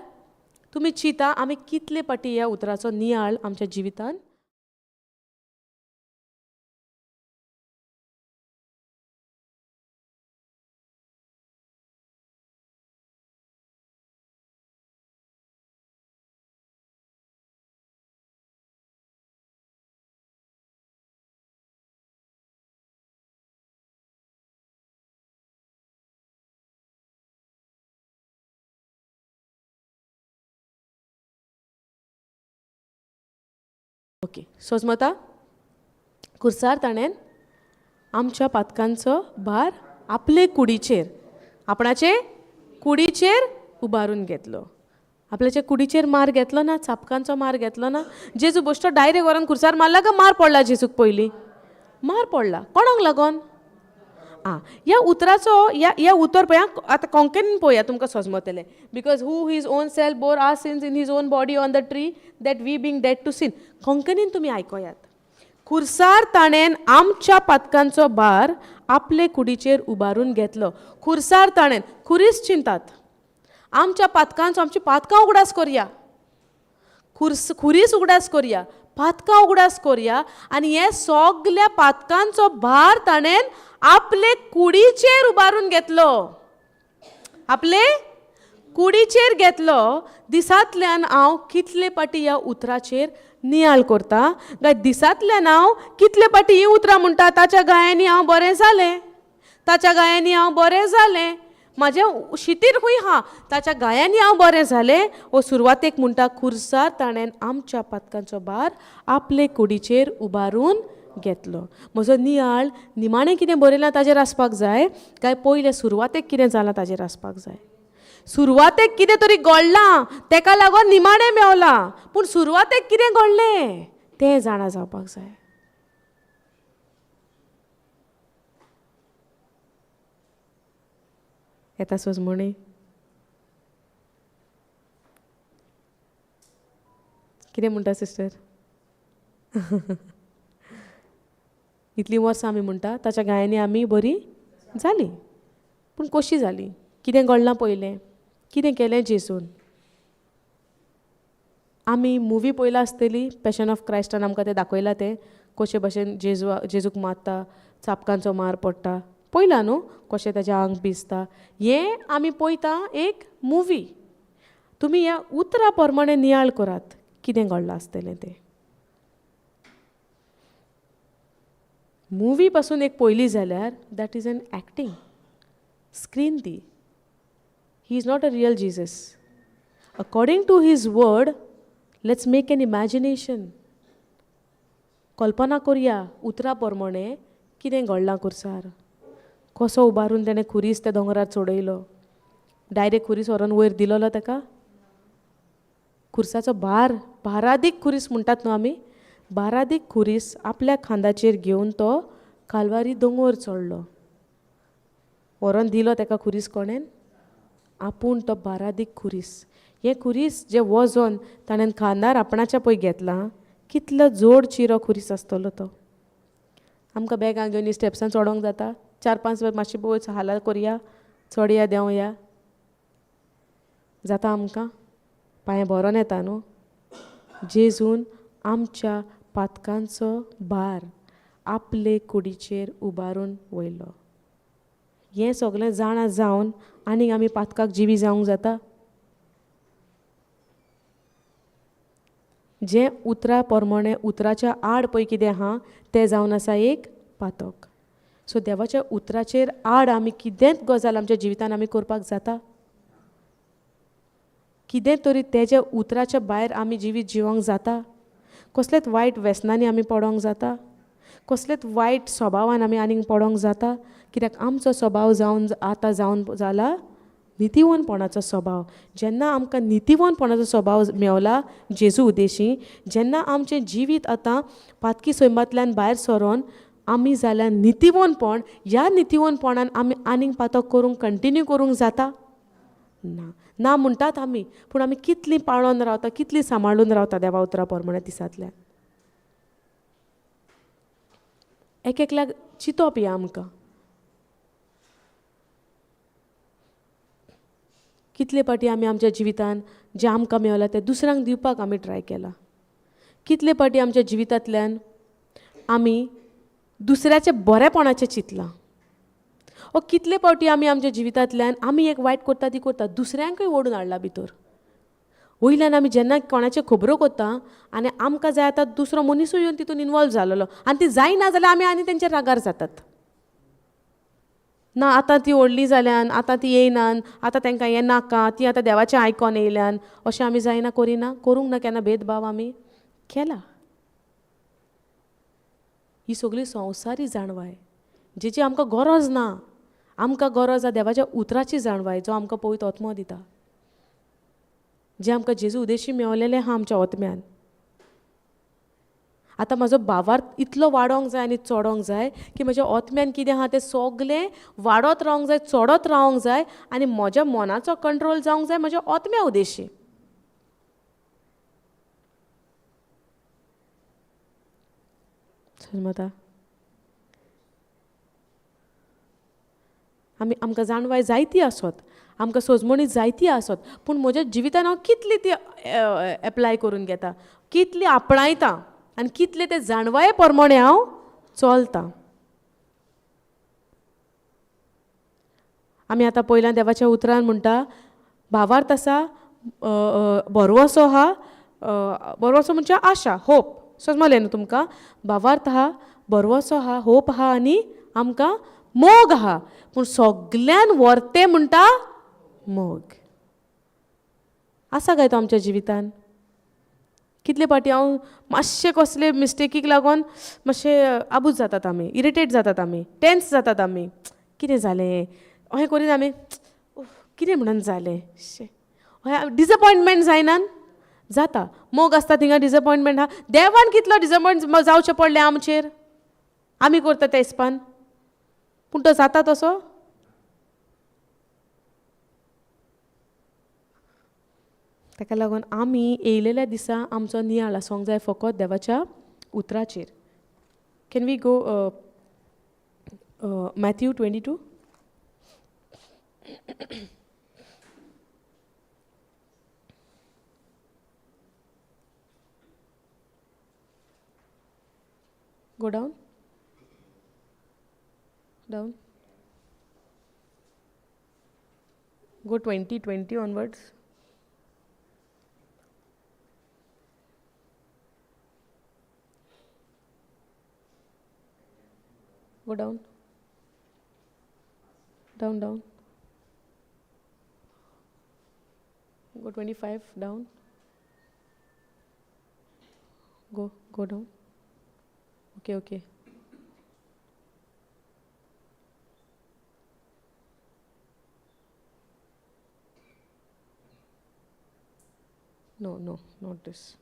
तुमी चिंता आमी कितले पाटी ह्या उतराचो नियाळ आमच्या जिवितान ओके सोजमता खुर्सार ताणेन आमच्या पातकांचो भार आपले कुडीचेर आपणाचे कुडीचेर उबारून घेतलो आपल्याच्या कुडीचेर मार घेतलो ना चापकांचो मार घेतलो ना जेजू बश्टो डायरेक्ट व्हरून खुर्सार मारला काय मार पडला जेजूक पयलीं मार पडला कोणाक लागोन ह्या उतराचो ह्या उतर पळय आतां कोंकणीन पळया तुमकां समजतलें because who his own self bore our sins in his own body on the tree that we being dead to sin कोंकणीन तुमी आयकोयात खुर्सार ताणेन आमच्या पातकांचो भार आपले कुडीचेर उबारून घेतलो खुर्सार ताणेन खुरीस चिंतात आमच्या पातकांचो आमची पातकां उगडास करया खुरीस उगडास करया पातकां उगडास करया आनी हे सगल्या पातकांचो भार ताणेन आपले कुडीचेर उबारून घेतलो आपले कुडीचेर घेतलो दिसांतल्यान हांव कितले पाटी ह्या उतराचेर नियाळ करता काय दिसांतल्यान हांव कितले पाटी ही उतरां म्हणटा ताच्या गायांनी हांव बरें जालें ताच्या गायांनी हांव बरें जालें म्हाजें शितीर खूंय हा ताच्या गायांनी हांव बरें जालें वो सुरवातेक म्हणटा खुर्सार ताणेन आमच्या पातकांचो भार आपले कुडीचेर उबारून घेतलो म्हजो नियाळ निमाणें कितें बरयलां ताजेर आसपाक जाय काय पयले सुरवातेक कितें जालां ताजेर आसपाक जाय सुरवातेक कितें तरी घडलां तेका लागून निमाणें मेवलां पूण सुरवातेक कितें घडलें तें जाणा जावपाक जाय येता सोजमणी कितें म्हणटा सिस्टर इतलीं वर्सां आमी म्हणटा ताच्या गायांनी आमी बरीं जालीं पूण कशीं जालीं कितें घडलां पयलें कितें केलें जेजून आमी मुवी पळयला आसतली पॅशन ऑफ क्रायस्टान आमकां तें दाखयलां तें कशे भशेन जेजूक मारता चापकांचो मार पडटा पळयलां न्हू कशें ताचें आंग भिजता हें आमी पळयता एक मुवी तुमी ह्या उतरा प्रमाणें नियाळ करात कितें घडलां आसतलें तें मुवी पासून एक पयली जाल्यार that is an acting screen ती he is not a real Jesus according to his word let's make an imagination कल्पना करया उतरा प्रमाणें कितें घडलां खुर्सार कसो उबारून तेणें खुरीस त्या दोंगरार चडयलो डायरेक्ट खुरीस व्हरोन वयर दिलोलो ताका खुर्साचो भारादीक खुरीस म्हणटात न्हू आमी भारादीक खुरीस आपल्या खांदाचेर घेवन तो कालवारी दोंगर चडलो व्हरोन दिलो ताका खुरीस कोणेन आपूण तो भारादीक खुरीस हें खुरीस जें वजन ताणें खांदार आपणाच्या पळय घेतलां कितलो जोड चिरो खुरीस आसतलो तो आमकां बॅगां घेवन स्टेप्सान चडोंक जाता 4-5 मातशी पळय हालां करया चडया देंवया जाता आमकां पांय भरोन येता न्हू जेजून आमच्या पातकांचो भार आपले कुडीचेर उबारून वयलो हें सगळें जाणा जावन आनीक आमी पातकाक जिवी जावंक जाता जें उतरा प्रमाणे उतराच्या आड पळय कितें आहा तें जावन आसा एक पातक. सो देवाच्या उतराचेर आड आमी कितेंच गजाल आमच्या जिवितान आमी करपाक जाता? कितें तरी तेज्या उतराच्या भायर आमी जिवीत जिवंक जाता? कसलेच वायट व्यसनांनी आमी पडोंक जाता? कसलेच वायट स्वभावान आमी आनीक पडोंक जाता? कित्याक आमचो स्वभाव जावन जाला नितीवनपणाचो स्वभाव. जेन्ना आमकां नितीवनपणाचो स्वभाव मेवला जेजू उद्देशी, जेन्ना आमचें जिवीत आतां पातकी सैमांतल्यान भायर सरोन आमी जाल्यार नितीवनपण, ह्या नितीवनपणान आमी आनीक पातक करूंक कंटिन्यू करूंक जाता? ना. ना म्हणटात आमी, पूण आमी कितलीं पाळोन रावता, कितलीं सांबाळून रावता देवा उतरा प्रमाणे दिसांतल्यान. एक एकल्याक चिंतप या आमकां. कितले पाटी आमी आमच्या जिवितान जें आमकां मेवलां तें दुसऱ्यांक दिवपाक आमी ट्राय केलां. कितले पाटी आमच्या जिवितांतल्यान आमी दुसऱ्याच्या बरेपणाचें चिंतलां. कितले पावटी आमी आमच्या जिवितांतल्यान आमी एक वायट करता ती करता दुसऱ्यांकूय ओडून हाडला भितर. वयल्यान आमी जेन्ना कोणाच्यो खबरो करता आनी आमकां जाय आतां दुसरो मनीसूय येवन तितून इनवॉल्व जालोलो आनी ती जायना जाल्यार आमी आनी तेंचेर रागार जातात. ना आतां ती व्हडली जाल्यान, आतां ती येयनान, आतां तांकां हें नाका, ती आतां देवाचें आयकोन येयल्यान, अशें आमी जायना करिना? करूंक ना केन्ना भेदभाव आमी? केला. ही सगळी संवसारी जाणवाय जेची आमकां गरज ना. आमकां गरज आसा देवाच्या उतराची जाणवाय जो आमकां पवित्र आत्मो दिता, जें आमकां जेजू उद्देशी मेवलेलें आहा आमच्या आत्म्यान. आतां म्हजो भावार्थ इतलो वाडोंक जाय आनी चोडोंक जाय की म्हज्या आत्म्यान कितें आहा तें सगलें वाडत रावंक जाय, चोडत रावंक जाय आनी म्हज्या मनाचो कंट्रोल जावंक जाय म्हज्या आत्म्या उद्देशी. समजता? आमकां जाणवाय जायती आसत, आमकां सोजमणी जायती आसत, पूण म्हज्या जिवितान हांव कितली ती एप्लाय करून घेता, कितली आपणायता आनी कितले ते जाणवाये प्रमाणे हांव चलतां. आमी आतां पयल्या देवाच्या उतरान म्हणटा भावार्थ आसा भरवोसो आहा, भरवोसो म्हणजे आशा, होप. समजलें न्हू तुमकां? भावार्थ आहा, भरवोसो आहा, होप आहा आनी आमकां मोग आहा. पूण सगल्यान व्हरतें म्हणटा मोग. आसा काय तो आमच्या जिवितान? कितले पाटी हांव मातशें कसले मिस्टेकीक लागोन मातशें आबूज जातात आमी, इरिटेट जातात आमी, टेन्स जातात आमी. कितें जालें? अहें करीत आमी कितें म्हणून जालें? अहें डिसअपॉयंटमेंट जायनान? जाता. मोग आसता थिंगा डिसअपॉयंटमेंट आहा. देवान कितलो डिसअपॉयंट जावचें पडलें आमचेर? आमी करता त्या हिसपान. पूण तो जाता तसो? ताका लागून आमी येयलेल्या दिसा आमचो नियाळ आसूंक जाय फकत देवाच्या उतराचेर. Can we go Matthew 22? Go down. Down. Go 20 onwards. Go down. Down, down. Go 25, down. Go down. Okay. No, not this.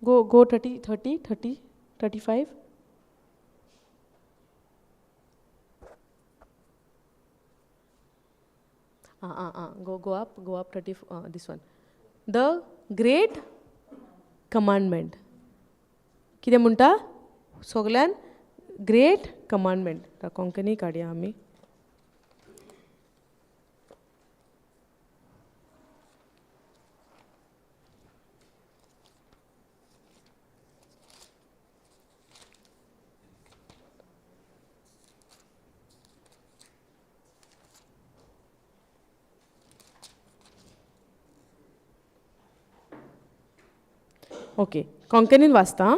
Go 30, 35. Go up 30, this one. The great commandment. कितें म्हणटा? सगल्यान ग्रेट कमांडमेंट. कोंकणी काडया आमी. Okay, कोंकणीन वाचता.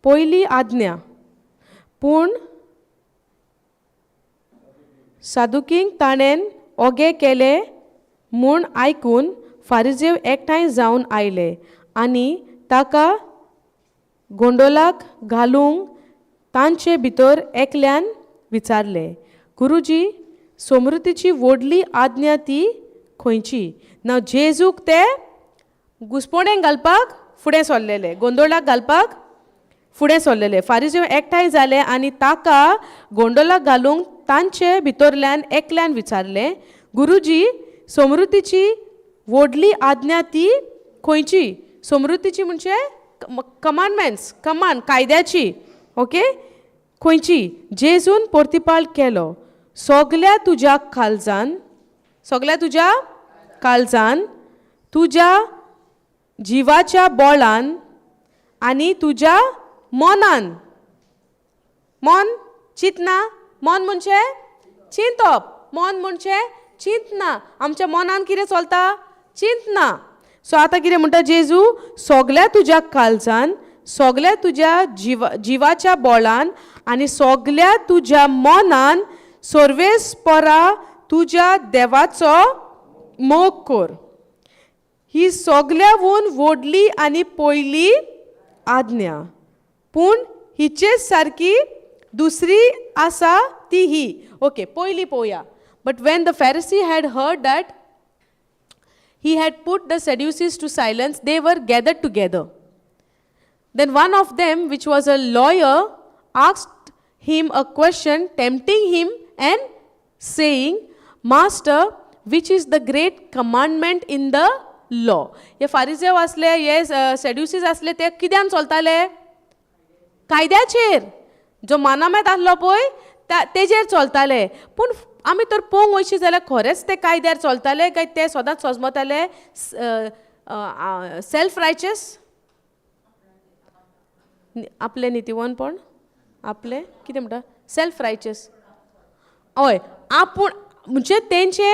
पयली आज्ञा, पूण सादुकींक ताणें ओगे केले म्हूण आयकून फारिजेव एकठांय जावन आयले आनी ताका गोंडोलाक घालूंक तांचे भितर एकल्यान विचारले, गुरुजी, समृद्धीची व्हडली आज्ञा ती खंयची? ना जेजूक ते घुसपोणें घालपाक फुडें सरलेले, गोंदोळाक घालपाक फुडें सरलेले. फारिजेव एकठांय जाले आनी ताका गोंडोलाक घालूंक तांचे भितरल्यान एकल्यान विचारले, गुरुजी, समृद्धीची व्हडली आज्ञा ती खंयची? समृद्धीची म्हणजे कमांडमेंट्स, कमांड, कायद्याची. ओके, खंयची? जेजून परतिपाल केलो, सगल्या तुज्या काळजान, सगल्या तुज्या काळजान, तुज्या जिवाच्या बोळान आनी तुज्या मनान. मन चिंतना, मन म्हणजे चिंतप, मन म्हणजे चिंतना. आमच्या मनान कितें चलता? चिंतना. सो आतां कितें म्हणटा जेजू, सगल्या तुज्या काळजान, सगल्या तुज्या जिवाच्या बोळान आनी सगल्या तुज्या मनान सर्वेस्परा तुज्या देवाचो मोग कर. ही सगल्याहून व्हडली आनी पयली आज्ञा, पूण हिचेच सारकी दुसरी आसा ती ही. ओके, पयली पळोवया. But when the Pharisee had heard that he had put the Sadducees to silence, they were gathered together. Then one of them, which was a lawyer, asked him a question, tempting him and saying, Master, which is the great commandment in the law? हे फारिसेव असले, हे सॅड्युसीज असले, ते कित्यान चलताले? कायद्याचेर. जो मानामेत आसलो पळय तेजेर चलताले. पूण आमी तर पळोवंक वयशी जाल्यार खरेंच ते कायद्यार चलताले काय ते सदांच सजमताले सेल्फ रायचस, आपले नितीवनपण, आपले कितें म्हणटा सेल्फ रायचस. हय, आपूण म्हणजे तेंचे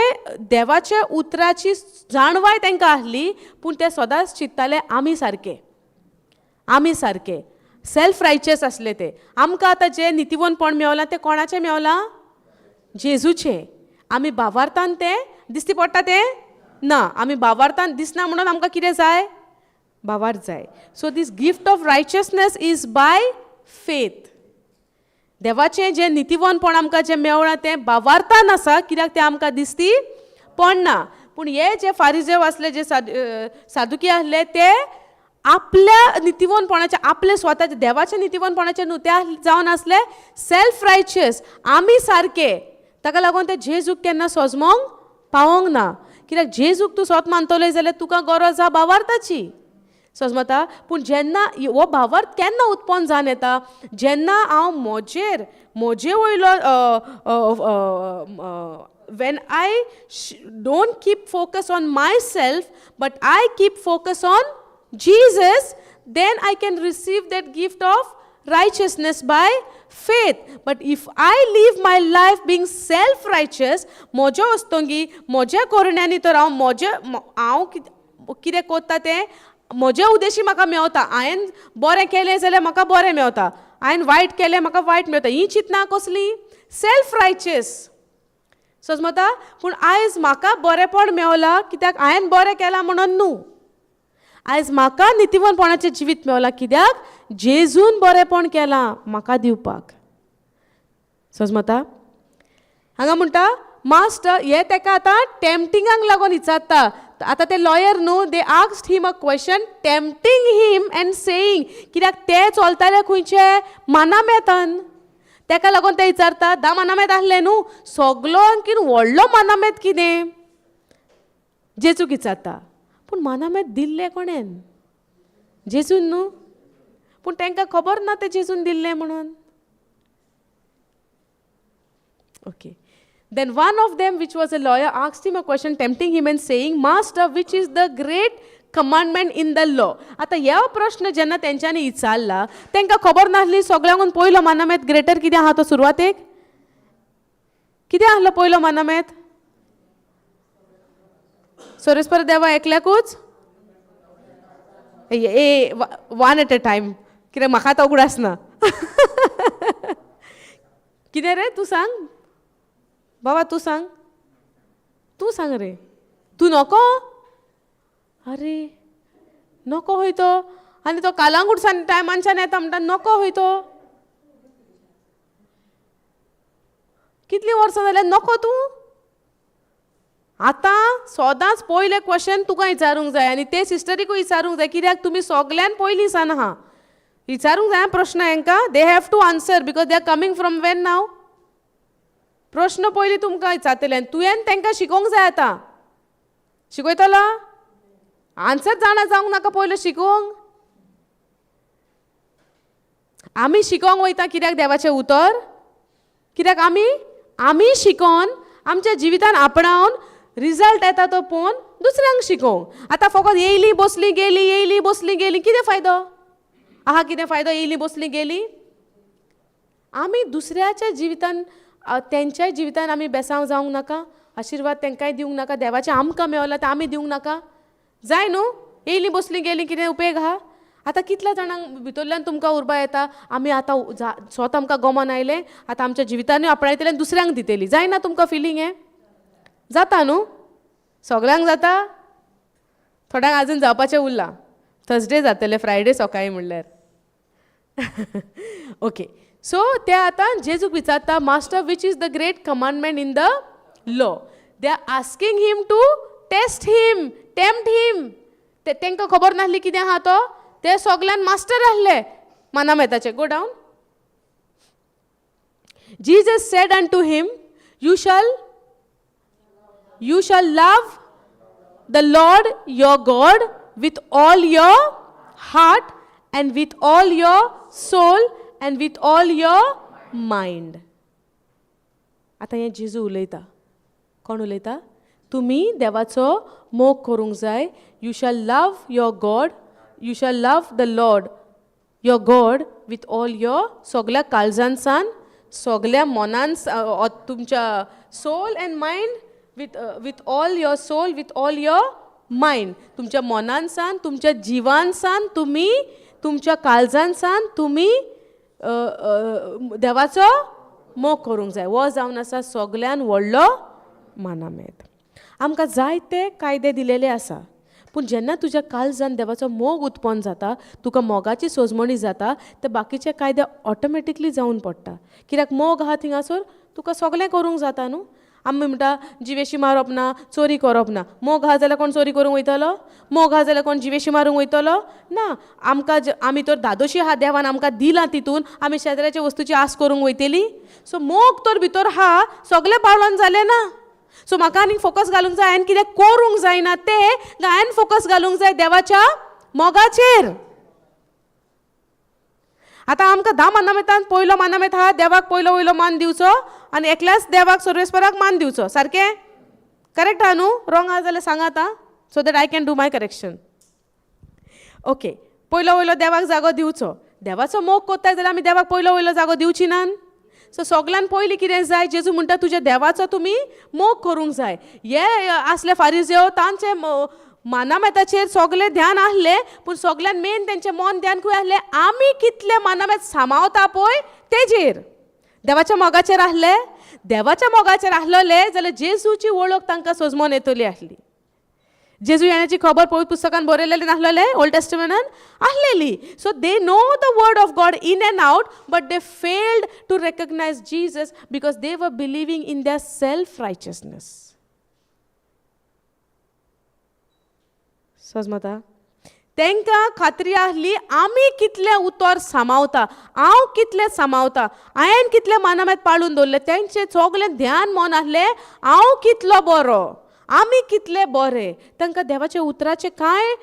देवाच्या उतराची जाणवाय तांकां आसली, पूण ते सदांच चिंत्ताले आमी सारके, आमी सारके. सेल्फ रायचस आसले ते. आमकां आतां जे नितीवनपण मेवलां तें कोणाचें मेवलां? जेजूचे. आमी भावार्थान तें दिसती पडटा तें ना. आमी भावार्थान दिसना म्हणून आमकां कितें जाय? भावार्थ जाय. So this gift of righteousness is by faith. देवाचें जें नितीवनपण आमकां जें मेवळां तें भावार्थान आसा, कित्याक तें आमकां दिसती पडना. पूण हे जे फारिजेव आसले, जे सादुकी आसले, ते आपल्या नितीवनपणाचे, आपले स्वताचे देवाच्या नितीवनपणाचे न्हू, ते जावन आसले सेल्फ रायचस, आमी सारके. ताका लागून ते जेजूक केन्ना सजमोंक पावोंक ना. कित्याक जेजूक तूं स्वत मानतले जाल्यार तुका गरज आहा भावार्थाची, सजमता. पूण जेन्ना हो भावार्थ केन्ना उत्पन्न जावन येता? जेन्ना हांव म्हजे वयलो when I don't keep focus on myself, but I keep focus on Jesus, then I can receive that gift of righteousness by faith. But if I live my life being self-righteous, म्हज्या वस्तोंगी, म्हज्या करण्यांनी तर हांव कितें कोत्ता तें म्हजे उद्देशी म्हाका मेवता. हांवें बरें केलें जाल्यार म्हाका बरें मेवता, हांवें वायट केलें म्हाका वायट मेवता. ही चिंतना कसली? सेल्फ रायचस, समजता. पूण आयज म्हाका बरेंपण मेवलां कित्याक हांवें बरें केलां म्हणून न्हू. आयज म्हाका नितीवनपणाचें जिवीत मेवलां कित्याक जेजून बरेंपण केलां म्हाका दिवपाक, समजता. हांगा म्हणटा मास्टर, हे ताका आतां टेम्पटिंगाक लागून विचारता. आतां ते लॉयर न्हू, they asked him a question tempting him end saying, कित्याक ते चलताले खंयचे? मानामेतान. ताका लागून ते विचारता, 10 मानामेत आसले न्हू, सगलो आणखीन व्हडलो मानामेत कितें? जेजूक विचारता. पूण मानामेत दिल्ले कोणेन? जेजून न्हू. पूण तांकां खबर ना ते जेजून दिल्ले म्हणून. Okay. Then one of them, which was a lawyer, asked him a question, tempting him and saying, Master, which is the great commandment in the law? आता ह्या प्रश्न जेन्ना तेंच्यांनी विचारला, तांकां खबर नासली सगळ्यांकून पयलो मानामेत ग्रेटर कितें आहा तो सुरवातेक? कितें आहलो पयलो मानामेत? सर्वेस्पर देवा एकल्याकूच वन एट अ टायम, कित्याक म्हाका तो उगडास ना. कितें रे तूं सांग बाबा, तूं सांग रे. तूं नको? अरे नको खंय तो, आनी तो कालांगूटसान टायमानच्यान येता म्हणटा नको खंय तो. कितलीं वर्सां जाल्यार नको तूं. आतां सदांच पयले क्वेश्चन तुका विचारूंक जाय, आनी ते सिस्टरीकूय विचारूंक जाय, कित्याक तुमी सगल्यान पयलीं सान आहा. विचारूंक जाय प्रश्न हांकां. They have to answer because they are coming from when now. प्रश्न पयलीं तुमकां विचारतले आनी तुवें तांकां शिकोवंक जाय. आतां शिकयतलो? आन्सर जाणा जावंक नाका पयलो शिकोवंक. आमी शिकोवंक वयता कित्याक देवाचें उतर, कित्याक आमी शिकोवन आमच्या जिवितान आपणावन रिजल्ट येता तो पळोवन दुसऱ्यांक शिकोवंक. आतां फकत येयली बसली गेली कितें फायदो आहा? कितें फायदो येयली बसली गेली? आमी दुसऱ्याच्या जिवितान, तेंच्याय जिवितान आमी बेसांव जावंक नाका, आशिर्वाद तेंकांय दिवंक नाका. देवाचें आमकां मेवला तें आमी दिवंक नाका. जाय न्हू? येयली बसली गेली कितें उपेग आहा? आतां कितल्या जाणांक भितरल्यान तुमकां उर्बा येता, आमी आतां स्वता आमकां गमन आयलें, आतां आमच्या जिवितानूय आपणायतलें आनी दुसऱ्यांक दितली. जायना तुमकां फिलींग हें? जाता न्हू? सगळ्यांक जाता? थोड्यांक आजून जावपाचें उरलां. थर्सडे जातलें, फ्रायडे सकाळीं म्हणल्यार. ओके, सो ते आतां जेजूक विचारता, master which is the great commandment in the law. They are asking him to test him, tempt him. तांकां खबर नासली कितें आहा तो. ते सगल्यान मास्टर आहले मानामेताचे. गो down. Jesus said unto him, you shall love the Lord your God with all your heart and with all your soul and with all your mind. आता हे जेजू उलयता. कोण उलयता? तुमी देवाचो मोग करूंक जाय. You shall love your God, you shall love the Lord your God with all your, सगळ्या काळजांसान, सगळ्या मनान, तुमच्या soul and mind, with all your soul, with all your mind. तुमच्या मनांसान, तुमच्या जिवांसान, तुमी तुमच्या काळजांसान तुमी देवाचो मोग करूंक जाय. हो जावन आसा सगळ्यान व्हडलो मानामेत. आमकां जायते कायदे दिलेले आसा, पूण जेन्ना तुज्या काळजान देवाचो मोग उत्पन्न जाता, तुका मोगाची सोजमणी जाता, ते बाकीचे कायदे ऑटोमॅटिकली जावन पडटा. कित्याक मोग आहा थिंगासोर तुका सगळें करूंक जाता न्हू. आमी म्हणटा जिवेशी मारप ना, चोरी करप ना. मोग आहा जाल्यार कोण चोरी करूंक वयतलो? मोग आहा जाल्यार कोण जिवेशी मारूंक वयतलो? ना. आमी तर दादोशी आहा, देवान आमकां दिलां तितून, आमी शेजाऱ्याच्या वस्तूची आस करूंक वयतली? सो मोग तर भितर आहा, सगळें पाळोन जालें ना. सो म्हाका आनीक फोकस घालूंक जाय, हांवें कितें करूंक जायना तें हांवें फोकस घालूंक जाय देवाच्या मोगाचेर. आतां आमकां 10 मानामेतान पयलो मानामेत आहा, देवाक पयलो वयलो मान दिवचो आनी एकल्याच देवाक सर्वेस्पराक मान दिवचो. सारकें? करेक्ट आहा न्हू? रॉंग आहा जाल्यार सांगात आं, so that I can do my correction. Okay, पयलो वयलो देवाक जागो दिवचो. देवाचो मोग कोत्ताय जाल्यार आमी देवाक पयलो वयलो जागो दिवची नान. सो सगळ्यान पयलीं कितें जाय? जेजू म्हणटा तुज्या देवाचो तुमी मोग करूंक जाय. हे आसले फारिझेव, तांचे मानामेताचेर सगळें ध्यान आहलें, पूण सगळ्यान मेन तेंचें मन ध्यान खंय आहलें? आमी कितले मानामेत सांबाळटा पळय तेजेर. देवाच्या मोगाचेर आहले? देवाच्या मोगाचेर आहलोले जाल्यार जेजूची वळख तांकां सोजमोन येतली आहली. जेजू येण्याची खबर पवित्र पुस्तकान बरयलेली नासलेले? ओल्ड टेस्टमेंटान आहलेली. So they know the word of God in and out, but they failed to recognise Jesus because they were believing in their self righteousness. समजता? तांकां खात्री आहली आमी कितले उतर सांबाळटा, हांव कितले सांबाळटा, हांवें कितले मानामेत पाळून दवरले. तेंचें सगळें ध्यान मन आहलें हांव कितलो बरो, आमी कितले बरे. तांकां देवाचे उतराचे कांय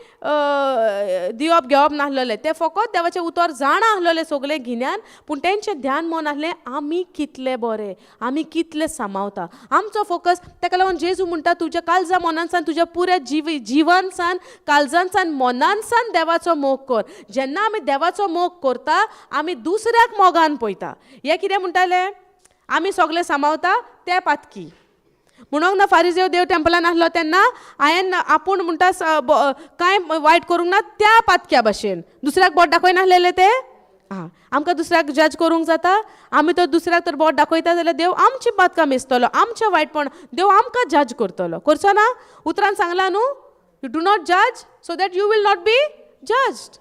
दिवप घेवप नासलेले. ते फकत देवाचें उतर जाणा आहलेले सगळें गिन्यान, पूण तेंचें ध्यान मन आहलें आमी कितले बरे, आमी कितले सांबाळटा. आमचो फोकस, ताका लागून जेजू म्हणटा तुज्या काळजा मनांसान, तुज्या पुऱ्या जिवांसान, काळजांसान, मनांसान देवाचो मोग कर. जेन्ना आमी देवाचो मोग करता, आमी दुसऱ्याक मोगान पळयता. हे कितें म्हणटाले? आमी सगळें सांबाळटा ते पातकी, म्हणून ना फारिजेव देव टेंपलान आसलो तेन्ना हांवें आपूण म्हणटा कांय वायट करूंक ना त्या पातक्या भाशेन दुसऱ्याक बोट दाखयनासलेले ते आमकां दुसऱ्याक जज करूंक जाता आमी तर दुसऱ्याक तर बोट दाखयता जाल्यार देव आमची पातकां मेजतलो आमचें वायटपण देव आमकां जज करतलो करचो ना उतरान सांगला न्हू यू डू नॉट जज so that you will not be judged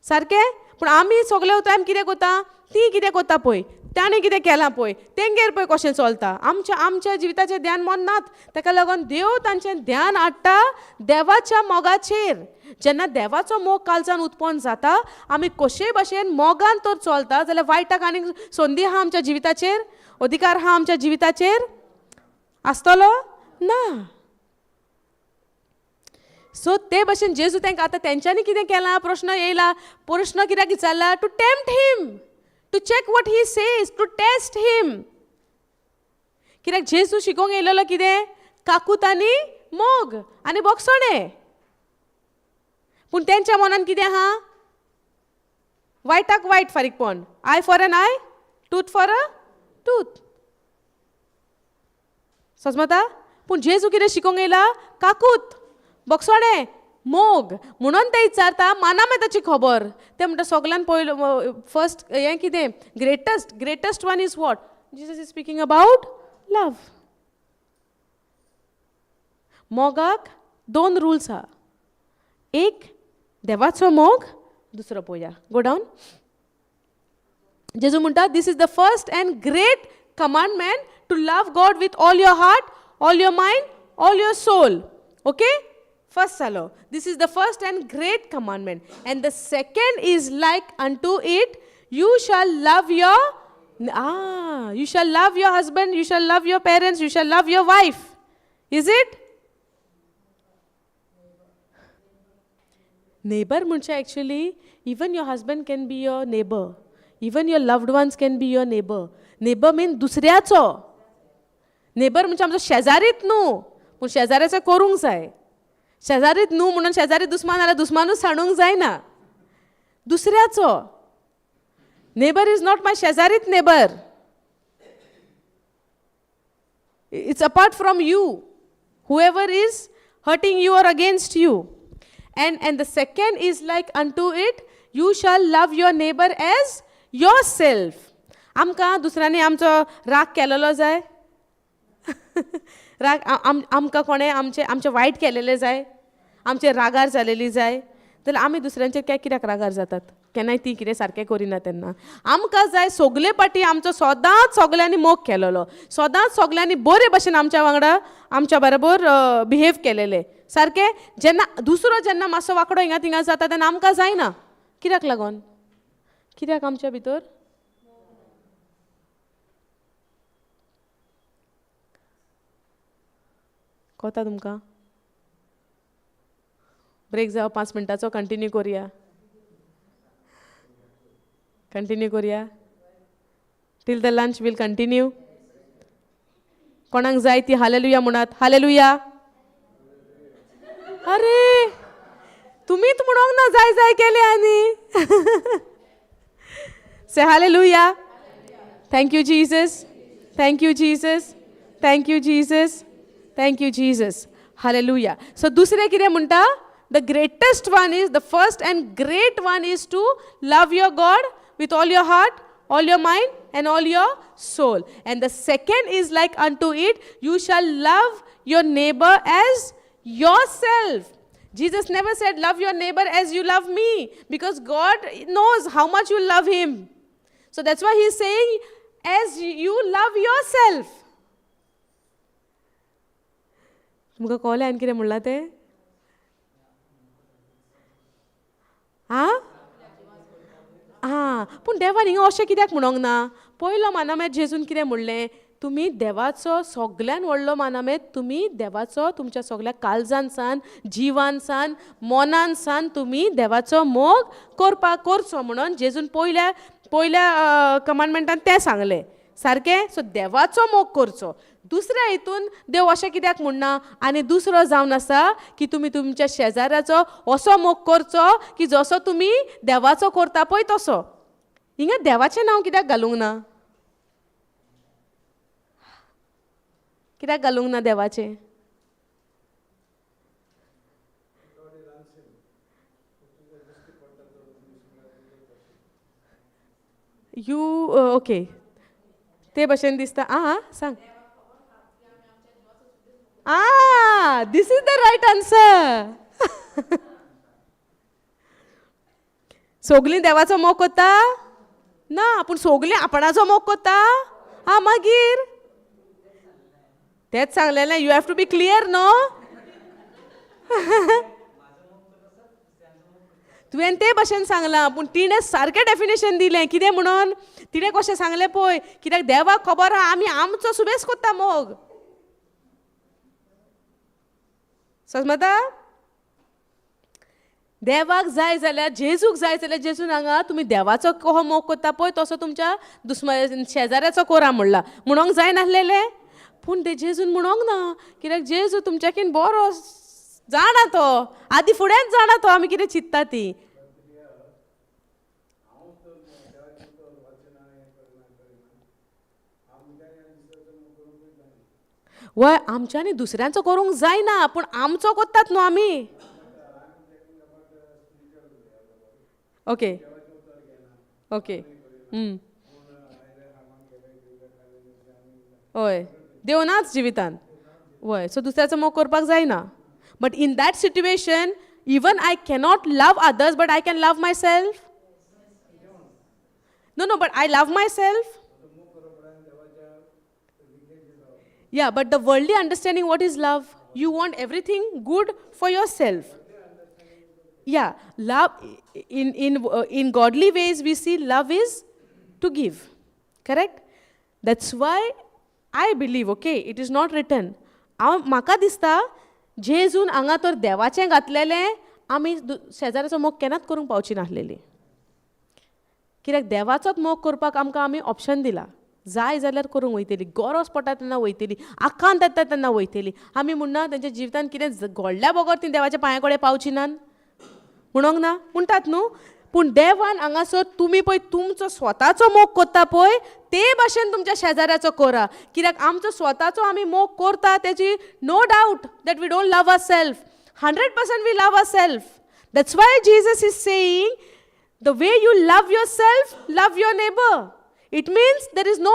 सारकें पूण आमी सगळे टायम कितें करता ती कितें करता पळय ताणें कितें केलां पळय तेंगेर पळय कशें चलता आमच्या जिविताचें ध्यान मन नात ताका लागून देव तांचें ध्यान हाडटा देवाच्या मोगाचेर जेन्ना देवाचो मोग काळजान उत्पन्न जाता आमी कशे भाशेन मोगान तर चलता जाल्यार वायटाक आनीक संदी आहा आमच्या जिविताचेर अधिकार आहा आमच्या जिविताचेर आसतलो ना सो ते भाशेन जेजू तांकां आतां तेंच्यांनी कितें केलां प्रश्न येयला प्रश्न कित्याक विचारला to tempt him to check what he says to test him कित्याक जेजू शिकोवंक येयलेलो कितें काकूत आनी मोग आनी बोगसणे पूण तेंच्या मनान कितें आहा वायटाक वायट फारीकपण eye for an eye tooth for a tooth समजता पूण जेजू कितें शिकोवंक येयला काकूत बोगसणे मोग म्हणून ते विचारता माना मे ताची खबर ते म्हणटा सगळ्यान पयलो फर्स्ट हें कितें greatest one is what Jesus is speaking about love मोगाक 2 रुल्स आहा एक देवाचो मोग दुसरो पळोवया गो डावन जेजू म्हणटा this is the first and great commandment to love God with all your heart all your mind all your soul okay First hello, this is the first and great commandment. And the second is like unto it, you shall love your husband, you shall love your parents, you shall love your wife. Is it? Neighbor म्हणजे actually, even your husband can be your neighbor. Even your loved ones can be your neighbor. Neighbor means दुसऱ्याचो. Neighbor म्हणजे आमचो शेजारीत न्हू, पूण शेजाऱ्याचें करूंक जाय. शेजारीत न्हू म्हणून शेजारी दुस्मान जाल्यार दुस्मानूच सांडूंक जायना दुसऱ्याचो नेबर इज नॉट माय शेजारीत neighbour it's apart from you whoever is hurting you or against you and the second is like unto it you shall love your neighbor as yourself आमकां दुसऱ्यांनी आमचो राग केलेलो जाय राग आमकां कोणें आमचे वायट केलेले जाय आमचे रागार जालेली जाय जाल्यार आमी दुसऱ्यांचेर कित्याक रागार जातात केन्नाय ती कितें सारकें करिना तेन्ना आमकां जाय सगळे पाटी आमचो सदांच सगल्यांनी मोग केलेलो सदांच सगल्यांनी बरे भशेन आमच्या वांगडा आमच्या बरोबर बिहेव केलेले सारकें जेन्ना मातसो वांकडो हिंगा थिंगा जाता तेन्ना आमकां जायना कित्याक लागोन कित्याक आमच्या भितर कोता तुमकां ब्रेक जावं 5 मिनटाचो कंटिन्यू करुया till the lunch will continue कोणाक जाय ती हालेलुया म्हणत हालेलुया अरे तुम्हीच म्हणूंक ना जाय केले आनी से हालेलुया thank you Jesus thank you Jesus thank you Jesus thank you Jesus हालेलुया सो दुसरें कितें म्हणटा the greatest one is the first and great one is to love your God with all your heart all your mind and all your soul and the second is like unto it you shall love your neighbor as yourself Jesus never said love your neighbor as you love me because God knows how much you love him so that's why he is saying as you love yourself तुमकां कळ्ळें हांवें कितें म्हणलां तें पूण देवान हिंगा अशें कित्याक म्हणोंक ना पयलो मानामेत जेजून कितें म्हणलें तुमी देवाचो सगळ्यान व्हडलो मानामेत तुमी देवाचो तुमच्या सगळ्या काळजान सान जिवान सान मनान सान तुमी देवाचो मोग करचो म्हणून जेजून पयल्या कमांडमेंटान तें सांगलें सारकें सो देवाचो मोग करचो दुसऱ्या हितून देव अशें कित्याक म्हणना आनी दुसरो जावन आसा की तुमी तुमच्या शेजाऱ्याचो असो मोग करचो की जसो तुमी देवाचो करता पळय तसो हिंगा देवाचें नांव कित्याक घालूंक ना कित्याक घालूंक ना देवाचें? यू ओके, ते भशेन दिसता. आं सांग. This is the right answer. सोगलीं देवाचो मोग कोत्ता ना, पूण सोगलीं आपणाचो मोग कोत्ता. मागीर तेच सांगलेलें, you have to be clear no. तुवें ते भशेन सांगलां, पूण तिणें सारकें डेफिनेशन दिलें. कितें म्हणून तिणें कशें सांगलें पळय, कित्याक देवाक खबर आहा आमी आमचो सुबेज कोत्ता मोग. समजता? देवाक जाय जाल्यार, जेजूक जाय जाल्यार जेजून हांगा तुमी देवाचो कहो मोग कोत्ता पळय तसो तुमच्या शेजाऱ्याचो कोरा म्हणला. म्हणोंक जाय नासलेलें, पूण ते जेजून म्हणोंक ना. कित्याक जेजू तुमच्याकीन बरो जाणा तो, आदी फुडेंच जाणा तो आमी कितें चिंत्ता ती. वय आमच्यांनी दुसऱ्यांचो करूंक जायना, पूण आमचो कोत्तात न्हू आमी. ओके ओके हय, देव नाच जिवितान. वय, सो दुसऱ्याचो मोग करपाक जायना. But in that situation even I cannot love others, but I can love myself. No, but I love myself. Yeah, but the worldly understanding, what is love? You want everything good for yourself. Yeah, love in godly ways we see love is to give. Correct? That's why I believe, okay, it is not written. म्हाका दिसता जेजून हांगा तर देवाचें घातलेलें आमी शेजाऱ्याचो मोग केन्नाच करूंक पावची नासलेली. कित्याक देवाचोच मोग करपाक आमकां आमी ऑप्शन दिला. जाय जाल्यार करूंक वयतली, गरज पडटा तेन्ना वयतली, आकांत येता तेन्ना वयतली. आमी म्हणना तेंच्या जिवितान कितें घडल्या बगर ती देवाच्या पांया कडेन पावची नात म्हणोंक ना, म्हणटात न्हू. पूण देवान हांगासर तुमी पळय तुमचो स्वताचो मोग कोत्ता पळय ते भाशेन तुमच्या शेजाऱ्याचो करा. कित्याक आमचो स्वताचो आमी मोग करता तेची no doubt that we don't love our self. 100% we love our self. That's why Jesus is saying the way you love yourself, love your neighbour. It means there is no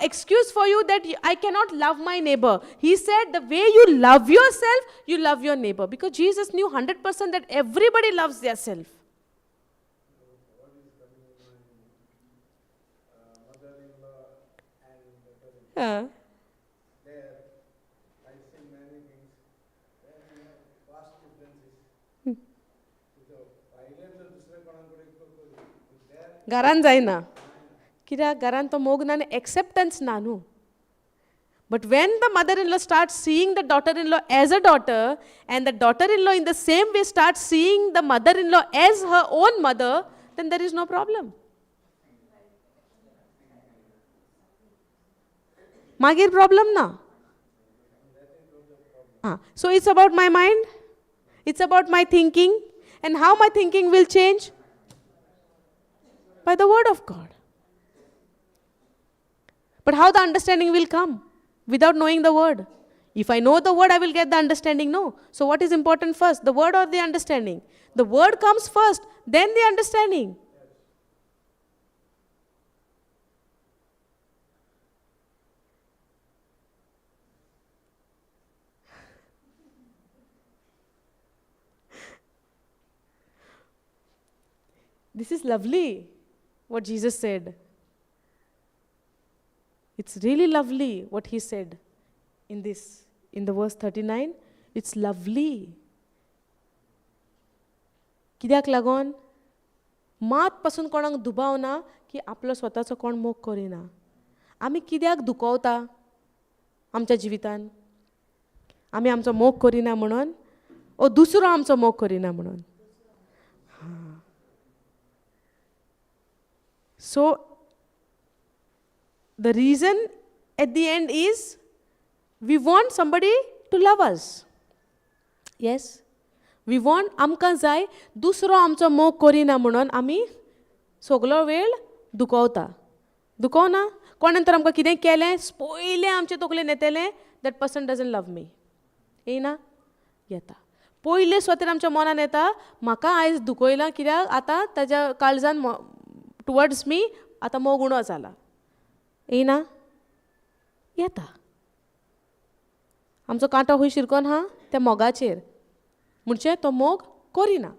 excuse for you that I cannot love my neighbor. He said the way you love yourself, you love your neighbor. Because Jesus knew 100% that everybody loves their self. घरान जायना. कित्याक घरान तो मोग ना आनी acceptance ना न्हू. But when the mother-in-law starts seeing the daughter-in-law as a daughter, and the daughter-in-law in the same way starts seeing the mother-in-law as her own mother, then there is no problem. Magir problem na. So it's about my mind, it's about my thinking, and how my thinking will change? By the word of God. But how the understanding will come? Without knowing the word. If I know the word, I will get the understanding. No. So what is important first? The word or the understanding? The word comes first, then the understanding. This is lovely, what Jesus said. It's really lovely what he said in the verse 39. It's lovely. कित्याक लागोन मात पासून कोणाक दुबाव ना की आपलो स्वताचो कोण मोग करिना. आमी कित्याक दुखवता आमच्या जिवितान? आमी आमचो मोग करिना म्हणून, ओ दुसरो आमचो मोग करिना म्हणून. So the reason at the end is we want somebody to love us. Yes? We want आमकां जाय दुसरो आमचो मोग करिना म्हणून आमी सगलो वेळ दुखवता. दुखोवना? कोणें तर आमकां कितें केलें, पयलें आमचे तकलेन येतलें that person doesn't love me. येना? येता. पयले स्वतः आमच्या मनान येता म्हाका आयज दुखयलां कित्याक आतां ताज्या काळजान टुवर्ड्स मी आतां मोग उणो जाला. येना? येता. आमचो कांटो खंय शिरकोन आहा त्या मोगाचेर म्हणचे तो मोग करिना.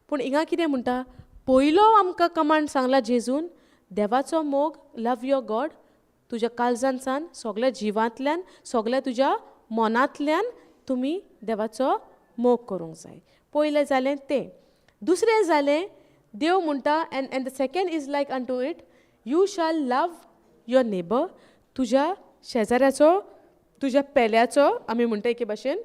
पूण हिंगा कितें म्हणटा, पयलो आमकां कमांड सांगला जेजून, देवाचो मोग, लव युअर गॉड, तुज्या काळजांतल्यान, सगळ्या जिवांतल्यान, सगळ्या तुज्या मनांतल्यान तुमी देवाचो मोग करूंक जाय. पयलें जालें तें. दुसरें जालें, देव म्हणटा and the second is like unto it, you shall love your neighbour, तुज्या शेजाऱ्याचो, तुज्या पेल्याचो, आमी म्हणटा एके भाशेन,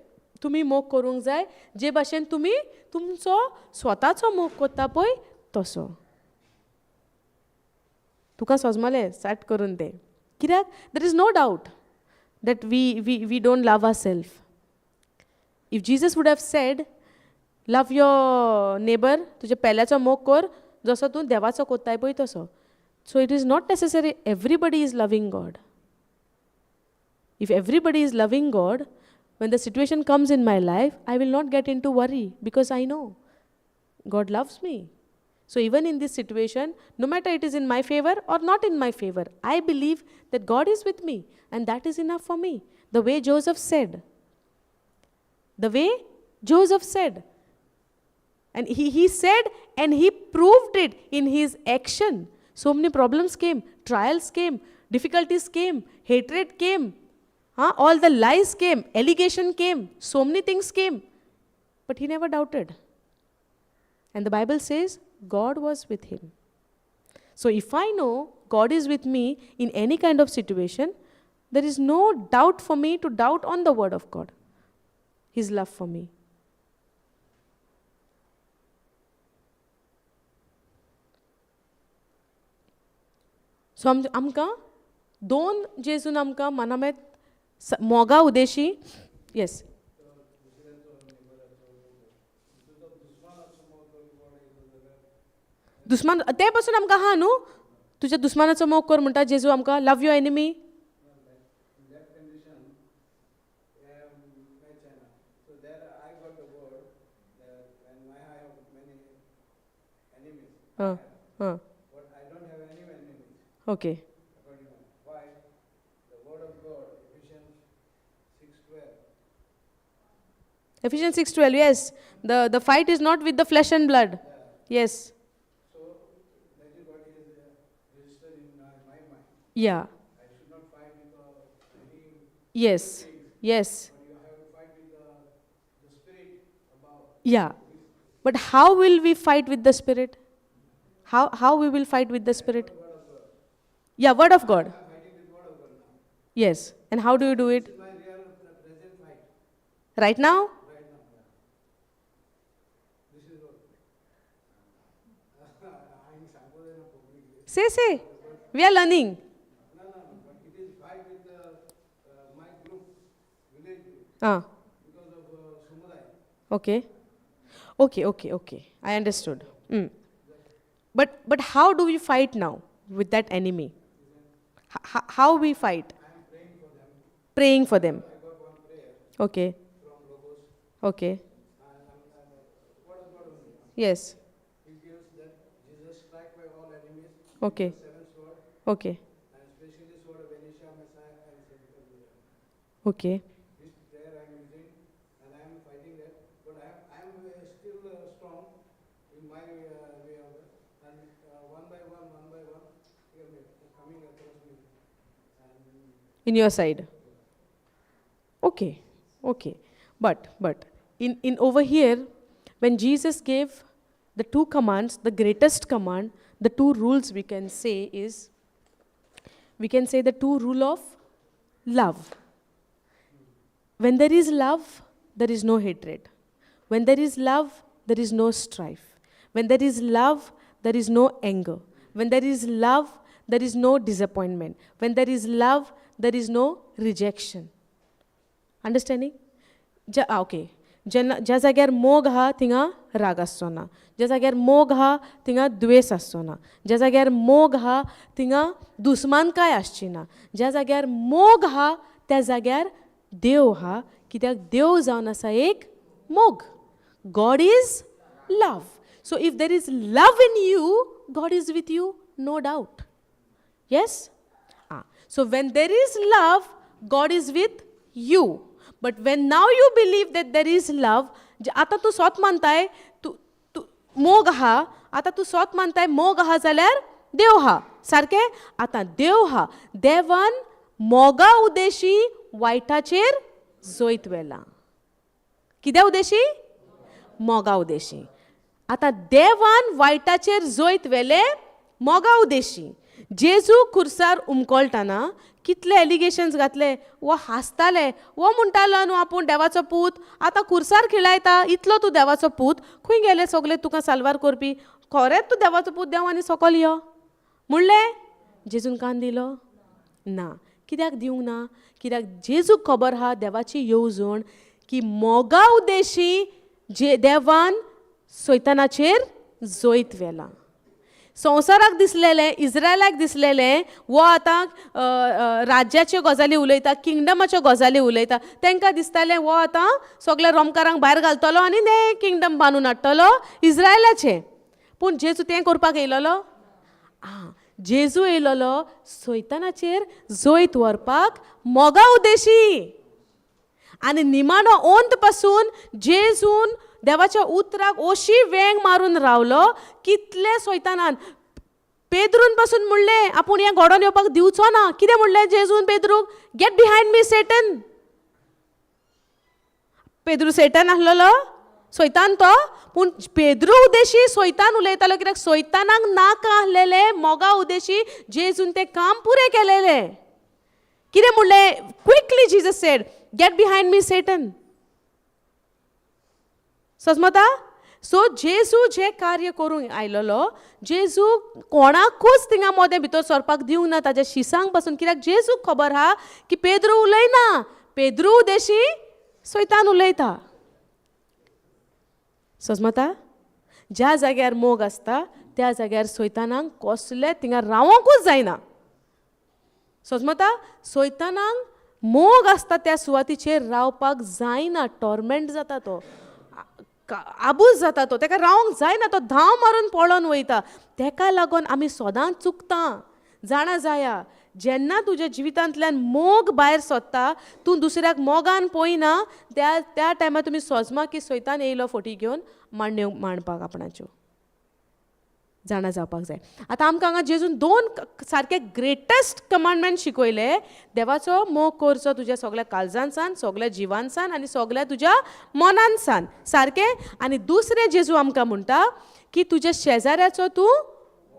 तुमी मोग करूंक जाय जे भाशेन तुमी तुमचो स्वताचो मोग करता पळय तसो. तुका समजलें स्टार्ट करून तें. कित्याक there is no doubt that we don't love our self. If Jesus would have said love your neighbour, तुज्या पेल्याचो मोग कर जसो तूं देवाचो कोत्ताय पळय तसो. So it is not necessary everybody is loving God. If everybody is loving God, when the situation comes in my life, I will not get into worry because I know God loves me. So even in this situation, no matter it is in my favor or not in my favor, I believe that God is with me and that is enough for me. The way Joseph said. The way Joseph said. And he said and he proved it in his action. So many problems came, trials came, difficulties came, hatred came. All the lies came, allegation came, so many things came. But he never doubted. And the Bible says God was with him. So if I know God is with me in any kind of situation, there is no doubt for me to doubt on the word of God, his love for me. So आमकां दोन जेजून आमकां मनामेत Moga Udeshi. Yes. दुस्मान ते पासून आमकां आहा न्हू, तुज्या दुस्मानाचो मोग कर म्हणटा जेजू आमकां, love your enemy. Okay. Ephesians 6:12, yes. The fight is not with the flesh and blood. Yes. So, that is what is registered in my mind. Yeah. I should not fight with any. Yes. Yes. But you have to fight with the spirit above. Yeah. But how will we fight with the spirit? How we will fight with the spirit? Yeah, word of God. I'm fighting with word of God now. Yes. And how do you do it? This is my real present fight. Right now? Right now. This is what. I'm Sambodhana publicly. Say. We are learning. No. But it is fight with my group, village group, Ah. because of Sumuday. Okay. I understood. But how do we fight now with that enemy? How we fight? I am praying for them. Praying for them. I got one prayer Okay. from Logos. Okay. What is God only? Yes. He gives that Jesus strike by all enemies. Okay. The seventh sword, Okay. and especially sword of Elisha, Messiah, and Savior. Okay. This prayer I am using, and I am fighting that. But I am still strong in my way of it. And one by one, he is coming across me. And In your side. Okay. But in over here, when Jesus gave the two commands, the greatest command, the two rules we can say the two rule of love. When there is love, there is no hatred. When there is love, there is no strife. When there is love, there is no anger. When there is love, there is no disappointment. When there is love, there is no rejection. Understanding? Okay. ज्या जाग्यार मोग आहा थिंगा राग आसचो ना. ज्या जाग्यार मोग आहा थिंगा द्वेष आसचो ना. ज्या जाग्यार मोग आहा थिंगा दुस्मानकाय आसची ना. ज्या जाग्यार मोग आहा त्या जाग्यार देव हा, कित्याक देव जावन आसा एक मोग. God is love. So if there is love in you, God is with you, no doubt. Yes? So when there is love, God is with you. But when now you believe that there is love, आता तू स्वत मानताय तू मोग हा, आता तू स्वत मानताय मोग हा जाल्यार देव हा. सारखे? आता देव हा, देवान मोगा उदेशी वायटाचेर जोयत वेला. कित्या उदेशी? मोगा उदेशी. आता देवान वायटाचेर जोयत वेले मोगा उदेशी. जेजू खुर्सार उमकोळटाना कितले एलिगेशन्स घातले. वो हासताले, वो म्हणटालो न्हू आपूण देवाचो पूत, आतां खुर्सार खिळायता, इतलो तूं देवाचो पूत, खंय गेले सगळे तुका साल्वार करपी, खरेंच तूं देवाचो पूत, देवानी सकयल यो म्हणलें. जेजून कान दिलो ना. कित्याक दिवंक ना? कित्याक जेजूक खबर आहा देवाची येवजण, की मोगा उदेशी जे देवान सैतानाचेर जोयत वेला. संवसाराक दिसलेलें, इज्रायलाक दिसलेलें वो आतां राज्याच्यो गजाली उलयता, किंगडमाच्यो गजाली उलयता. तांकां दिसतालें वो आतां सगल्या रोमकारांक भायर घालतलो आनी ते किंगडम बांदून हाडटलो इज्रायलाचें. पूण जेजू तें करपाक येयलोलो? जेजू येयलोलो सैतानाचेर जोयत व्हरपाक मोगा उदेशी. आनी निमाणो ओंत पासून जेजून देवाच्या उतराक अशी वेंग मारून रावलो, कितले सैतानान पेद्रून पासून म्हणलें आपूण हें घडोवन येवपाक दिवचो ना. कितें म्हणलें जेजून पेद्रूक? गेट बिहायंड मी सेटन. पेद्रू सेटन आसलोलो, सैतान तो. पूण पेद्रू उदेशी सैतान उलयतालो, कित्याक सैतानाक नाका आसलेले मोगा उदेशी जेजून तें काम पुरें केलेलें. कितें म्हणलें? Quickly Jesus said, get behind me Satan. समजता? सो जेजू जे कार्य करूंक आयलोलो, जेजू कोणाकूच थिंगा मोदें भितर सरपाक दिवंक ना ताज्या शिसांक पासून. कित्याक जेजूक खबर आहा की पेद्रू उलयना, पेद्रू उदेशी सैतान उलयता. समजता? ज्या जाग्यार मोग आसता त्या जाग्यार सैतानाक कसले थिंगा रावोंकूच जायना. समजता? सैतानाक मोग आसता त्या सुवातीचेर रावपाक जायना. टॉर्मेंट जाता तो, आबूज जाता तो, ताका रावंक जायना. तो धांव मारून पळोवन वयता. ताका लागून आमी सदांच चुकता. जाणा जाया, जेन्ना तुज्या जिवितांतल्यान मोग भायर सरता, तूं दुसऱ्याक मोगान पळयना, त्या टायमार तुमी सोजमा की सैतान येयलो फोटी घेवन मांडपाक आपणाच्यो. जाणा जावपाक जाय. आतां आमकां हांगा जेजून 2 सारके ग्रेटेस्ट कमांडमेंट शिकयले. देवाचो मोग करचो तुज्या सगळ्या काळजांसान, सगळ्या जिवांसान आनी सगळ्या तुज्या मनांसान. सारके? आनी दुसरें जेजू आमकां म्हणटा की तुज्या शेजाऱ्याचो तूं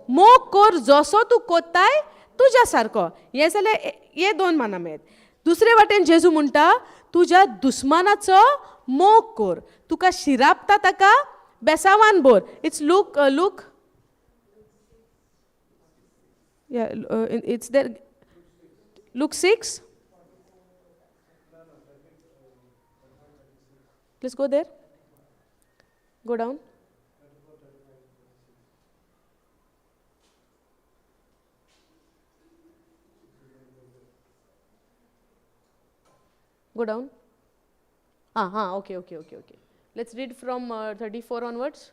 मोग कर जसो तूं कोत्ताय तुज्या सारको. हे जाल्यार हे 2 मानामेत. दुसरे वाटेन जेजू म्हणटा तुज्या दुस्मानाचो मोग कर. तुका शिरापता ताका बेसावान बोर. It's Luke it's there. Luke 6. Let's go there. Go down. Go down. Okay. Let's read from 34 onwards.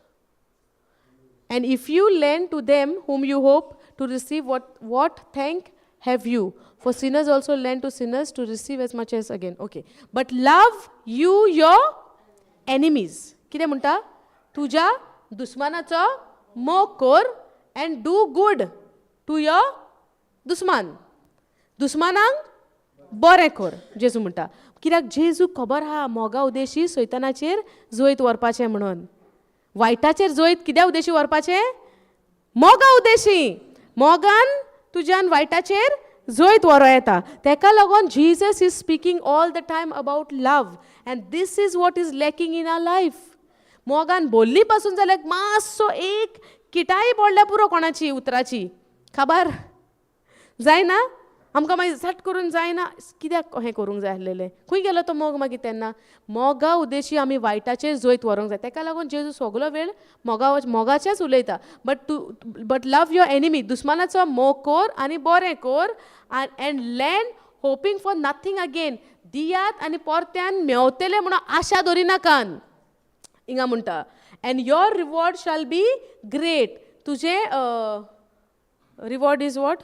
And if you lend to them whom you hope to receive, what thank have you? For sinners also lend to sinners to receive as much as again. Okay. But love you your enemies. कितें म्हणटा? तुज्या दुस्मानाचो मोग कर and do good to your दुस्मान. दुस्मानांक बरें कर, जेजू म्हणटा. कित्याक जेजू खबर आहा मोगा उदेशी सैतानाचेर जोयत व्हरपाचें म्हणून. वायटाचेर जोयत कित्या उदेशी व्हरपाचें? मोगा उदेशी. मोगान तुज्यान वायटाचेर जोयत व्हरो येता. ताका लागून Jesus is speaking all the time about love. And this is what is lacking in our life. मोगान बोल्ली पासून जाल्यार मातसो एक किटाई पडल्या पुरो कोणाची उतराची. खबर जायना? आमकां मागीर झट करून जायना. कित्याक हें करूंक जाय आसलेलें? खंय गेलो तो मोग मागीर तेन्ना? मोगा उदेशी आमी वायटाचेर जोयत व्हरोंक जाय. ताका लागून जेजू सगलो वेळ मोगाचेच उलयता. But love your enemy. दुस्मानाचो मोग कर आनी बरें कर. And lend hoping for nothing again. दियात आनी परत्यान मेवतले म्हणून आशा दवरिनाकान. हिंगा म्हणटा and your reward shall be great. तुजे रिवॉर्ड इज वॉट,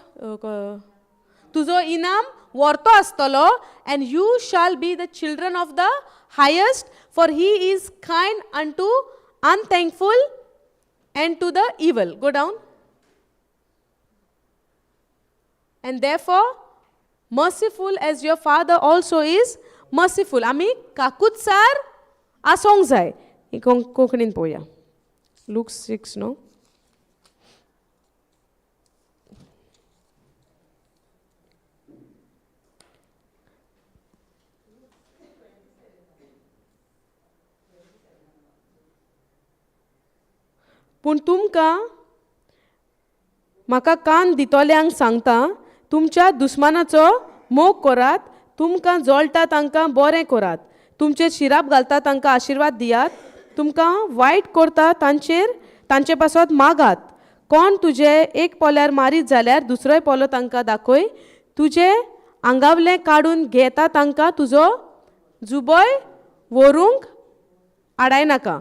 तुजो इनाम व्हरतो आसतलो. And you shall be the children of the highest, for he is kind unto unthankful and to the evil. Go down. And therefore merciful as your father also is merciful. आमी काकूतसार आसोंक जाय. ही कोंकणीन पळोवया. Look 6 न्हू. पूण तुमकां म्हाका कान दितोल्यांक सांगता, तुमच्या दुस्मानाचो मोग करात, तुमकां जळटा तांकां बरें करात, तुमचेर शिराप घालता तांकां आशिर्वाद दियात, तुमकां वायट करता तांचे पासत मागात. कोण तुजे एक पोल्यार मारीत जाल्यार दुसरोय पोलो तांकां दाखय. तुजे आंगावलें काडून घेता तांकां तुजो जुबय व्हरूंक आडायनाका.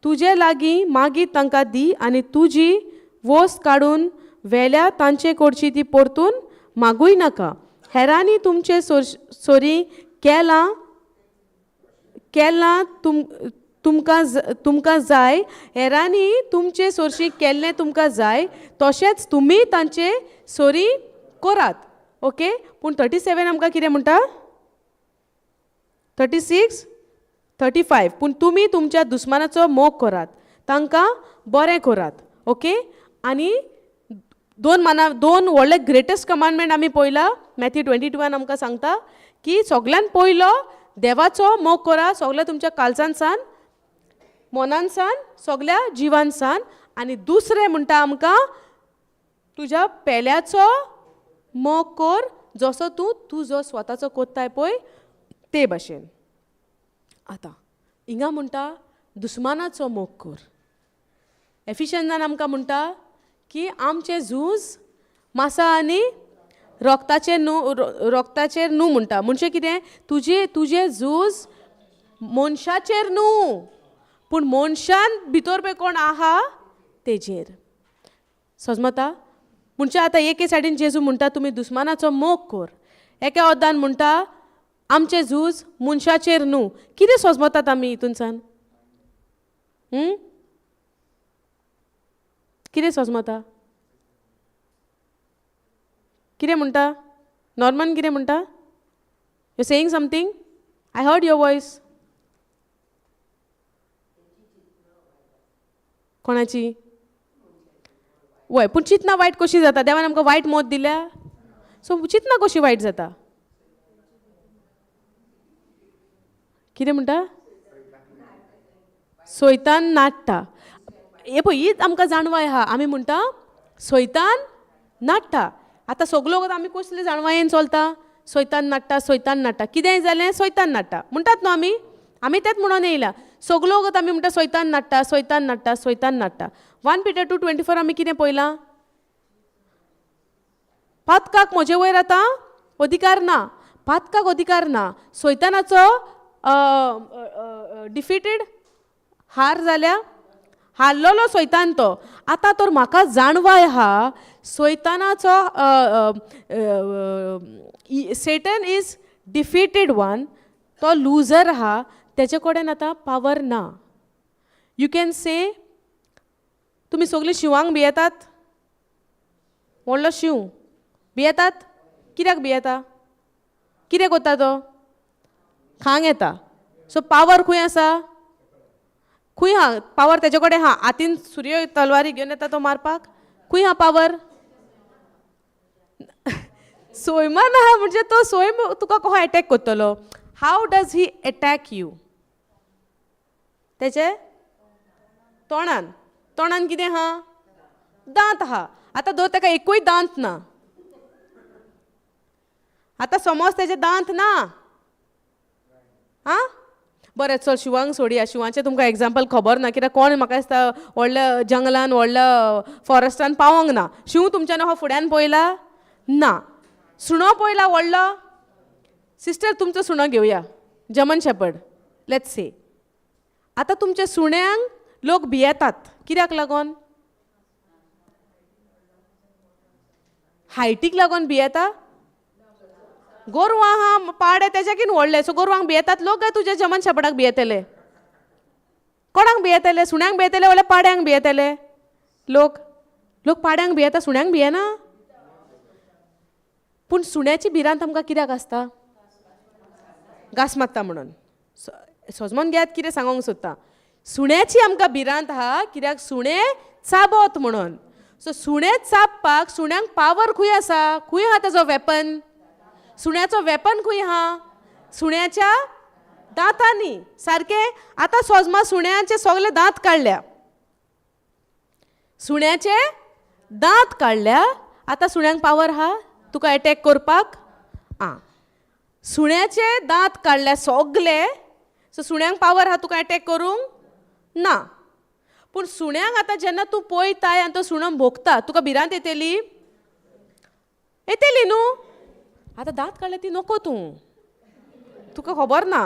तुजे लागीं मागीत तांकां दी आनी तुजी वस्त काडून व्हेल्या तांचे कडची ती परतून मागूय नाका. हेरांनी तुमचे सोरी केलां तुमकां जाय, हेरांनी तुमचे सोरशी केल्लें तुमकां जाय, तशेंच तुमी तांचे सोरी करात. ओके. पूण 37 आमकां कितें म्हणटा? 36, 35. पूण तुमी तुमच्या दुस्मानाचो मोग करात, तांकां बरें करात. ओके. आनी दोन व्हडले ग्रेटेस्ट कमांडमेंट आमी पळयला. मॅथ्यू 22 आमकां सांगता की सगळ्यान पयलो देवाचो मोग करा, सगळ्या तुमच्या काळजान सान, मनान सान, सगळ्या जिवान सान. आनी दुसरें म्हणटा आमकां तुज्या पेल्याचो मोग कर, जसो तूं तुजो स्वताचो कोत्ताय पळय ते भाशेन. आतां हिंगा म्हणटा दुस्मानाचो मोग कर. एफिशियन्सान आमकां म्हणटा की आमचे झूज मासा आनी रोगताचेर न्हू म्हणटा. म्हणजे कितें? तुजे झूज मनशाचेर न्हू, पूण मनशान भितर पळय कोण आहा तेजेर. समजता? म्हणजे आतां एके सायडीन जेजू म्हणटा तुमी दुस्मानाचो मोग कर, एका वदान म्हणटा आमचे झूज मनशाचेर न्हू. कितें समजतात आमी हितूनसान? कितें समजता? कितें म्हणटा? नॉर्मन कितें म्हणटा? You saying something? I heard your voice. कोणाची? वय. पूण चिंतना वायट कशी जाता? देवान आमकां वायट मोत दिल्या, सो चिंतना कशी वायट जाता? कितें म्हणटा? सैतान नाडटा. हे पळय हीच आमकां जाणवाय आहा. आमी म्हणटा सैतान नाडटा. आतां सगलो वगत आमी कसले जाणवायेन चलता? सैतान नाडटा, सैतान नाडटा. कितेंय जालें सैतान नाडटा म्हणटात न्हू आमी तेंच म्हणून येयला. सगलो वगत आमी म्हणटा सैतान नाडटा, सैतान नाडटा, सैतान नाडटा. 1 Peter 2:24 आमी कितें पळयलां? पातकाक म्हजे वयर आतां अधिकार ना. पातकाक अधिकार ना. सैतानाचो डिफिटेड हार जाल्या, हारलोलो सैतान तो. आतां तर म्हाका जाणवाय आहा सैतानाचो सेटन इज डिफिटेड वन, तो लुजर आहा, तेजे कडेन आतां पावर ना. यू कॅन से तुमी सगळीं शिवांक भियेतात? व्हडलो शिव भियेतात? कित्याक भियेता? कितें कोत्ता तो? खांक येता. सो पावर खंय आसा? खंय हा पावर? तेजे कडेन हा. हातीन सूर्य तलवारी घेवन येता तो मारपाक. खंय हा पावर? सैमान आहा म्हणजे तो सैम तुका कसो अटॅक करतलो? हाव डज ही अटॅक यू? तेजे तोंडान. तोंडान कितें हा? दांत आहा. आतां धर ताका एकूय दांत ना. आतां समज तेजे दांत ना, आं बरें चल शिवांक सोडया. शिवाचें तुमकां एग्जाम्पल खबर ना, कित्याक कोण म्हाका दिसता व्हडल्या जंगलान व्हडल्या फॉरेस्टान पावोंक ना. शिव तुमच्यान हो फुड्यान पळयला ना. सुणो पळयला व्हडलो? सिस्टर तुमचं सुणं घेऊया, जर्मन शेपर्ड, लेट्स से. आता तुमच्या सुण्यांक लोक भियेतात, कित्याक लागून? हायटीक लागून भियेता? गोरवां हा पाडे तेज्याकीन व्हडले, सो गोरवांक भियेतात लोक, काय तुझ्या जर्मन शेपर्डाक भियेतले? कोणाक भियेतले? सुण्यांक भियेतले वल्या पाड्यांक भियेतले? लोक पाड्यांक भियेता, सुण्यांक भियेना. पूण सुण्याची भिरांत आमकां कित्याक आसता? घास मारता म्हणून. सोजमोन घेयात कितें सांगूंक सोदता. सुण्याची आमकां भिरांत आहा कित्याक सुणें चाबोत म्हणून. सो सुणें चाबपाक सुण्यांक पावर खंय आसा? खंय आहा ताजो वेपन? सुण्याचो वेपन खंय आहा? सुण्याच्या दांतांनी. सारकें? आतां सोजमा सुण्याचे सगळे दांत काडल्या, सुण्याचे दांत काडल्या, आतां सुण्यांक पावर आहा तुका अटॅक करपाक? सुण्याचे दांत काडल्या सगळे, सो सुण्यांक पावर आहा तुका अटॅक करूंक? ना. पूण सुण्यांक आतां जेन्ना तूं पळयताय आनी तो सुणो भोगता, तुका भिरांत येतली? येतली न्हू. आतां दांत काडल्या ती नको तूं, तुका खबर ना.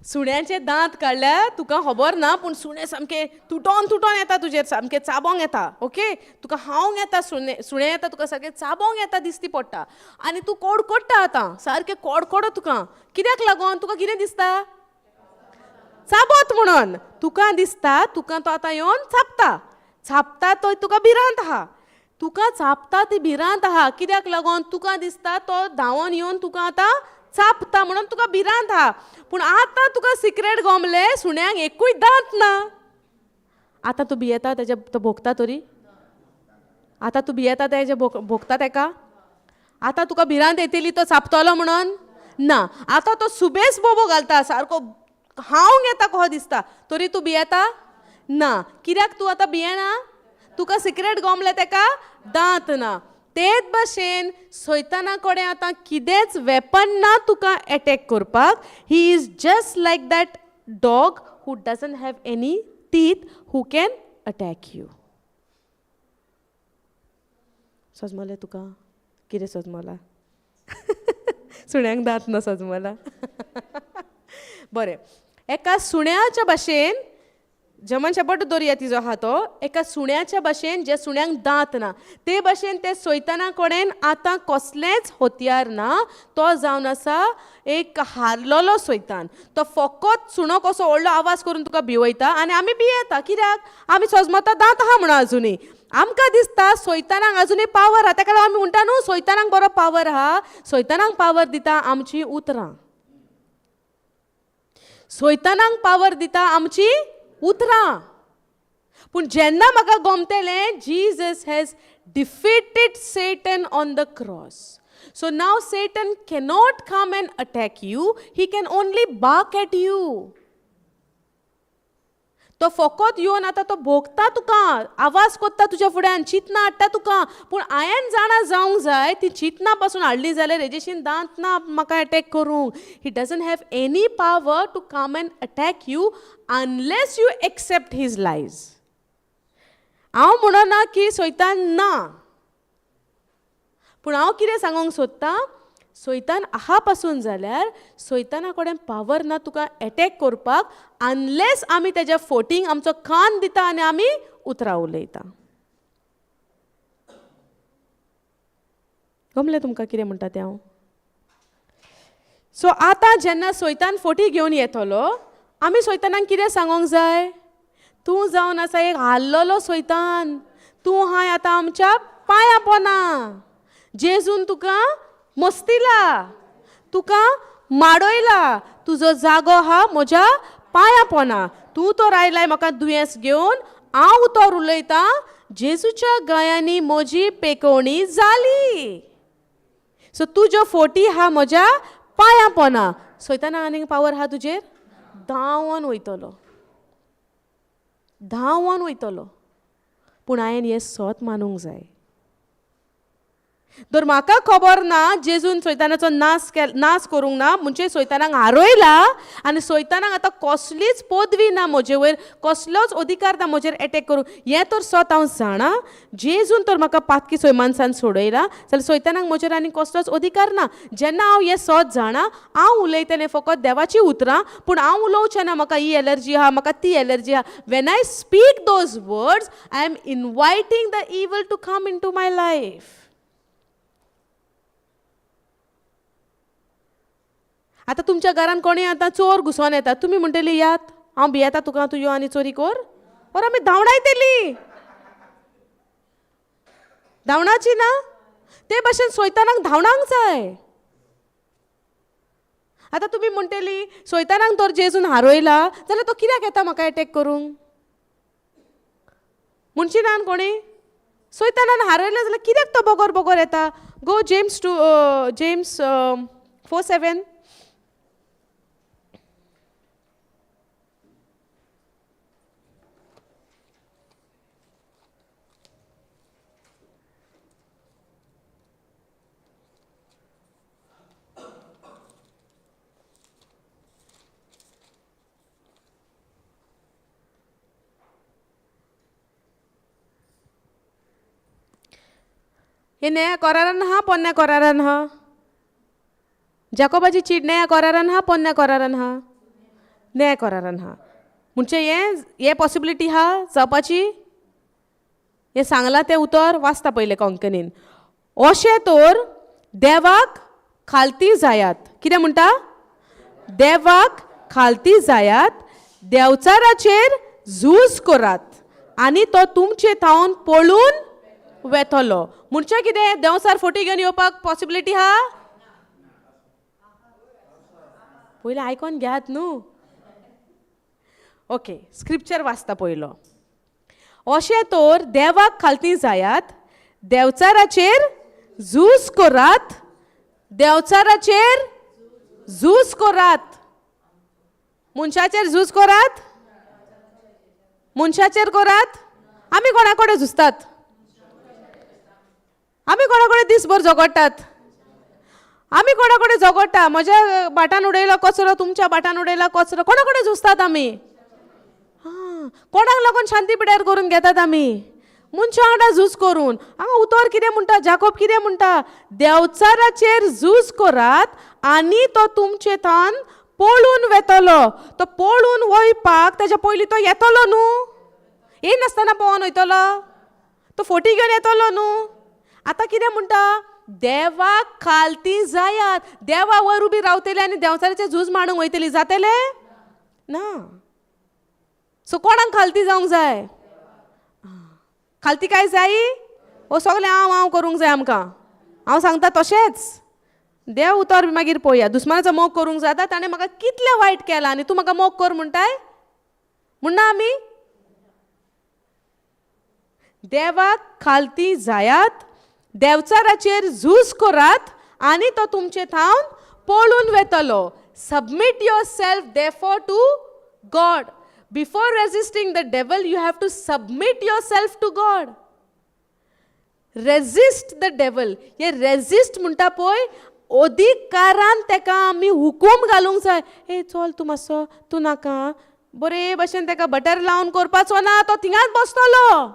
सुण्याचे दांत काडल्या तुका खबर ना, पूण सुणें सामकें तुटोन येता तुजेर, सामकें चाबोंक येता. ओके, तुका हावंक येता, सुणें येता तुका सारकें चाबोंक येता दिसती पडटा. आनी तूं कोडकोडटा आतां, सारकें कोडकोड तुका. कित्याक लागून? तुका कितें दिसता? चाबोत म्हणून. तुका दिसता तुका तो आतां येवन चाबता तो तुका भिरांत आहा. तुका चाबता ती भिरांत आहा. कित्याक लागून? तुका दिसता तो धांवोन येवन तुका आतां चाबता म्हणून तुका भिरांत आहा. पूण आतां तुका सिक्रेट गमले, सुण्यांक एकूय दांत ना. आतां तूं भियेता तेजे तो भोगता तरी? आतां तूं भियेता तेजे भोगता तेका? आतां तुका भिरांत येतली तो चाबतलो म्हणून? ना. आतां तो सुबेज बोबो घालता, सारको हावंक येता कहो दिसता, तरी तूं भियेता? ना. कित्याक तूं आतां भियेना? तुका सिक्रेट गमले तेका दांत ना. तेच भाशेन सैताना कडेन आतां कितेंच वेपन ना तुका अटॅक करपाक. He is just like that dog who doesn't have any teeth who can attack you. सजमलें तुका? कितें सजमलां? सुण्यांक दांत ना सजमलां? बरें. एका सुण्याच्या भाशेन, जर्मन शेपर्ड दर्या तिजो आहा तो, एका सुण्याच्या भाशेन जे सुण्यांक दांत ना, ते भाशेन ते सैताना कडेन आतां कसलेंच हत्यार ना. तो जावन आसा एक हारलोलो सैतान. तो फकत सुणो कसो व्हडलो आवाज करून तुका भिवयता आनी आमी भियेता. कित्याक? आमी सोजमता दांत आहा म्हणून आजुनी. आमकां दिसता सैतानाक आजुनी पावर आहा, ताका लागून आमी म्हणटा न्हू सैतानाक बरो पावर आहा. सैतानाक पावर दिता आमची उतरां. सैतानाक पावर दिता आमची उतरां. पूण जेन्ना म्हाका गमतलें, Jesus has defeated Satan on the cross. So now Satan cannot come and attack you, he can only bark at you. तो फकत येवन आतां तो भोगता तुका, आवाज कोत्ता तुज्या फुड्यान, चिंतना हाडटा तुका. पूण हांवें जाणा जावंक जाय ती चिंतना पासून हाडली जाल्यार हेजेशीन दांत ना म्हाका अटॅक करूंक. He doesn't have any power to come and attack you unless you accept his lies. हांव म्हणना की सैतान ना, पूण हांव कितें सांगूंक सोदतां, सैतान आहा पासून जाल्यार सैताना कडेन पावर ना तुका अटॅक करपाक, अनलेस आमी तेज्या फोटींग आमचो कान दिता आनी आमी उतरां उलयता. गमलें तुमकां कितें म्हणटा तें हांव? सो आतां जेन्ना सैतान फोटी घेवन येतलो, आमी सैतानाक कितें सांगूंक जाय? तूं जावन आसा एक हारलोलो सैतान, तूं हाय आतां आमच्या पांयां पोंदा. जेजून तुका मस्तिला, तुका माडयला, तुजो जागो आहा म्हज्या पांयां पोंदा. तूं तो रायलाय म्हाका दुयेंस घेवन, हांव उतर उलयतां, जेजूच्या गायांनी म्हजी पेकोवणी जाली. सो तुज्यो फोटी आहा म्हज्या पांयां पोंदा. सैतानाक आनीक पावर आहा तुजेर? धांवोन वयतलो, धांवोन वयतलो. पूण हांवें हें सोत मानूंक जाय. तर म्हाका खबर ना जेजून सैतानाचो नाश करूंक ना म्हणजे सैतानाक हारयला आनी सैतानाक आतां कसलीच पदवी ना म्हजे वयर कसलोच अधिकार ना म्हजेर एटॅक करूंक हें तर स्वता हांव जाणा जेजून तर म्हाका पातकी सैमानसान सोडयला जाल्यार सैतानाक म्हजेर आनी कसलोच अधिकार ना जेन्ना हांव हें सत जाणा हांव उलयतलें फकत देवाची उतरां पूण हांव उलोवचें ना म्हाका ही एलर्जी आहा म्हाका ती एलर्जी आहा when I speak those words I am inviting the evil to come into my life. आतां तुमच्या घरान कोणी आतां चोर घुसोन येता तुमी म्हणटली यात हांव भियेता तुका तूं यो आनी चोरी कर और आमी धांवडायतली धांवणाची ना ते भाशेन सैतानाक धांवडांक जाय. आतां तुमी म्हणटली सैतानाक तर जेजून हारयला जाल्यार तो कित्याक येता म्हाका एटॅक करूंक म्हणची ना कोणी सैतानान हारयला जाल्यार कित्याक तो बोगोर बोगोर येता. गो जेम्स 4:7. हे नया करारान हा पोन्न्या करारान हा जाकोबाची चीट नया करारान हा पोन्न्या करारान हा नया करारान हा म्हणजे हे पॉसिबिलिटी हा जावपाची हे सांगला तें उतर वाचता पयले कोंकणीन अशें तर देवाक खालती जायात कितें म्हणटा देवाक खालती जायात देवचाराचेर झूज करात आनी तो तुमचे थावन पळून वेतलो म्हणजे कितें देंवचार फोटी घेवन येवपाक पॉसिबिलिटी हा पयलें आयकोन घेयात न्हू. ओके स्क्रिप्चर वाचता पयलो अशें तर देवाक खालती जायात देवचाराचेर झूज करात देवचाराचेर झूज करात मनशाचेर झूज करात मनशाचेर करात आमी कोणा कडेन झुजतात आमी कोणा कडेन दीसभर झगडटात आमी कोणा कडेन झगडटा म्हज्या बाटान उडयलो कचरो तुमच्या बाटान उडयला कचरो कोणा कडेन झुजतात आमी कोणाक लागून शांती पिड्यार करून घेतात आमी मनशा वांगडा झूज करून हांगा उतर कितें म्हणटा जाकोब कितें म्हणटा देवचाराचेर झूज करात आनी तो तुमचे थान पळून वेतलो तो पळून वयपाक ताच्या पयलीं तो येतलो न्हू येनासतना पळोवन वयतलो तो फोटी घेवन येतलो न्हू. आतां कितें म्हणटा देवाक खालती जायात देवा वयर उबी रावतली आनी देवचाराचेर झूज मांडूंक वयतली जातलें ना. सो कोणाक खालती जावंक जाय खालती काय जायी हो सगलें हांव करूंक जाय आमकां हांव सांगता तशेंच देव उतर मागीर पळोवया दुस्मानाचो मोग करूंक जाता ताणें म्हाका कितलें वायट केलां आनी तूं म्हाका मोग कर म्हणटाय म्हणना आमी देवाक खालती जायात देवचाराचेर झूज करात आनी तो तुमचे थावन पळून वेतलो. Submit yourself therefore to God. Before resisting the devil you have to submit yourself to God. Resist the devil हे रेजिस्ट म्हणटा पळय अधिकारान तेका आमी हुकूम घालूंक जाय ए चल तूं मातसो तूं नाका बरे भशेन तेका बटर लावन करपाचो ना तो थिंगाच बसतलो.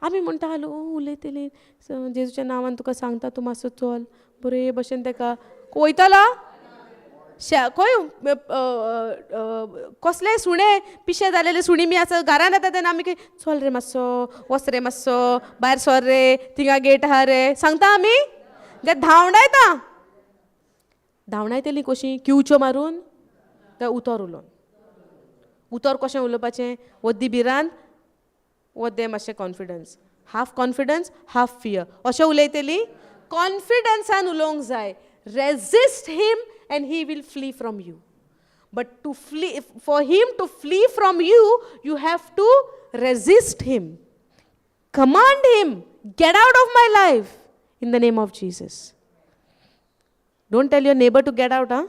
आमी म्हणटा हालो उलयतली जेजूच्या नांवान तुका सांगता तूं मातसो चल बरे भशेन तेका वयतलो खंय कसलेय सुणे पिशे जालेले सुणी बी आसा घरान येता तेन्ना आमी चल रे मातसो वच रे मातसो भायर सर रे थिंगा गेट आहा रे सांगता आमी धांवडायतली कशी किवच्यो मारून काय उतर उलोवन उतर कशें उलोवपाचें वद्दी भिरांत वद्दे मातशें कॉन्फिडन्स हाफ फियर अशें उलयतली कॉन्फिडन्सान उलोवंक जाय. Resist him and he will flee from you. But for him to flee from you, you have to resist him. Command him, get out of my life in the name of Jesus. Don't tell your neighbor to get out, huh?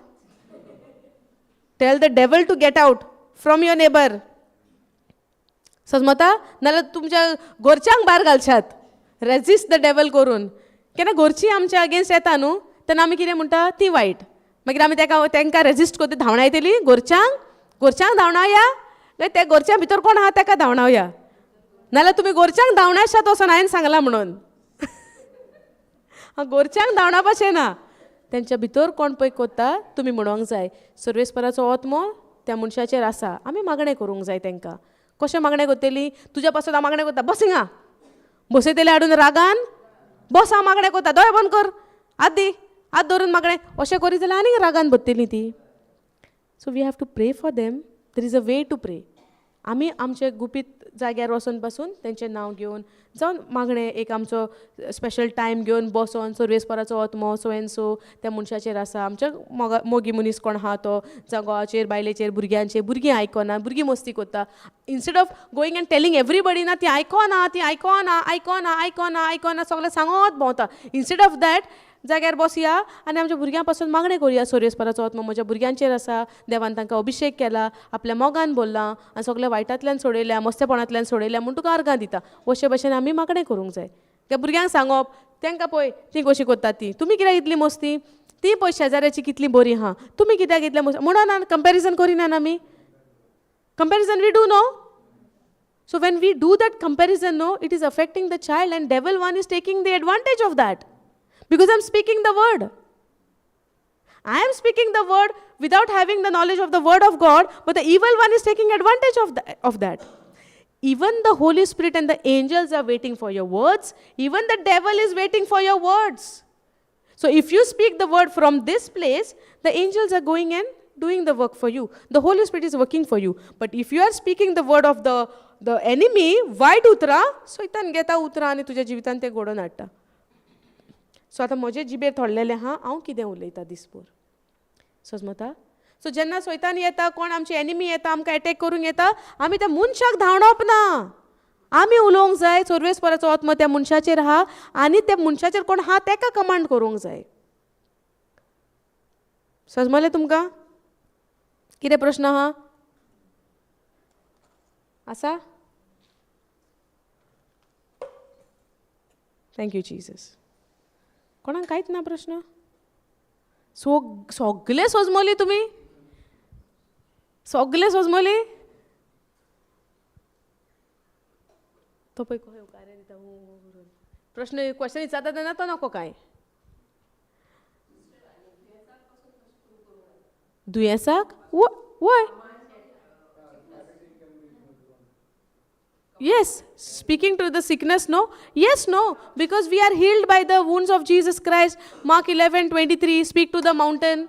Tell the devil to get out from your neighbor. समजता नाल्यार तुमच्या घरच्यांक भायर घालशात resist the devil करून. केन्ना घरचीं आमच्या against येता न्हू तेन्ना आमी कितें म्हणटा ती वायट, मागीर आमी तांकां रेजिस्ट करता धांवडायतली घरच्यांक धांवडावया काय त्या घरच्या भितर कोण आहा ताका धांवडावया, नाल्यार तुमी घरच्यांक धांवडायशात वचून हांवें सांगलां म्हणून. घरच्यांक धांवडावपाचें ना, तेंच्या भितर कोण पळय करता तुमी म्हणूंक जाय. सर्वेस्पराचो आत्मो त्या मनशाचेर आसा, आमी मागणें करूंक जाय तांकां. कशें मागणें करतली? तुज्या पासून हांव मागणें करता, बस हिंगा, बसयतले हाडून रागान, बस हांव मागणें करता, दोळे बंद कर, हात दी, हात धरून मागणें, अशें करीत जाल्यार आनीक रागान बसतली ती. So we have to pray for them. There is a way to pray. आमी आमचे गुपीत जाग्यार वचून पासून तेंचें नांव घेवन जावन मागणें एक आमचो स्पेशल टायम घेवन बसोन सर्वेस्पराचो आत्मो सो एन सो त्या मनशाचेर आसा, आमच्या मोगी मनीस कोण आहा तो, जावं घोवाचेर बायलेचेर भुरग्यांचेर, भुरगीं आयकना, भुरगीं मस्ती करता. Instead of going end telling everybody ना ती आयकोना ती आयकोना आयकोना आयकोना आयकोना सगळें सांगत भोंवता. इन्स्टेड ऑफ दॅट जाग्यार बसया आनी आमच्या भुरग्यां पासून मागणें करुया. सर्वेस्पराचो आत्मो म्हज्या भुरग्यांचेर आसा, देवान तांकां अभिशेक केला, आपल्या मोगान बोल्लां आनी सगळ्या वायटांतल्यान सोडयल्या, मस्तेपणांतल्यान सोडयल्या म्हूण तुका अर्गां दिता. अशे भशेन आमी मागणें करूंक जाय. त्या भुरग्यांक सांगप, तांकां पळय ती कशी करता तुमी कित्याक इतली मस्ती, ती पळय शेजाऱ्याची कितली बरी आहा, तुमी कित्याक इतले मस्ती म्हणून कंपेरिजन करिनात आमी. Comparison we do no. So when we do that comparison, no, it is affecting the child, and devil one is taking the advantage of that. Because I'm speaking the word. I am speaking the word without having the knowledge of the word of God, but the evil one is taking advantage of that. Even the Holy Spirit and the angels are waiting for your words. Even the devil is waiting for your words. So if you speak the word from this place, the angels are going and doing the work for you. The Holy Spirit is working for you. But if you are speaking the word of the enemy, वायट उतरां, सैतान घेता उतरां आनी तुज्या जिवितांत ते घडोवन हाडटा. सो आतां म्हजे जिबेर थोडलेलें आहा, हांव कितें उलयतां दिसभर. समजता? सो जेन्ना सैतान येता, कोण आमचे एनिमी येता, आमकां एटॅक करूंक येता, आमी त्या मनशाक धांवडप ना. आमी उलोवंक जाय, सर्वेस्पराचो आत्मो त्या मनशाचेर आहा आनी त्या मनशाचेर कोण आहा ताका कमांड करूंक जाय. समजलें तुमकां? कितें प्रश्न आहा? आसा? Thank you Jesus. कोणाक कांयच ना प्रश्न? सगळे सोजमली तुमी? सगळे सोजमली? तो पळय खंय उकारे दिता प्रश्न क्वेश्चन विचारता तेन्ना तो नको काय? दुयेंसाक? वय. Yes, speaking to the sickness, no? Yes, no, because we are healed by the wounds of Jesus Christ. Mark 11:23, speak to the mountain.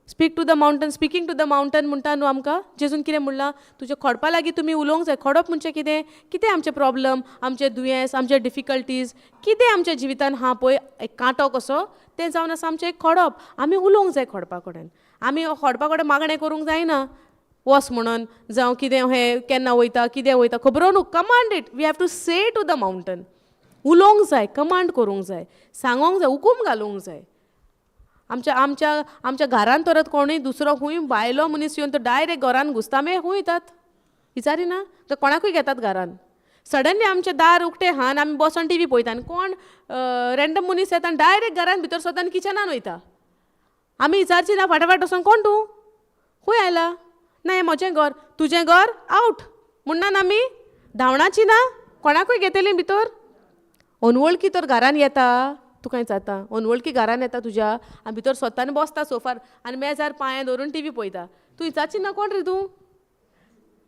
Speak to the mountain, speaking to the mountain म्हणटा न्हू आमकां. जेजून कितें म्हणलां? तुज्या खोडपा लागीं तुमी उलोवंक जाय. खोडप म्हणजे कितें? कितें आमचे प्रॉब्लम, आमचे दुयेंस, आमचे डिफिकल्टीज, कितें आमच्या जिवितान आहा पळय एक कांटो कसो, तें जावन आसा आमचें एक खोडप. आमी उलोवंक जाय खोडपा कडेन. आमी खोडपा कडेन मागणें करूंक जायना. वस म्हणून जावं कितें हें केन्ना वयता, कितें वयता, खबरो न्हू. Command it. We have to say to the mountain. उलोवंक जाय, कमांड करूंक जाय, सांगोंक जाय, हुकूम घालूंक जाय. आमच्या घरांत तर कोणूय दुसरो खूंय भायलो मनीस येवन तो डायरेक्ट घरान घुसता. आमी खूंय येतात विचारिना, तर कोणाकूय घेतात घरान. सडनली आमचें दार उक्तें आहा आनी आमी बसोन टी व्ही पळयता आनी कोण रँडम मनीस येता आनी डायरेक्ट घरान भितर सरता आनी किचनान वयता. आमी विचारची ना फाटाफाट वचोन कोण तूं, खूंय आयला? ना हें म्हजें घर. तुजें घर? आवट म्हणना आमी धांवणाची ना, कोणाकूय घेतली भितर. अनवळखी तर घरान येता, तुका जाता अनवळखी घरान येता तुज्या आनी भितर स्वता आनी बसता सोफार आनी मेजार पांयां धरून टी व्ही पळयता. तूं विचारची ना कोण रे तूं?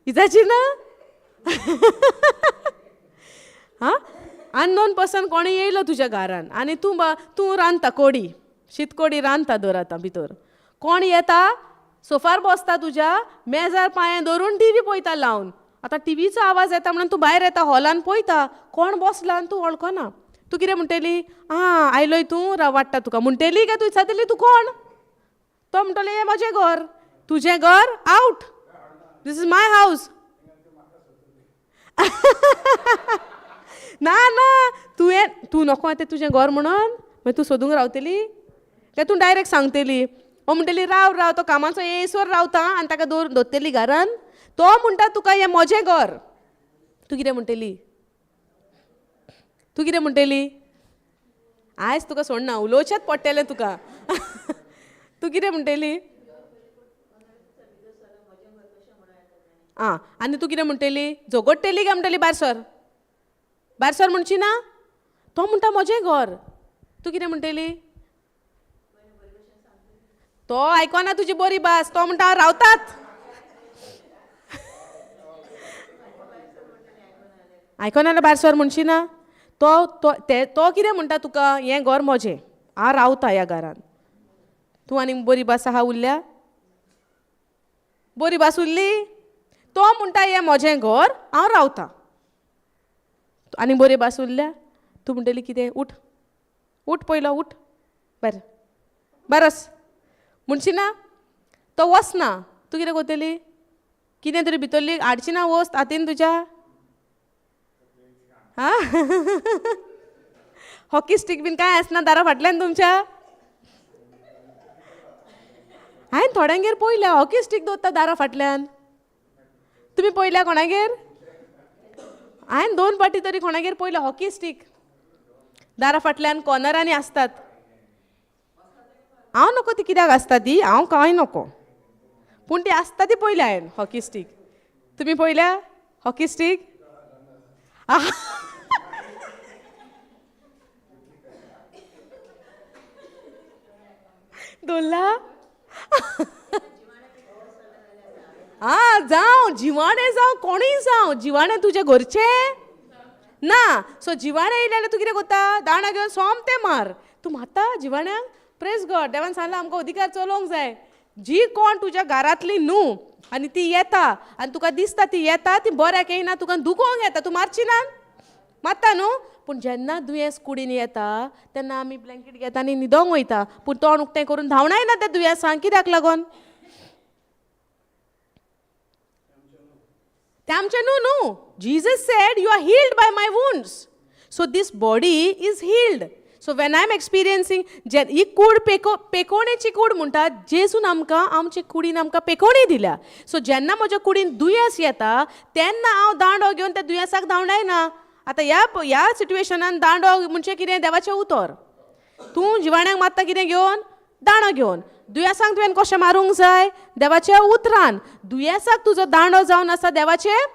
विचारची ना? हां, अननोन पर्सन कोणी येयलो तुज्या घरान आनी तूं रांदता कोडी, शीतकोडी रांदता दर आतां भितर. कोण येता, सोफार बसता तुज्या, मेजार पांयां धरून टी व्ही पळयता लावन. आतां टीव्हीचो आवाज येता म्हणून तूं भायर येता हॉलान पळयता कोण बसला आनी तूं वळखना. तूं कितें म्हणटली? आं आयलोय तूं, राव वाडटा तुका म्हणटली काय तूं विचारतली तूं कोण? तो म्हणटले हें म्हजें घर. तुजें घर? आवट. दीस इज माय हावस. ना ना, तूं नको येतें तुजें घर म्हणून मागीर तूं सोदूंक रावतली काय तूं डायरेक्ट सांगतली? म्हणटली राव तो कामाचो येसवर रावता आनी ताका दवरतली घरान. तो म्हणटा तुका हें म्हजें घर. तूं कितें म्हणटली तूं कितें म्हणटली आयज तुका सोडना उलोवचेंच पडटलें तुका तूं कितें म्हणटली आं आनी तूं कितें म्हणटली झगडटली काय म्हणटली भायर सर म्हणची ना तो म्हणटा म्हजें घर तूं कितें म्हणटली तो आयकना तुजी बरी भास तो म्हणटा हांव रावतात आयकना जाल्यार भायर सर म्हणची ना तो कितें म्हणटा तुका हें घर म्हजें हांव रावता ह्या घरान तूं आनी बरी भास आहा उरल्या बरी भास उरली तो म्हणटा हें म्हजें घर हांव रावता आनी बरी भास उरल्या तूं म्हणटली कितें उठ पयलो उठ भायर वच म्हणची ना तो वचना तूं कितें करतली कितें तरी भितरली हाडची ना वस्त हातीन तुज्या हॉकी स्टीक बीन काय आसना दारा फाटल्यान तुमच्या हांवें थोड्यांगेर पळयल्या हॉकी स्टीक दवरता दारा फाटल्यान तुमी पळयल्या कोणागेर हांवें 2 फावटी तरी कोणागेर पळयल्या हॉकी स्टीक दारा फाटल्यान कॉर्नरांनी आसतात हांव नको ती कित्याक आसता ती हांव कांय नको पूण ती आसता ती पळयल्या हांवें हॉकी स्टीक तुमी पळयल्या हॉकी स्टीक दोल्ला जावं जिवाणें जावं कोणीय जावं जिवाणें तुजे घरचे ना सो जिवाणें येयलें जाल्यार तूं कितें करता दाणा घेवन सोमतें मार तूं मारता जिवाण्याक प्रेज गॉड देवान सांगलां आमकां अधिकार चलोवंक जाय जी कोण तुज्या घरांतली न्हू आनी ती येता आनी तुका दिसता ती येता ती बऱ्याक येयना तुका दुखोवंक येता तूं मारची ना मारता न्हू पूण जेन्ना दुयेंस कुडीन येता तेन्ना आमी ब्लँकेट घेता आनी न्हिदोंक वयता पूण तोंड उक्तें करून धांवनाय ना त्या दुयेंसांक कित्याक लागोन ते आमचें न्हू Jesus said you are healed by my wounds so this body is healed so when I am experiencing ही कूड पेकोवणेची कूड म्हणटा जेजून आमकां आमचे कुडीन आमकां पेकोवणी दिल्या सो जेन्ना म्हज्या कुडीन दुयेंस येता तेन्ना हांव दांडो घेवन त्या दुयेंसाक धांवडाय ना आतां ह्या सिट्युएशनान दांडो म्हणजे कितें देवाचें उतर तूं जिवाण्याक मारता कितें घेवन दांडो घेवन दुयेंसांक तुवें कशें मारूंक जाय देवाच्या उतरान दुयेंसाक तुजो दांडो जावन आसा देवाचें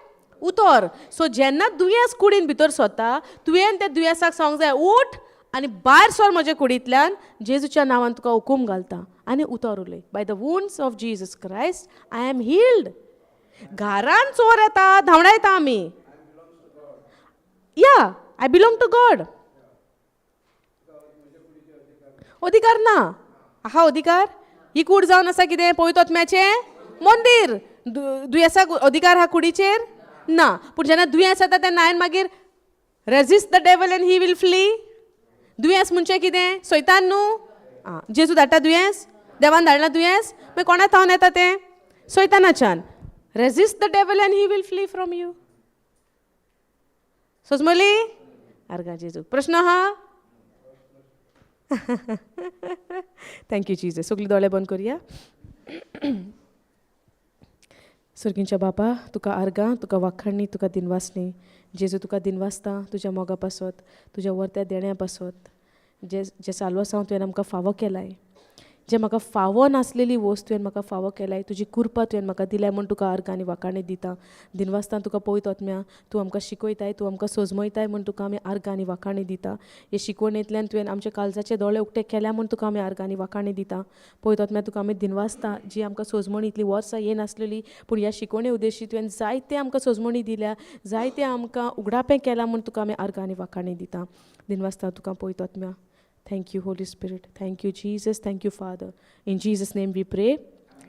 उतर सो जेन्ना दुयेंस कुडीन भितर सरता तुवें त्या दुयेंसाक सांगूंक जाय उठ आनी भायर सर म्हजे कुडींतल्यान जेजूच्या नांवान तुका हुकूम घालता आनी उतर उलय bye the wounds of Jesus Christ I am heeled घरान चोर येता धांवडा येता आमी या आय बिलोंग टू गॉड अधिकार ना आहा अधिकार ही कूड जावन आसा कितें पवित्रोत्म्याचें मंदीर दुयेंसाक अधिकार हा कुडीचेर ना पूण जेन्ना दुयेंस जाता तेन्ना हांवें मागीर resist the devil and he will flee दुयेंस म्हणजे कितें सैतान न्हू जेजू धाडटा दुयेंस देवान धाडना दुयेंस मागीर कोणा थावन येता तें सैतानाच्यान resist the devil and he will flee from you सोजमली आर्गा जेजू प्रश्न आहा थँक्यू जीजस सगळीं दोळे बंद करुया सर्गींच्या बापा तुका आर्गां तुका वाखाणणी तुका दिनवासणी जेजू तुका दिनवासता तुज्या मोगा पासत तुज्या वर्त्या देण्या पासत जे साल्वासांव तुवें आमकां फावो केलाय जे म्हाका फावो नासलेली वस्त तुवें म्हाका फावो केलाय तुजी कृपा तुवें म्हाका दिल्या म्हूण तुका आर्गां आनी वाखाणी दिता दिनवासता तुका पळयत वतम्या तूं आमकां शिकयताय तूं आमकां सोजमयताय म्हूण तुका आमी आर्गां आनी वाखाणी दिता हे शिकवणेंतल्यान तुवें आमच्या काळजाचे दोळे उक्ते केल्या म्हूण तुका आमी आर्गां आनी वाखाणी दिता पळयत वतम्या तुका आमी दिनवासता जी आमकां सोजमणी इतली वर्सां येनासलेली पूण ह्या शिकवणे उद्देशी तुवें जायते आमकां सोजमणी दिल्या जायते आमकां उगडापें केलां म्हूण तुका आमी आर्गां आनी वाखाणी दिता दिनवासता तुका पळयत वतम्या Thank you, Holy Spirit. Thank you, Jesus. Thank you, Father. In Jesus' name we pray.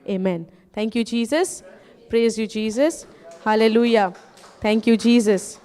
Amen. Thank you, Jesus. Praise you, Jesus. Hallelujah. Thank you, Jesus.